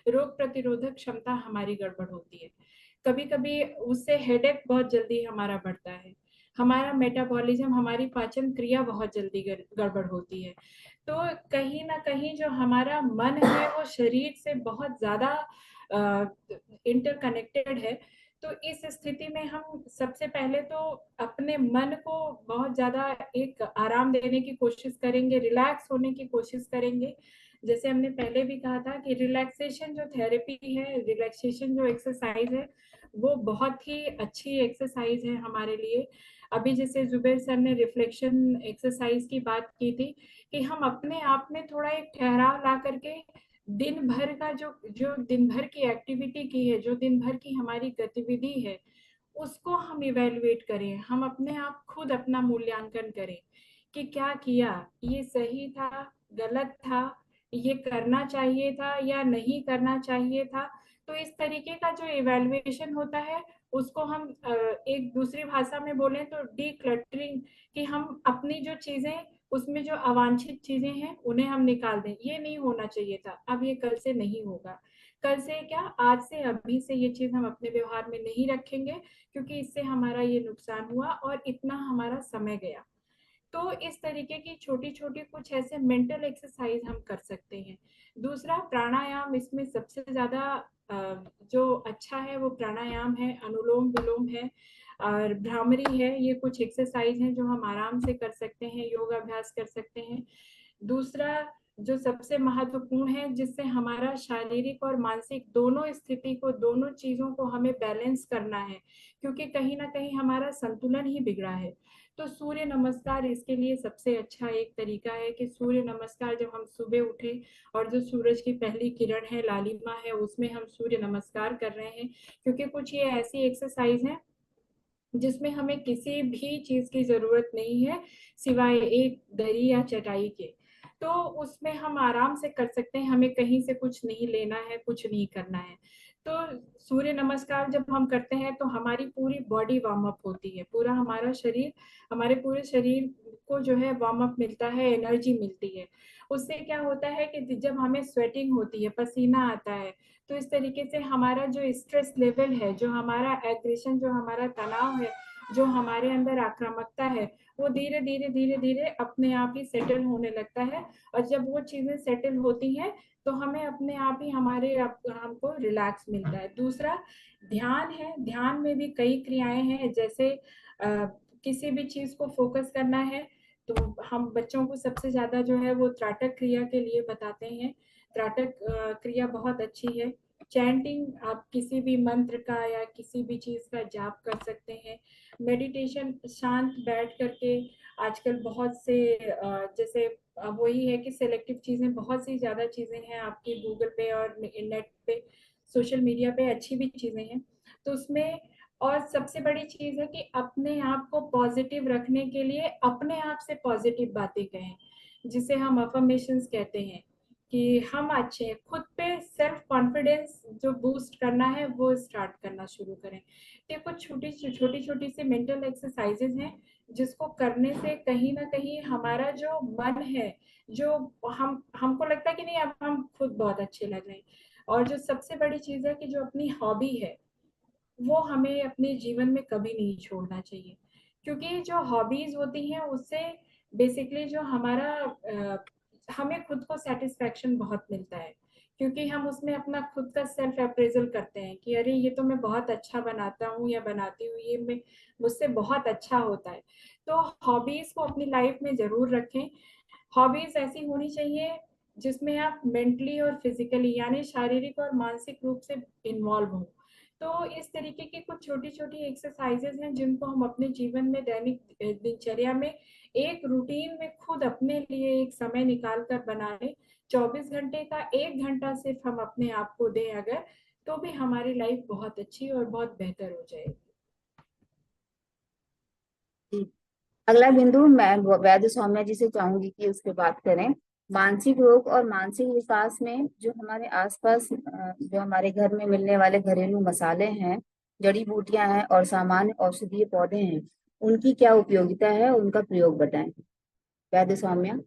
रोग प्रतिरोधक क्षमता हमारी गड़बड़ होती है, कभी कभी उससे हेडेक बहुत जल्दी हमारा बढ़ता है, हमारा मेटाबॉलिज्म हमारी पाचन क्रिया बहुत जल्दी गड़बड़ होती है। तो कहीं ना कहीं जो हमारा मन है वो शरीर से बहुत ज्यादा इंटरकनेक्टेड है। तो इस स्थिति में हम सबसे पहले तो अपने मन को बहुत ज्यादा एक आराम देने की कोशिश करेंगे, रिलैक्स होने की कोशिश करेंगे। जैसे हमने पहले भी कहा था कि रिलैक्सेशन जो थेरेपी है, रिलैक्सेशन जो एक्सरसाइज है, वो बहुत ही अच्छी एक्सरसाइज है हमारे लिए। अभी जैसे जुबेर सर ने रिफ्लेक्शन एक्सरसाइज की बात की थी कि हम अपने आप में थोड़ा एक ठहराव ला करके दिन भर का जो जो दिन भर की एक्टिविटी की है, जो दिन भर की हमारी गतिविधि है, उसको हम इवेलुएट करें, हम अपने आप खुद अपना मूल्यांकन करें कि क्या किया, ये सही था, गलत था, ये करना चाहिए था या नहीं करना चाहिए था। तो इस तरीके का जो इवेलुएशन होता है उसको हम एक दूसरी भाषा में बोलें तो डीक्लटरिंग, कि हम अपनी जो चीजें उसमें जो अवांछित चीजें हैं उन्हें हम निकाल दें, ये नहीं होना चाहिए था, अब ये कल से नहीं होगा। कल से क्या, आज से अभी से ये चीज हम अपने व्यवहार में नहीं रखेंगे क्योंकि इससे हमारा ये नुकसान हुआ और इतना हमारा समय गया। तो इस तरीके की छोटी छोटी कुछ ऐसे मेंटल एक्सरसाइज हम कर सकते हैं। दूसरा प्राणायाम, इसमें सबसे ज्यादा जो अच्छा है वो प्राणायाम है, अनुलोम विलोम है और भ्रामरी है। ये कुछ एक्सरसाइज हैं जो हम आराम से कर सकते हैं, योगाभ्यास कर सकते हैं। दूसरा जो सबसे महत्वपूर्ण है, जिससे हमारा शारीरिक और मानसिक दोनों स्थिति को, दोनों चीजों को हमें बैलेंस करना है, क्योंकि कहीं ना कहीं हमारा संतुलन ही बिगड़ा है। तो सूर्य नमस्कार इसके लिए सबसे अच्छा एक तरीका है कि सूर्य नमस्कार जब हम सुबह उठे और जो सूरज की पहली किरण है, लालिमा है, उसमें हम सूर्य नमस्कार कर रहे हैं, क्योंकि कुछ ये ऐसी एक्सरसाइज है जिसमें हमें किसी भी चीज की जरूरत नहीं है सिवाय एक दरी या चटाई के। तो उसमें हम आराम से कर सकते हैं, हमें कहीं से कुछ नहीं लेना है, कुछ नहीं करना है। तो सूर्य नमस्कार जब हम करते हैं तो हमारी पूरी बॉडी वार्म अप होती है, पूरा हमारा शरीर, हमारे पूरे शरीर को जो है वार्म अप मिलता है, एनर्जी मिलती है। उससे क्या होता है कि जब हमें स्वेटिंग होती है, पसीना आता है, तो इस तरीके से हमारा जो स्ट्रेस लेवल है, जो हमारा एग्रेशन, जो हमारा तनाव है, जो हमारे अंदर आक्रामकता है, वो धीरे धीरे धीरे धीरे अपने आप ही सेटल होने लगता है। और जब वो चीजें सेटल होती हैं तो हमें अपने आप ही हमको रिलैक्स मिलता है। दूसरा ध्यान है, ध्यान में भी कई क्रियाएं हैं, जैसे किसी भी चीज को फोकस करना है तो हम बच्चों को सबसे ज्यादा जो है वो त्राटक क्रिया के लिए बताते हैं। त्राटक क्रिया बहुत अच्छी है, चैंटिंग, आप किसी भी मंत्र का या किसी भी चीज़ का जाप कर सकते हैं। मेडिटेशन, शांत बैठ करके आजकल बहुत से जैसे वही है कि सिलेक्टिव चीज़ें, बहुत सी ज़्यादा चीज़ें हैं आपकी गूगल पे और नेट पे, सोशल मीडिया पे अच्छी भी चीज़ें हैं, तो उसमें और सबसे बड़ी चीज़ है कि अपने आप को पॉजिटिव रखने के लिए अपने आप से पॉजिटिव बातें कहें, जिसे हम अफर्मेशंस कहते हैं कि हम अच्छे हैं। खुद पे सेल्फ कॉन्फिडेंस जो बूस्ट करना है वो स्टार्ट करना शुरू करें। ये कुछ छोटी छोटी सी मेंटल एक्सरसाइजेज हैं जिसको करने से कहीं ना कहीं हमारा जो मन है, जो हमको लगता है कि नहीं अब हम खुद बहुत अच्छे लग रहे हैं। और जो सबसे बड़ी चीज़ है कि जो अपनी हॉबी है वो हमें अपने जीवन में कभी नहीं छोड़ना चाहिए, क्योंकि जो हॉबीज होती हैं उससे बेसिकली जो हमारा हमें खुद को सेटिस्फेक्शन बहुत मिलता है, क्योंकि हम उसमें अपना खुद का सेल्फ अप्रेजल करते हैं कि अरे ये तो मैं बहुत अच्छा बनाता हूँ या बनाती हूँ, ये मैं मुझसे बहुत अच्छा होता है। तो हॉबीज को अपनी लाइफ में जरूर रखें। हॉबीज ऐसी होनी चाहिए जिसमें आप मेंटली और फिजिकली यानी शारीरिक और मानसिक रूप से इन्वॉल्व हो। तो इस तरीके की कुछ छोटी छोटी एक्सरसाइजेज हैं जिनको हम अपने जीवन में दैनिक दिनचर्या में एक रूटीन में खुद अपने लिए एक समय निकाल कर बना लें। 24 घंटे का 1 घंटा सिर्फ हम अपने आप को दें अगर, तो भी हमारी लाइफ बहुत अच्छी और बहुत बेहतर हो जाएगी। अगला बिंदु मैं वैद्य सौम्या जी से चाहूंगी कि उस पर बात करें। मानसिक रोग और मानसिक विकास में जो हमारे आसपास जो हमारे घर में मिलने वाले घरेलू मसाले हैं, जड़ी बूटियां हैं और सामान्य औषधीय पौधे हैं, उनकी क्या उपयोगिता है, उनका प्रयोग बताएं। वैद्य सौम्या।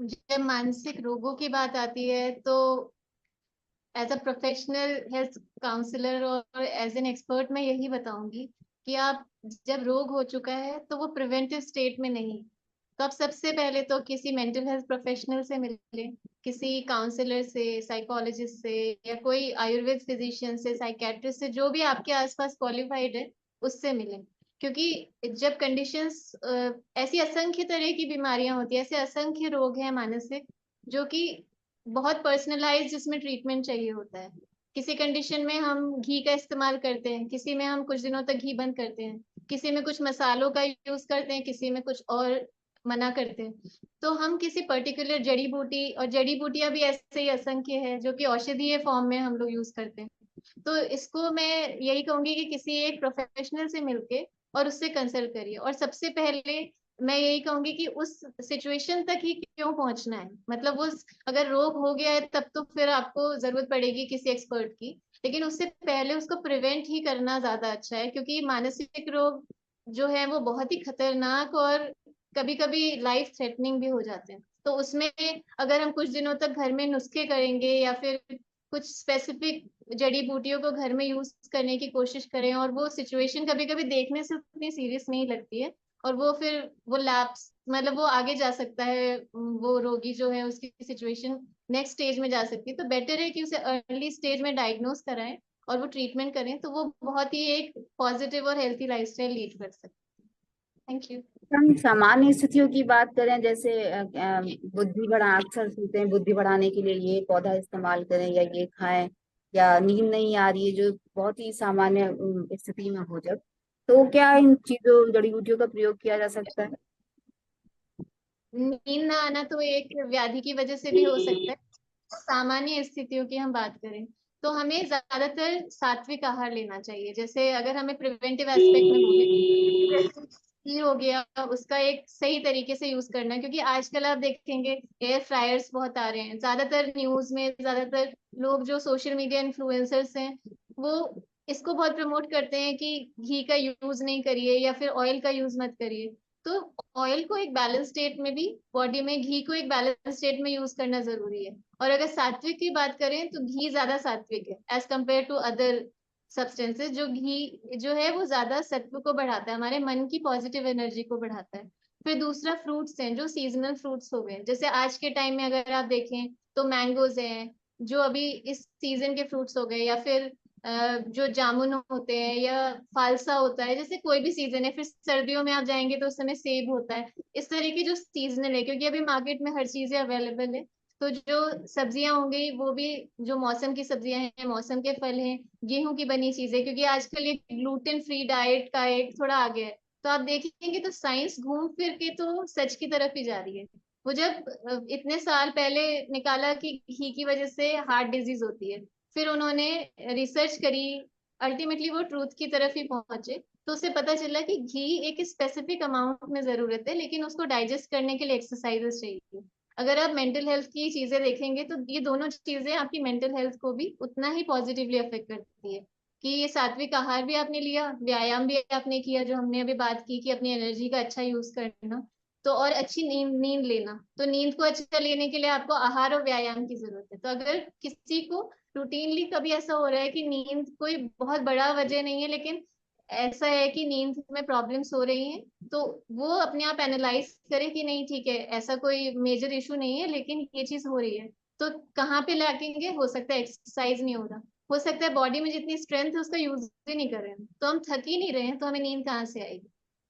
जब मानसिक रोगों की बात आती है तो as a professional health counsellor और एज एन एक्सपर्ट मैं यही बताऊंगी कि आप जब रोग हो चुका है तो वो प्रिवेंटिव स्टेट में नहीं, तो आप सबसे पहले तो किसी मेंटल हेल्थ प्रोफेशनल से मिले, किसी काउंसलर से, साइकोलॉजिस्ट से, या कोई आयुर्वेद फिजिशियन से, साइकेट्रिस्ट से, जो भी आपके आसपास क्वालिफाइड है उससे मिले। क्योंकि जब कंडीशंस ऐसी असंख्य तरह की बीमारियां होती है, ऐसे असंख्य रोग हैं मानसिक जो कि बहुत पर्सनलाइज, जिसमें ट्रीटमेंट चाहिए होता है। किसी कंडीशन में हम घी का इस्तेमाल करते हैं, किसी में हम कुछ दिनों तक घी बंद करते हैं, किसी में कुछ मसालों का यूज करते हैं, किसी में कुछ और मना करते हैं। तो हम किसी पर्टिकुलर जड़ी बूटी, और जड़ी बूटियां भी ऐसे ही असंख्य है जो कि औषधीय फॉर्म में हम लोग यूज करते हैं, तो इसको मैं यही कहूंगी कि किसी एक प्रोफेशनल से मिलके और उससे कंसल्ट करिए। और सबसे पहले मैं यही कहूंगी कि उस सिचुएशन तक ही क्यों पहुंचना है, मतलब उस अगर रोग हो गया है तब तो फिर आपको जरूरत पड़ेगी किसी एक्सपर्ट की, लेकिन उससे पहले उसको प्रिवेंट ही करना ज्यादा अच्छा है, क्योंकि मानसिक रोग जो है वो बहुत ही खतरनाक और कभी कभी लाइफ थ्रेटनिंग भी हो जाते हैं। तो उसमें अगर हम कुछ दिनों तक घर में नुस्खे करेंगे या फिर कुछ स्पेसिफिक जड़ी बूटियों को घर में यूज करने की कोशिश करें, और वो सिचुएशन कभी कभी देखने से उतनी सीरियस नहीं लगती है, और वो फिर वो लैप्स, मतलब वो आगे जा सकता है, वो रोगी जो है उसकी सिचुएशन नेक्स्ट स्टेज में जा सकती है, तो बेटर है कि उसे अर्ली स्टेज में डायग्नोस कराएं और वो ट्रीटमेंट करें, तो वो बहुत ही एक पॉजिटिव और हेल्थी लाइफस्टाइल लीड कर सकते हैं। Thank you. हम सामान्य स्थितियों की बात करें, जैसे बुद्धि बढ़ा, अक्सर सुनते हैं बुद्धि बढ़ाने के लिए ये पौधा इस्तेमाल करें या ये खाएं, या नींद नहीं आ रही है, जो बहुत ही सामान्य स्थिति में हो, जब तो क्या इन चीजों, जड़ी बूटियों का प्रयोग किया जा सकता है? नींद ना आना तो एक व्याधि की वजह से भी हो सकता है। सामान्य स्थितियों की हम बात करें तो हमें ज्यादातर सात्विक आहार लेना चाहिए। जैसे अगर हमें प्रिवेंटिव एस्पेक्ट में बोले, घी हो गया, उसका एक सही तरीके से यूज करना है, क्योंकि आजकल आप देखेंगे एयर फ्रायर्स बहुत आ रहे हैं। ज्यादातर न्यूज में ज्यादातर लोग जो सोशल मीडिया इन्फ्लुएंसर्स हैं वो इसको बहुत प्रमोट करते हैं कि घी का यूज नहीं करिए या फिर ऑयल का यूज मत करिए। तो ऑयल को एक बैलेंस स्टेट में भी, बॉडी में घी को एक बैलेंस स्टेट में यूज करना जरूरी है। और अगर सात्विक की बात करें तो घी ज्यादा सात्विक है as compare to other substances. जो घी जो है वो ज्यादा सत्व को बढ़ाता है, हमारे मन की पॉजिटिव एनर्जी को बढ़ाता है। फिर दूसरा फ्रूट्स हैं, जो सीजनल फ्रूट्स हो गए, जैसे आज के टाइम में अगर आप देखें तो मैंगोज हैं जो अभी इस सीजन के फ्रूट्स हो गए, या फिर जो जामुन होते हैं या फालसा होता है, जैसे कोई भी सीजन है। फिर सर्दियों में आप जाएंगे तो उस समय सेब होता है। इस तरह की जो सीजनल है, क्योंकि अभी मार्केट में हर चीजें अवेलेबल है, तो जो सब्जियां होंगी वो भी जो मौसम की सब्जियां हैं, मौसम के फल हैं, गेहूं की बनी चीजें, क्योंकि आजकल ये ग्लूटेन फ्री डाइट का एक थोड़ा आ गया है। तो आप देखेंगे तो साइंस घूम फिर के तो सच की तरफ ही जा रही है। वो जब इतने साल पहले निकाला कि घी की वजह से हार्ट डिजीज होती है, फिर उन्होंने रिसर्च करी, अल्टीमेटली वो ट्रूथ की तरफ ही पहुंचे। तो उसे पता चला कि घी एक स्पेसिफिक अमाउंट में जरूरत है, लेकिन उसको डाइजेस्ट करने के लिए एक्सरसाइजेस चाहिए। अगर आप मेंटल हेल्थ की चीजें देखेंगे तो ये दोनों चीजें आपकी मेंटल हेल्थ को भी उतना ही पॉजिटिवली अफेक्ट करती है। कि ये सात्विक आहार भी आपने लिया, व्यायाम भी आपने किया, जो हमने अभी बात की कि अपनी एनर्जी का अच्छा यूज करना, तो और अच्छी नींद नींद लेना। तो नींद को अच्छा लेने के लिए आपको आहार और व्यायाम की जरूरत है। तो अगर किसी को रूटीनली कभी ऐसा हो रहा है कि नींद कोई बहुत बड़ा वजह नहीं है, लेकिन ऐसा है कि नींद में प्रॉब्लम्स हो रही हैं, तो वो अपने आप एनालाइज करे कि नहीं ठीक है, ऐसा कोई मेजर इशू नहीं है, लेकिन ये चीज हो रही है। तो कहाँ पे लैकिंग है? हो सकता है एक्सरसाइज नहीं हो रहा, हो सकता है बॉडी में जितनी स्ट्रेंथ है उसका यूज ही नहीं कर रहे हैं, तो हम थक ही नहीं रहे हैं, तो हमें नींद कहाँ से आएगी?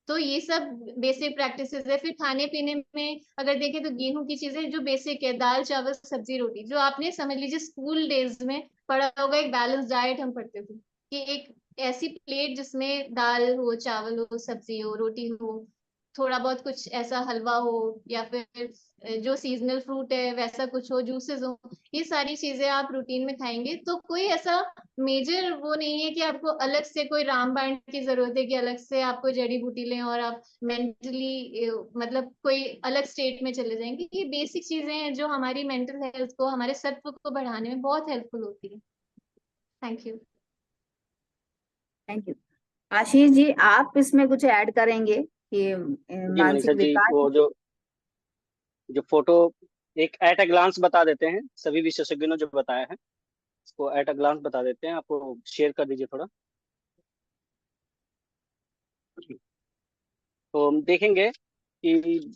तो ये सब बेसिक प्रैक्टिसेस है। फिर खाने पीने में अगर देखें तो गेहूं की चीजें जो बेसिक है, दाल चावल सब्जी रोटी, जो आपने समझ लीजिए स्कूल डेज में पढ़ा होगा, एक बैलेंस डाइट हम पढ़ते थे कि एक ऐसी प्लेट जिसमें दाल हो, चावल हो, सब्जी हो, रोटी हो, थोड़ा बहुत कुछ ऐसा हलवा हो, या फिर जो सीजनल फ्रूट है वैसा कुछ हो, जूसेस हो, ये सारी चीजें आप रूटीन में खाएंगे तो कोई ऐसा मेजर वो नहीं है कि आपको अलग से कोई रामबाण की जरूरत है कि अलग से आप कोई जड़ी बूटी लें और आप मेंटली मतलब कोई अलग स्टेट में चले जाएंगे। ये बेसिक चीजें हैं जो हमारी मेंटल हेल्थ को, हमारे सत्व को बढ़ाने में बहुत हेल्पफुल होती है। Thank you. Thank you. Ashish ji, आप इसमें कुछ ऐड करेंगे कि जी मनीषा मानसिक जी, विकास? वो जो जो फोटो एक एट अ ग्लांस बता देते हैं, सभी विशेषज्ञों ने जो बताया है उसको एट अ ग्लांस बता देते हैं। आपको शेयर कर दीजिए थोड़ा, तो हम देखेंगे कि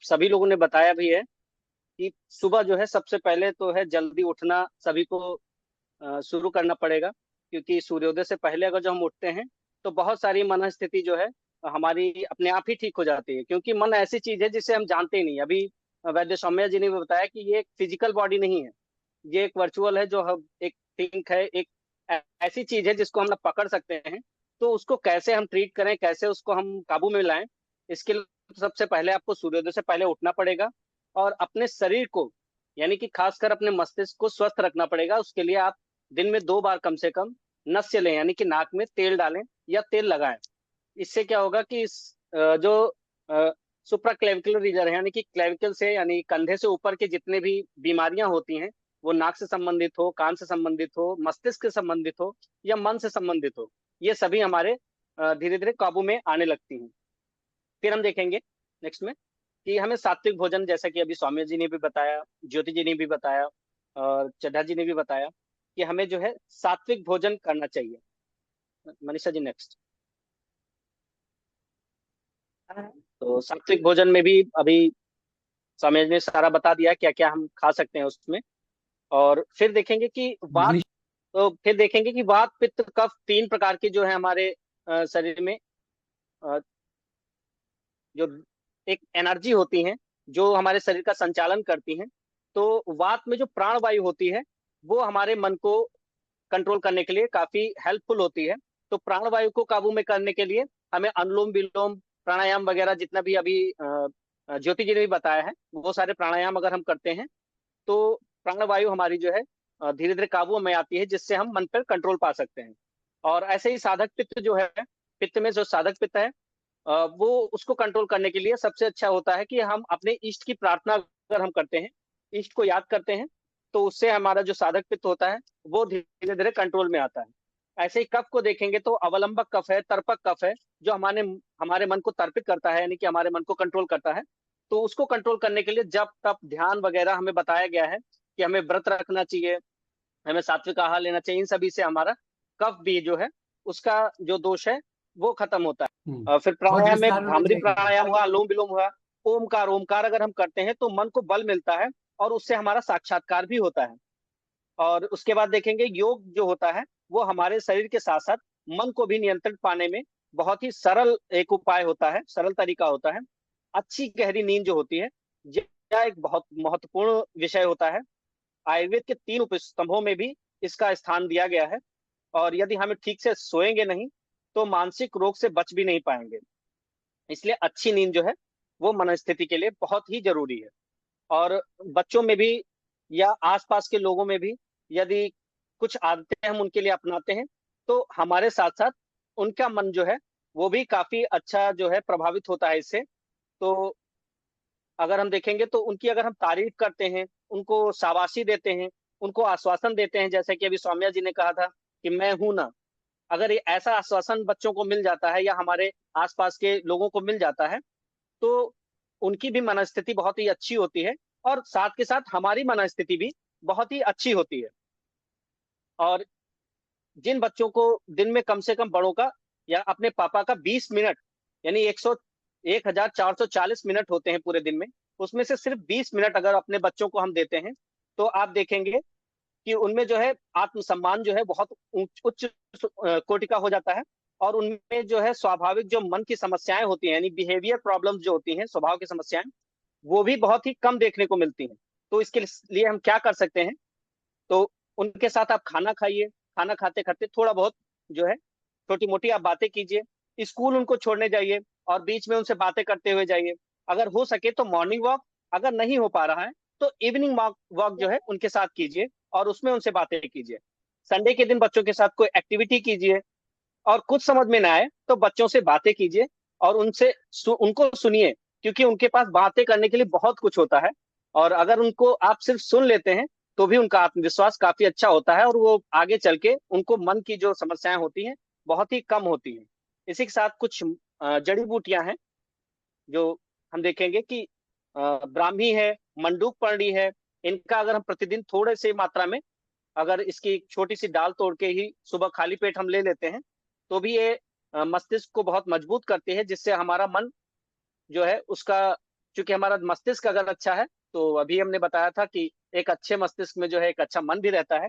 सभी लोगों ने बताया भी है कि सुबह जो है सबसे पहले तो है जल्दी उठना सभी को शुरू करना पड़ेगा। क्योंकि सूर्योदय से पहले अगर जो हम उठते हैं तो बहुत सारी मन स्थिति जो है हमारी अपने आप ही ठीक हो जाती है। क्योंकि मन ऐसी चीज है जिसे हम जानते ही नहीं। अभी वैद्य सौम्या जी ने भी बताया कि ये एक फिजिकल बॉडी नहीं है, ये एक वर्चुअल है, जो हम एक थिंक है, एक ऐसी चीज है जिसको हम पकड़ सकते हैं। तो उसको कैसे हम ट्रीट करें, कैसे उसको हम काबू में लाएं, इसके लिए सबसे पहले आपको सूर्योदय से पहले उठना पड़ेगा और अपने शरीर को, यानी कि खासकर अपने मस्तिष्क को स्वस्थ रखना पड़ेगा। उसके लिए आप दिन में 2 बार कम से कम नस्य लें, यानी कि नाक में तेल डालें या तेल लगाएं। इससे क्या होगा कि जो सुप्रा क्लेविकुलर रीजन है, यानी कि क्लेविकल से यानी कंधे से ऊपर के जितने भी बीमारियां होती हैं, वो नाक से संबंधित हो, कान से संबंधित हो, मस्तिष्क से संबंधित हो या मन से संबंधित हो, ये सभी हमारे धीरे धीरे काबू में आने लगती हैं। फिर हम देखेंगे नेक्स्ट में कि हमें सात्विक भोजन, जैसा कि अभी सौम्य जी ने भी बताया, ज्योति जी ने भी बताया और चड्ढा जी ने भी बताया कि हमें जो है सात्विक भोजन करना चाहिए। मनीषा जी नेक्स्ट। तो सात्विक भोजन में भी अभी सौम्य जी ने सारा बता दिया क्या क्या हम खा सकते हैं उसमें। और फिर देखेंगे कि वात, मनीष तो फिर देखेंगे कि वात पित्त कफ 3 प्रकार की जो है हमारे शरीर में अ, जो एक एनर्जी होती है जो हमारे शरीर का संचालन करती हैं। तो वात में जो प्राण वायु होती है वो हमारे मन को कंट्रोल करने के लिए काफी हेल्पफुल होती है। तो प्राण वायु को काबू में करने के लिए हमें अनुलोम विलोम प्राणायाम वगैरह जितना भी अभी ज्योति जी ने भी बताया है, वो सारे प्राणायाम अगर हम करते हैं तो प्राण वायु हमारी जो है धीरे धीरे काबू में आती है, जिससे हम मन पर कंट्रोल पा सकते हैं। और ऐसे ही साधक पित्त जो है, पित्त में जो साधक पित्त है वो उसको कंट्रोल करने के लिए सबसे अच्छा होता है कि हम अपने इष्ट की प्रार्थना अगर हम करते हैं, इष्ट को याद करते हैं, तो उससे हमारा जो साधक पित्त होता है वो धीरे धीरे कंट्रोल में आता है। ऐसे ही कफ को देखेंगे तो अवलंबक कफ है, तर्पक कफ है, जो हमारे हमारे मन को तर्पित करता है, यानी कि हमारे मन को कंट्रोल करता है। तो उसको कंट्रोल करने के लिए जप तप ध्यान वगैरह हमें बताया गया है कि हमें व्रत रखना चाहिए, हमें सात्विक आहार लेना चाहिए। इन सभी से हमारा कफ भी जो है उसका जो दोष है वो खत्म होता है। फिर बहुत प्राणायाम में विस्तार में भ्रामरी बताइए। प्राणायाम हुआ, अनुलोम विलोम हुआ, ओमकार, ओमकार अगर हम करते हैं तो मन को बल मिलता है और उससे हमारा साक्षात्कार भी होता है। और उसके बाद देखेंगे योग जो होता है वो हमारे शरीर के साथ साथ मन को भी नियंत्रित पाने में बहुत ही सरल एक उपाय होता है, सरल तरीका होता है। अच्छी गहरी नींद जो होती है, जब यह एक बहुत महत्वपूर्ण विषय होता है। आयुर्वेद के 3 उपस्तंभों में भी इसका स्थान दिया गया है। और यदि हम ठीक से सोएंगे नहीं तो मानसिक रोग से बच भी नहीं पाएंगे। इसलिए अच्छी नींद जो है वो मनस्थिति के लिए बहुत ही जरूरी है। और बच्चों में भी या आसपास के लोगों में भी यदि कुछ आदतें हम उनके लिए अपनाते हैं तो हमारे साथ साथ उनका मन जो है वो भी काफी अच्छा जो है प्रभावित होता है इससे। तो अगर हम देखेंगे तो उनकी अगर हम तारीफ करते हैं, उनको शाबाशी देते हैं, उनको आश्वासन देते हैं, जैसे कि अभी सौम्या जी ने कहा था कि मैं हूं ना, अगर ये ऐसा आश्वासन बच्चों को मिल जाता है या हमारे आसपास के लोगों को मिल जाता है तो उनकी भी मनस्थिति बहुत ही अच्छी होती है और साथ के साथ हमारी मनस्थिति भी बहुत ही अच्छी होती है। और जिन बच्चों को दिन में कम से कम बड़ों का या अपने पापा का 20 मिनट यानी 1440 मिनट होते हैं पूरे दिन में, उसमें से सिर्फ 20 मिनट अगर अपने बच्चों को हम देते हैं तो आप देखेंगे कि उनमें जो है आत्मसम्मान जो है बहुत उच्च कोटि का हो जाता है। और उनमें जो है स्वाभाविक जो मन की समस्याएं होती हैं यानी बिहेवियर प्रॉब्लम्स जो होती हैं, स्वभाव की समस्याएं, वो भी बहुत ही कम देखने को मिलती हैं। तो इसके लिए हम क्या कर सकते हैं, तो उनके साथ आप खाना खाइए, खाना खाते खाते थोड़ा बहुत जो है छोटी मोटी आप बातें कीजिए, स्कूल उनको छोड़ने जाइए और बीच में उनसे बातें करते हुए जाइए। अगर हो सके तो मॉर्निंग वॉक, अगर नहीं हो पा रहा है तो इवनिंग वॉक जो है उनके साथ कीजिए और उसमें उनसे बातें कीजिए। संडे के दिन बच्चों के साथ कोई एक्टिविटी कीजिए और कुछ समझ में ना आए तो बच्चों से बातें कीजिए और उनको सुनिए, क्योंकि उनके पास बातें करने के लिए बहुत कुछ होता है। और अगर उनको आप सिर्फ सुन लेते हैं तो भी उनका आत्मविश्वास काफी अच्छा होता है और वो आगे चल के उनको मन की जो समस्याएं होती हैं बहुत ही कम होती हैं। इसी के साथ कुछ जड़ी बूटियां हैं जो हम देखेंगे कि ब्राह्मी है, मंडूक पर्णी है, इनका अगर हम प्रतिदिन थोड़े से मात्रा में अगर इसकी एक छोटी सी डाल तोड़ के ही सुबह खाली पेट हम ले लेते हैं तो भी ये मस्तिष्क को बहुत मजबूत करती है, जिससे हमारा मन जो है उसका, चूंकि हमारा मस्तिष्क अगर अच्छा है तो अभी हमने बताया था कि एक अच्छे मस्तिष्क में जो है एक अच्छा मन भी रहता है,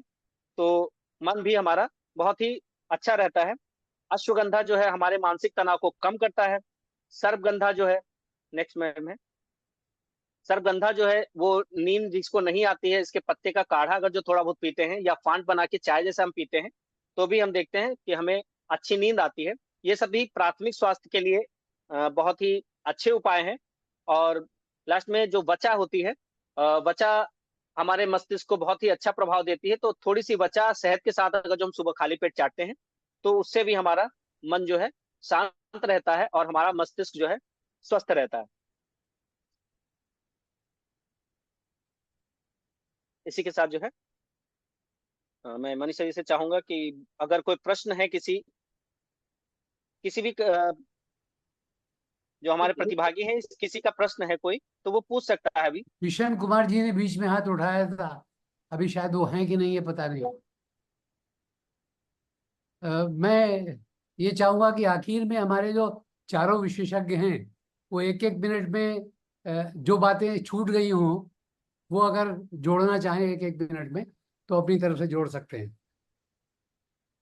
तो मन भी हमारा बहुत ही अच्छा रहता है। अश्वगंधा जो है हमारे मानसिक तनाव को कम करता है। सर्पगंधा जो है, नेक्स्ट मैम है, सर्पगंधा जो है वो नींद जिसको नहीं आती है, इसके पत्ते का काढ़ा अगर जो थोड़ा बहुत पीते हैं या फांट बना के चाय जैसे हम पीते हैं तो भी हम देखते हैं कि हमें अच्छी नींद आती है। ये सभी प्राथमिक स्वास्थ्य के लिए बहुत ही अच्छे उपाय हैं। और लास्ट में जो वचा होती है, वचा हमारे मस्तिष्क को बहुत ही अच्छा प्रभाव देती है। तो थोड़ी सी वचा शहद के साथ अगर जो हम सुबह खाली पेट चाटते हैं तो उससे भी हमारा मन जो है शांत रहता है और हमारा मस्तिष्क जो है स्वस्थ रहता है। इसी के साथ जो है मैं मनीषा जी से चाहूंगा कि अगर कोई प्रश्न है किसी भी जो हमारे प्रतिभागी हैं किसी का प्रश्न है कोई तो वो पूछ सकता है अभी। किशन कुमार जी ने बीच में हाथ उठाया था, अभी शायद वो हैं कि नहीं ये पता नहीं। मैं ये चाहूंगा कि आखिर में हमारे जो चारों विशेषज्ञ हैं वो एक एक मिनट में जो बातें छूट गई हों वो अगर जोड़ना चाहें एक एक मिनट में तो अपनी तरफ से जोड़ सकते हैं।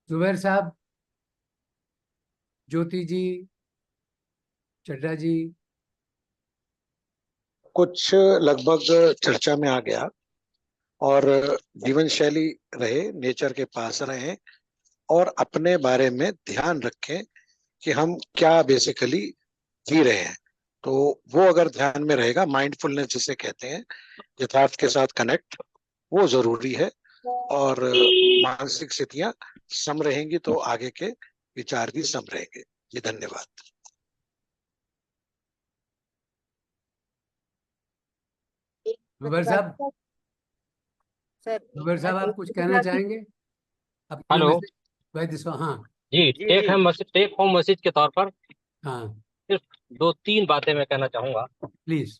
जुबैर साहब, ज्योति जी, चड्ढा जी। कुछ लगभग चर्चा में आ गया और जीवन शैली रहे, नेचर के पास रहें और अपने बारे में ध्यान रखें कि हम क्या बेसिकली जी रहे हैं। तो वो अगर ध्यान में रहेगा, माइंडफुलनेस जिसे कहते हैं, यथार्थ के साथ कनेक्ट, वो जरूरी है। और मानसिक स्थितियां सम रहेंगी तो आगे के विचार भी सम रहेंगे। जी धन्यवाद। जुबैर साहब, सर जुबैर साहब आप कुछ कहना चाहेंगे अपने हेलो मैसेज? हाँ जी, टेक होम मैसेज के तौर पर हाँ सिर्फ 2-3 बातें मैं कहना चाहूंगा। प्लीज।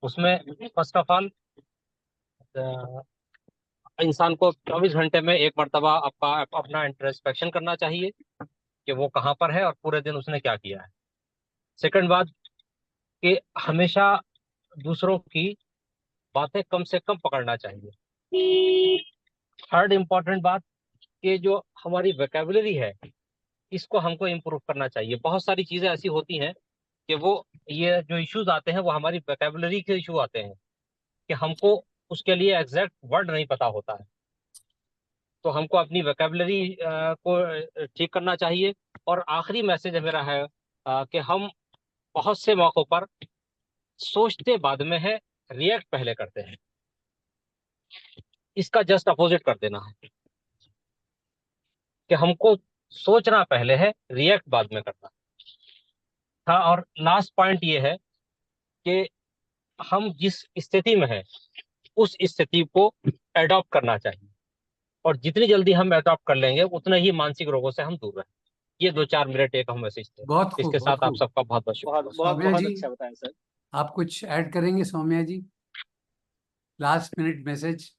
उसमें फर्स्ट ऑफ ऑल इंसान को 24 घंटे में एक मर्तबा अपना इंट्रोस्पेक्शन करना चाहिए कि वो कहाँ पर है और पूरे दिन उसने क्या किया है। सेकंड बात कि हमेशा दूसरों की बातें कम से कम पकड़ना चाहिए। थर्ड इम्पोर्टेंट बात कि जो हमारी वोकैबुलरी है इसको हमको इम्प्रूव करना चाहिए। बहुत सारी चीजें ऐसी होती हैं कि वो ये जो इश्यूज आते हैं वो हमारी वोकैबुलरी के इशू आते हैं कि हमको उसके लिए एग्जैक्ट वर्ड नहीं पता होता है। तो हमको अपनी वोकैबुलरी को ठीक करना चाहिए। और आखिरी मैसेज मेरा है कि हम बहुत से मौकों पर सोचते बाद में है, रिएक्ट पहले करते हैं। इसका जस्ट अपोजिट कर देना है कि हमको सोचना पहले है, रिएक्ट बाद में करना था। और लास्ट पॉइंट ये है कि हम जिस स्थिति में हैं उस स्थिति को एडॉप्ट करना चाहिए, और जितनी जल्दी हम एडॉप्ट कर लेंगे उतना ही मानसिक रोगों से हम दूर रहेंगे। ये 2-4 मेरे टेक होम मैसेज थे। बहुत खूब, इसके बहुत साथ आप खूब। सबका बहुत बहुत शुक्रिया। बहुत बहुत सौम्या बहुत जी, अच्छा बताया सर। आप कुछ ऐड करेंगे Saumya ji? Last minute message.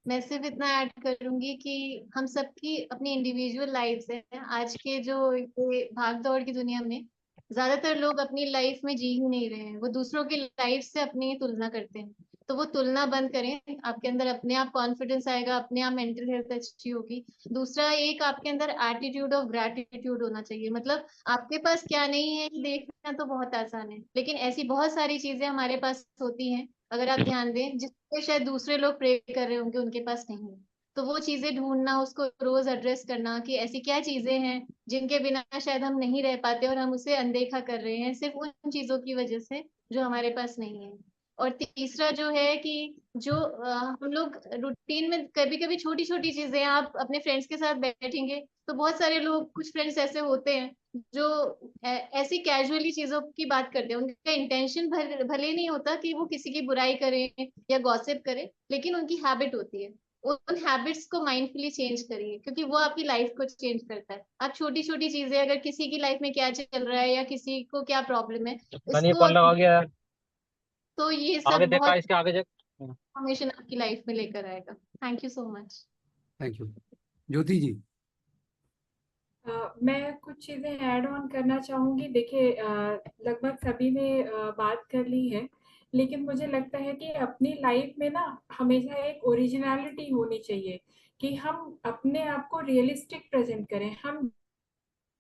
मैं सिर्फ इतना ऐड करूंगी कि हम सबकी अपनी इंडिविजुअल लाइफ है। आज के जो ये भाग दौड़ की दुनिया में ज्यादातर लोग अपनी लाइफ में जी ही नहीं रहे हैं, वो दूसरों की लाइफ से अपनी तुलना करते हैं। तो वो तुलना बंद करें, आपके अंदर अपने आप कॉन्फिडेंस आएगा, अपने आप मेंटल हेल्थ अच्छी होगी। दूसरा, एक आपके अंदर एटीट्यूड ऑफ ग्रैटिट्यूड होना चाहिए। मतलब आपके पास क्या नहीं है देखना तो बहुत आसान है, लेकिन ऐसी बहुत सारी चीजें हमारे पास होती हैं, अगर आप ध्यान दें, जिसपे शायद दूसरे लोग प्रे कर रहे होंगे उनके पास नहीं है। तो वो चीजें ढूंढना, उसको रोज एड्रेस करना कि ऐसी क्या चीजें हैं जिनके बिना शायद हम नहीं रह पाते और हम उसे अनदेखा कर रहे हैं सिर्फ उन चीजों की वजह से जो हमारे पास नहीं है। और तीसरा जो है कि जो हम लोग रूटीन में कभी कभी छोटी छोटी चीजें, आप अपने फ्रेंड्स के साथ बैठेंगे तो बहुत सारे लोग, कुछ फ्रेंड्स ऐसे होते हैं जो ऐसी कैजुअली चीजों की बात करते हैं। उनका इंटेंशन भले नहीं होता कि वो किसी की बुराई करें या गॉसिप करें, लेकिन उनकी हैबिट होती है। उन हैबिट्स को माइंडफुली चेंज करिए, क्योंकि वो आपकी लाइफ को चेंज करता है। आप छोटी छोटी चीजें, अगर किसी की लाइफ में क्या चल रहा है या किसी को क्या प्रॉब्लम है, मनी उसको कौन लगा गया? तो ये आगे सब देखा, बहुत इसके आगे देख। इंफॉर्मेशन आपकी लाइफ में लेकर आएगा। Thank you so much. Thank you. Jyoti ji. मैं कुछ चीज़ें ऐड ऑन करना चाहूँगी। देखिए, लगभग सभी ने बात कर ली है, लेकिन मुझे लगता है कि अपनी लाइफ में ना हमेशा एक ओरिजिनलिटी होनी चाहिए कि हम अपने आप को रियलिस्टिक प्रेजेंट करें। हम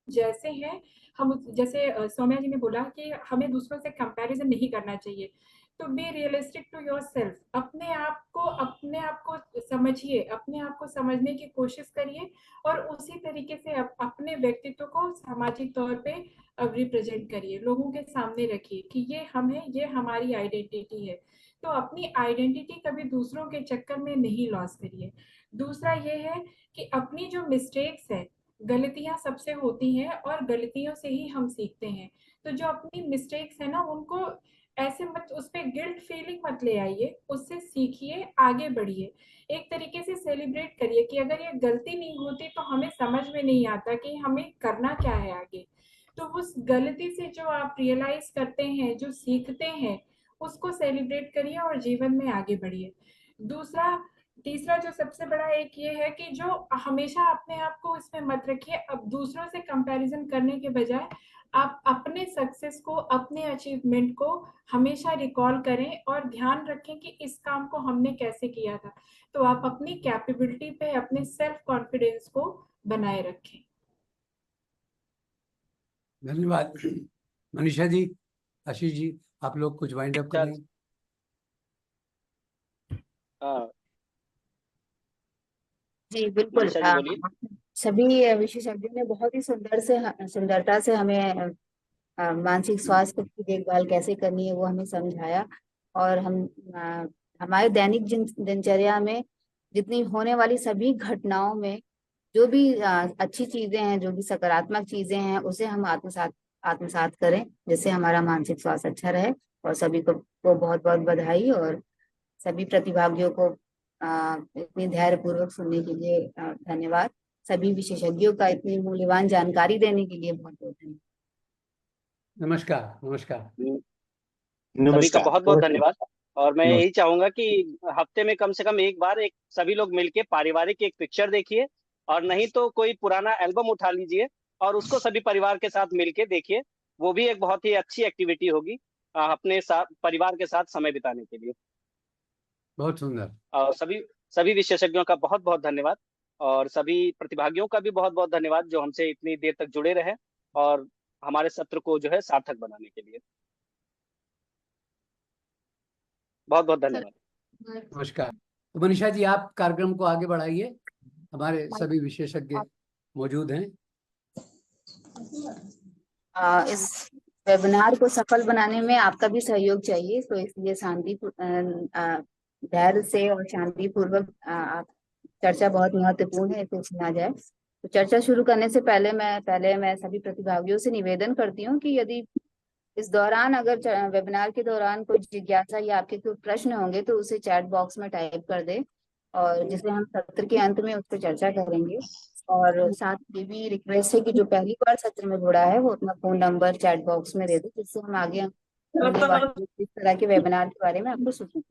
जैसे हैं, हम जैसे सौम्या जी ने बोला कि हमें दूसरों से कंपैरिजन नहीं करना चाहिए। तो बी रियलिस्टिक टू योरसेल्फ। अपने आप को समझिए, अपने आप को समझने की कोशिश करिए और उसी तरीके से अपने व्यक्तित्व को सामाजिक तौर पे रिप्रेजेंट करिए, लोगों के सामने रखिए कि ये हम हैं, ये हमारी आइडेंटिटी है। तो अपनी आइडेंटिटी कभी दूसरों के चक्कर में नहीं लॉस करिए। दूसरा ये है कि अपनी जो मिस्टेक्स है, गलतियां सबसे होती हैं और गलतियों से ही हम सीखते हैं। तो जो अपनी मिस्टेक्स है ना, उनको ऐसे मत, उस पे गिल्ट फीलिंग मत ले आइए, उससे सीखिए, आगे बढ़िए। एक तरीके से सेलिब्रेट करिए कि अगर ये गलती नहीं होती तो हमें समझ में नहीं आता कि हमें करना क्या है आगे। तो उस गलती से जो आप रियलाइज करते हैं, जो सीखते हैं, उसको सेलिब्रेट करिए और जीवन में आगे बढ़िए। दूसरा तीसरा जो सबसे बड़ा एक ये है कि जो हमेशा अपने आप को इसमें मत रखिए, अब दूसरों से कंपैरिजन करने के बजाय आप अपने सक्सेस को, अपने अचीवमेंट को हमेशा रिकॉल करें और ध्यान रखें कि इस काम को हमने कैसे किया था। तो आप अपनी कैपेबिलिटी पे, अपने सेल्फ कॉन्फिडेंस को बनाए रखें। धन्यवाद। मनीषा जी, आशीष जी, आप लोग कुछ वाइंड अप करें। जी बिल्कुल। मनीषा जी बोलिए। सभी विशेषज्ञों ने बहुत ही सुंदरता से हमें मानसिक स्वास्थ्य की देखभाल कैसे करनी है वो हमें समझाया। और हमारे दैनिक दिनचर्या में जितनी होने वाली सभी घटनाओं में जो भी अच्छी चीजें हैं, जो भी सकारात्मक चीजें हैं, उसे हम आत्मसात करें, जिससे हमारा मानसिक स्वास्थ्य अच्छा रहे। और सभी को बहुत बहुत बधाई, और सभी प्रतिभागियों को इतनी धैर्यपूर्वक सुनने के लिए धन्यवाद। सभी विशेषज्ञों का इतनी मूल्यवान जानकारी देने के लिए बहुत बहुत धन्यवाद। नमस्कार। नमस्कार। सभी का बहुत बहुत नमस्कार। धन्यवाद। और मैं नमस्कार। यही चाहूंगा कि हफ्ते में कम से कम एक बार एक सभी लोग मिलके पारिवारिक एक पिक्चर देखिए, और नहीं तो कोई पुराना एल्बम उठा लीजिए और उसको सभी परिवार के साथ मिलके देखिए। वो भी एक बहुत ही अच्छी एक्टिविटी होगी अपने साथ परिवार के साथ समय बिताने के लिए। बहुत सुंदर। और सभी सभी विशेषज्ञों का बहुत बहुत धन्यवाद, और सभी प्रतिभागियों का भी बहुत बहुत धन्यवाद जो हमसे इतनी देर तक जुड़े रहे। और हमारे सत्र को जो है सार्थक बनाने के लिए। बहुत बहुत धन्यवाद। नमस्कार। तो मनीषा जी, आप कार्यक्रम को आगे बढ़ाइए, हमारे सभी विशेषज्ञ मौजूद हैं। इस वेबिनार को सफल बनाने में आपका भी सहयोग चाहिए, तो इसलिए धैर्य से और शांतिपूर्वक चर्चा बहुत महत्वपूर्ण है, इसे सुना जाए। तो चर्चा शुरू करने से पहले मैं सभी प्रतिभागियों से निवेदन करती हूँ कि यदि इस दौरान अगर वेबिनार के दौरान कोई जिज्ञासा या आपके कोई प्रश्न होंगे तो उसे चैट बॉक्स में टाइप कर दें, और जिसे हम सत्र के अंत में उस पर चर्चा करेंगे। और साथ ये भी रिक्वेस्ट है कि जो पहली बार सत्र में जुड़ा है वो अपना फोन नंबर चैट बॉक्स में दे दे, जिससे हम आगे इस तरह के वेबिनार के बारे में आपको सूचित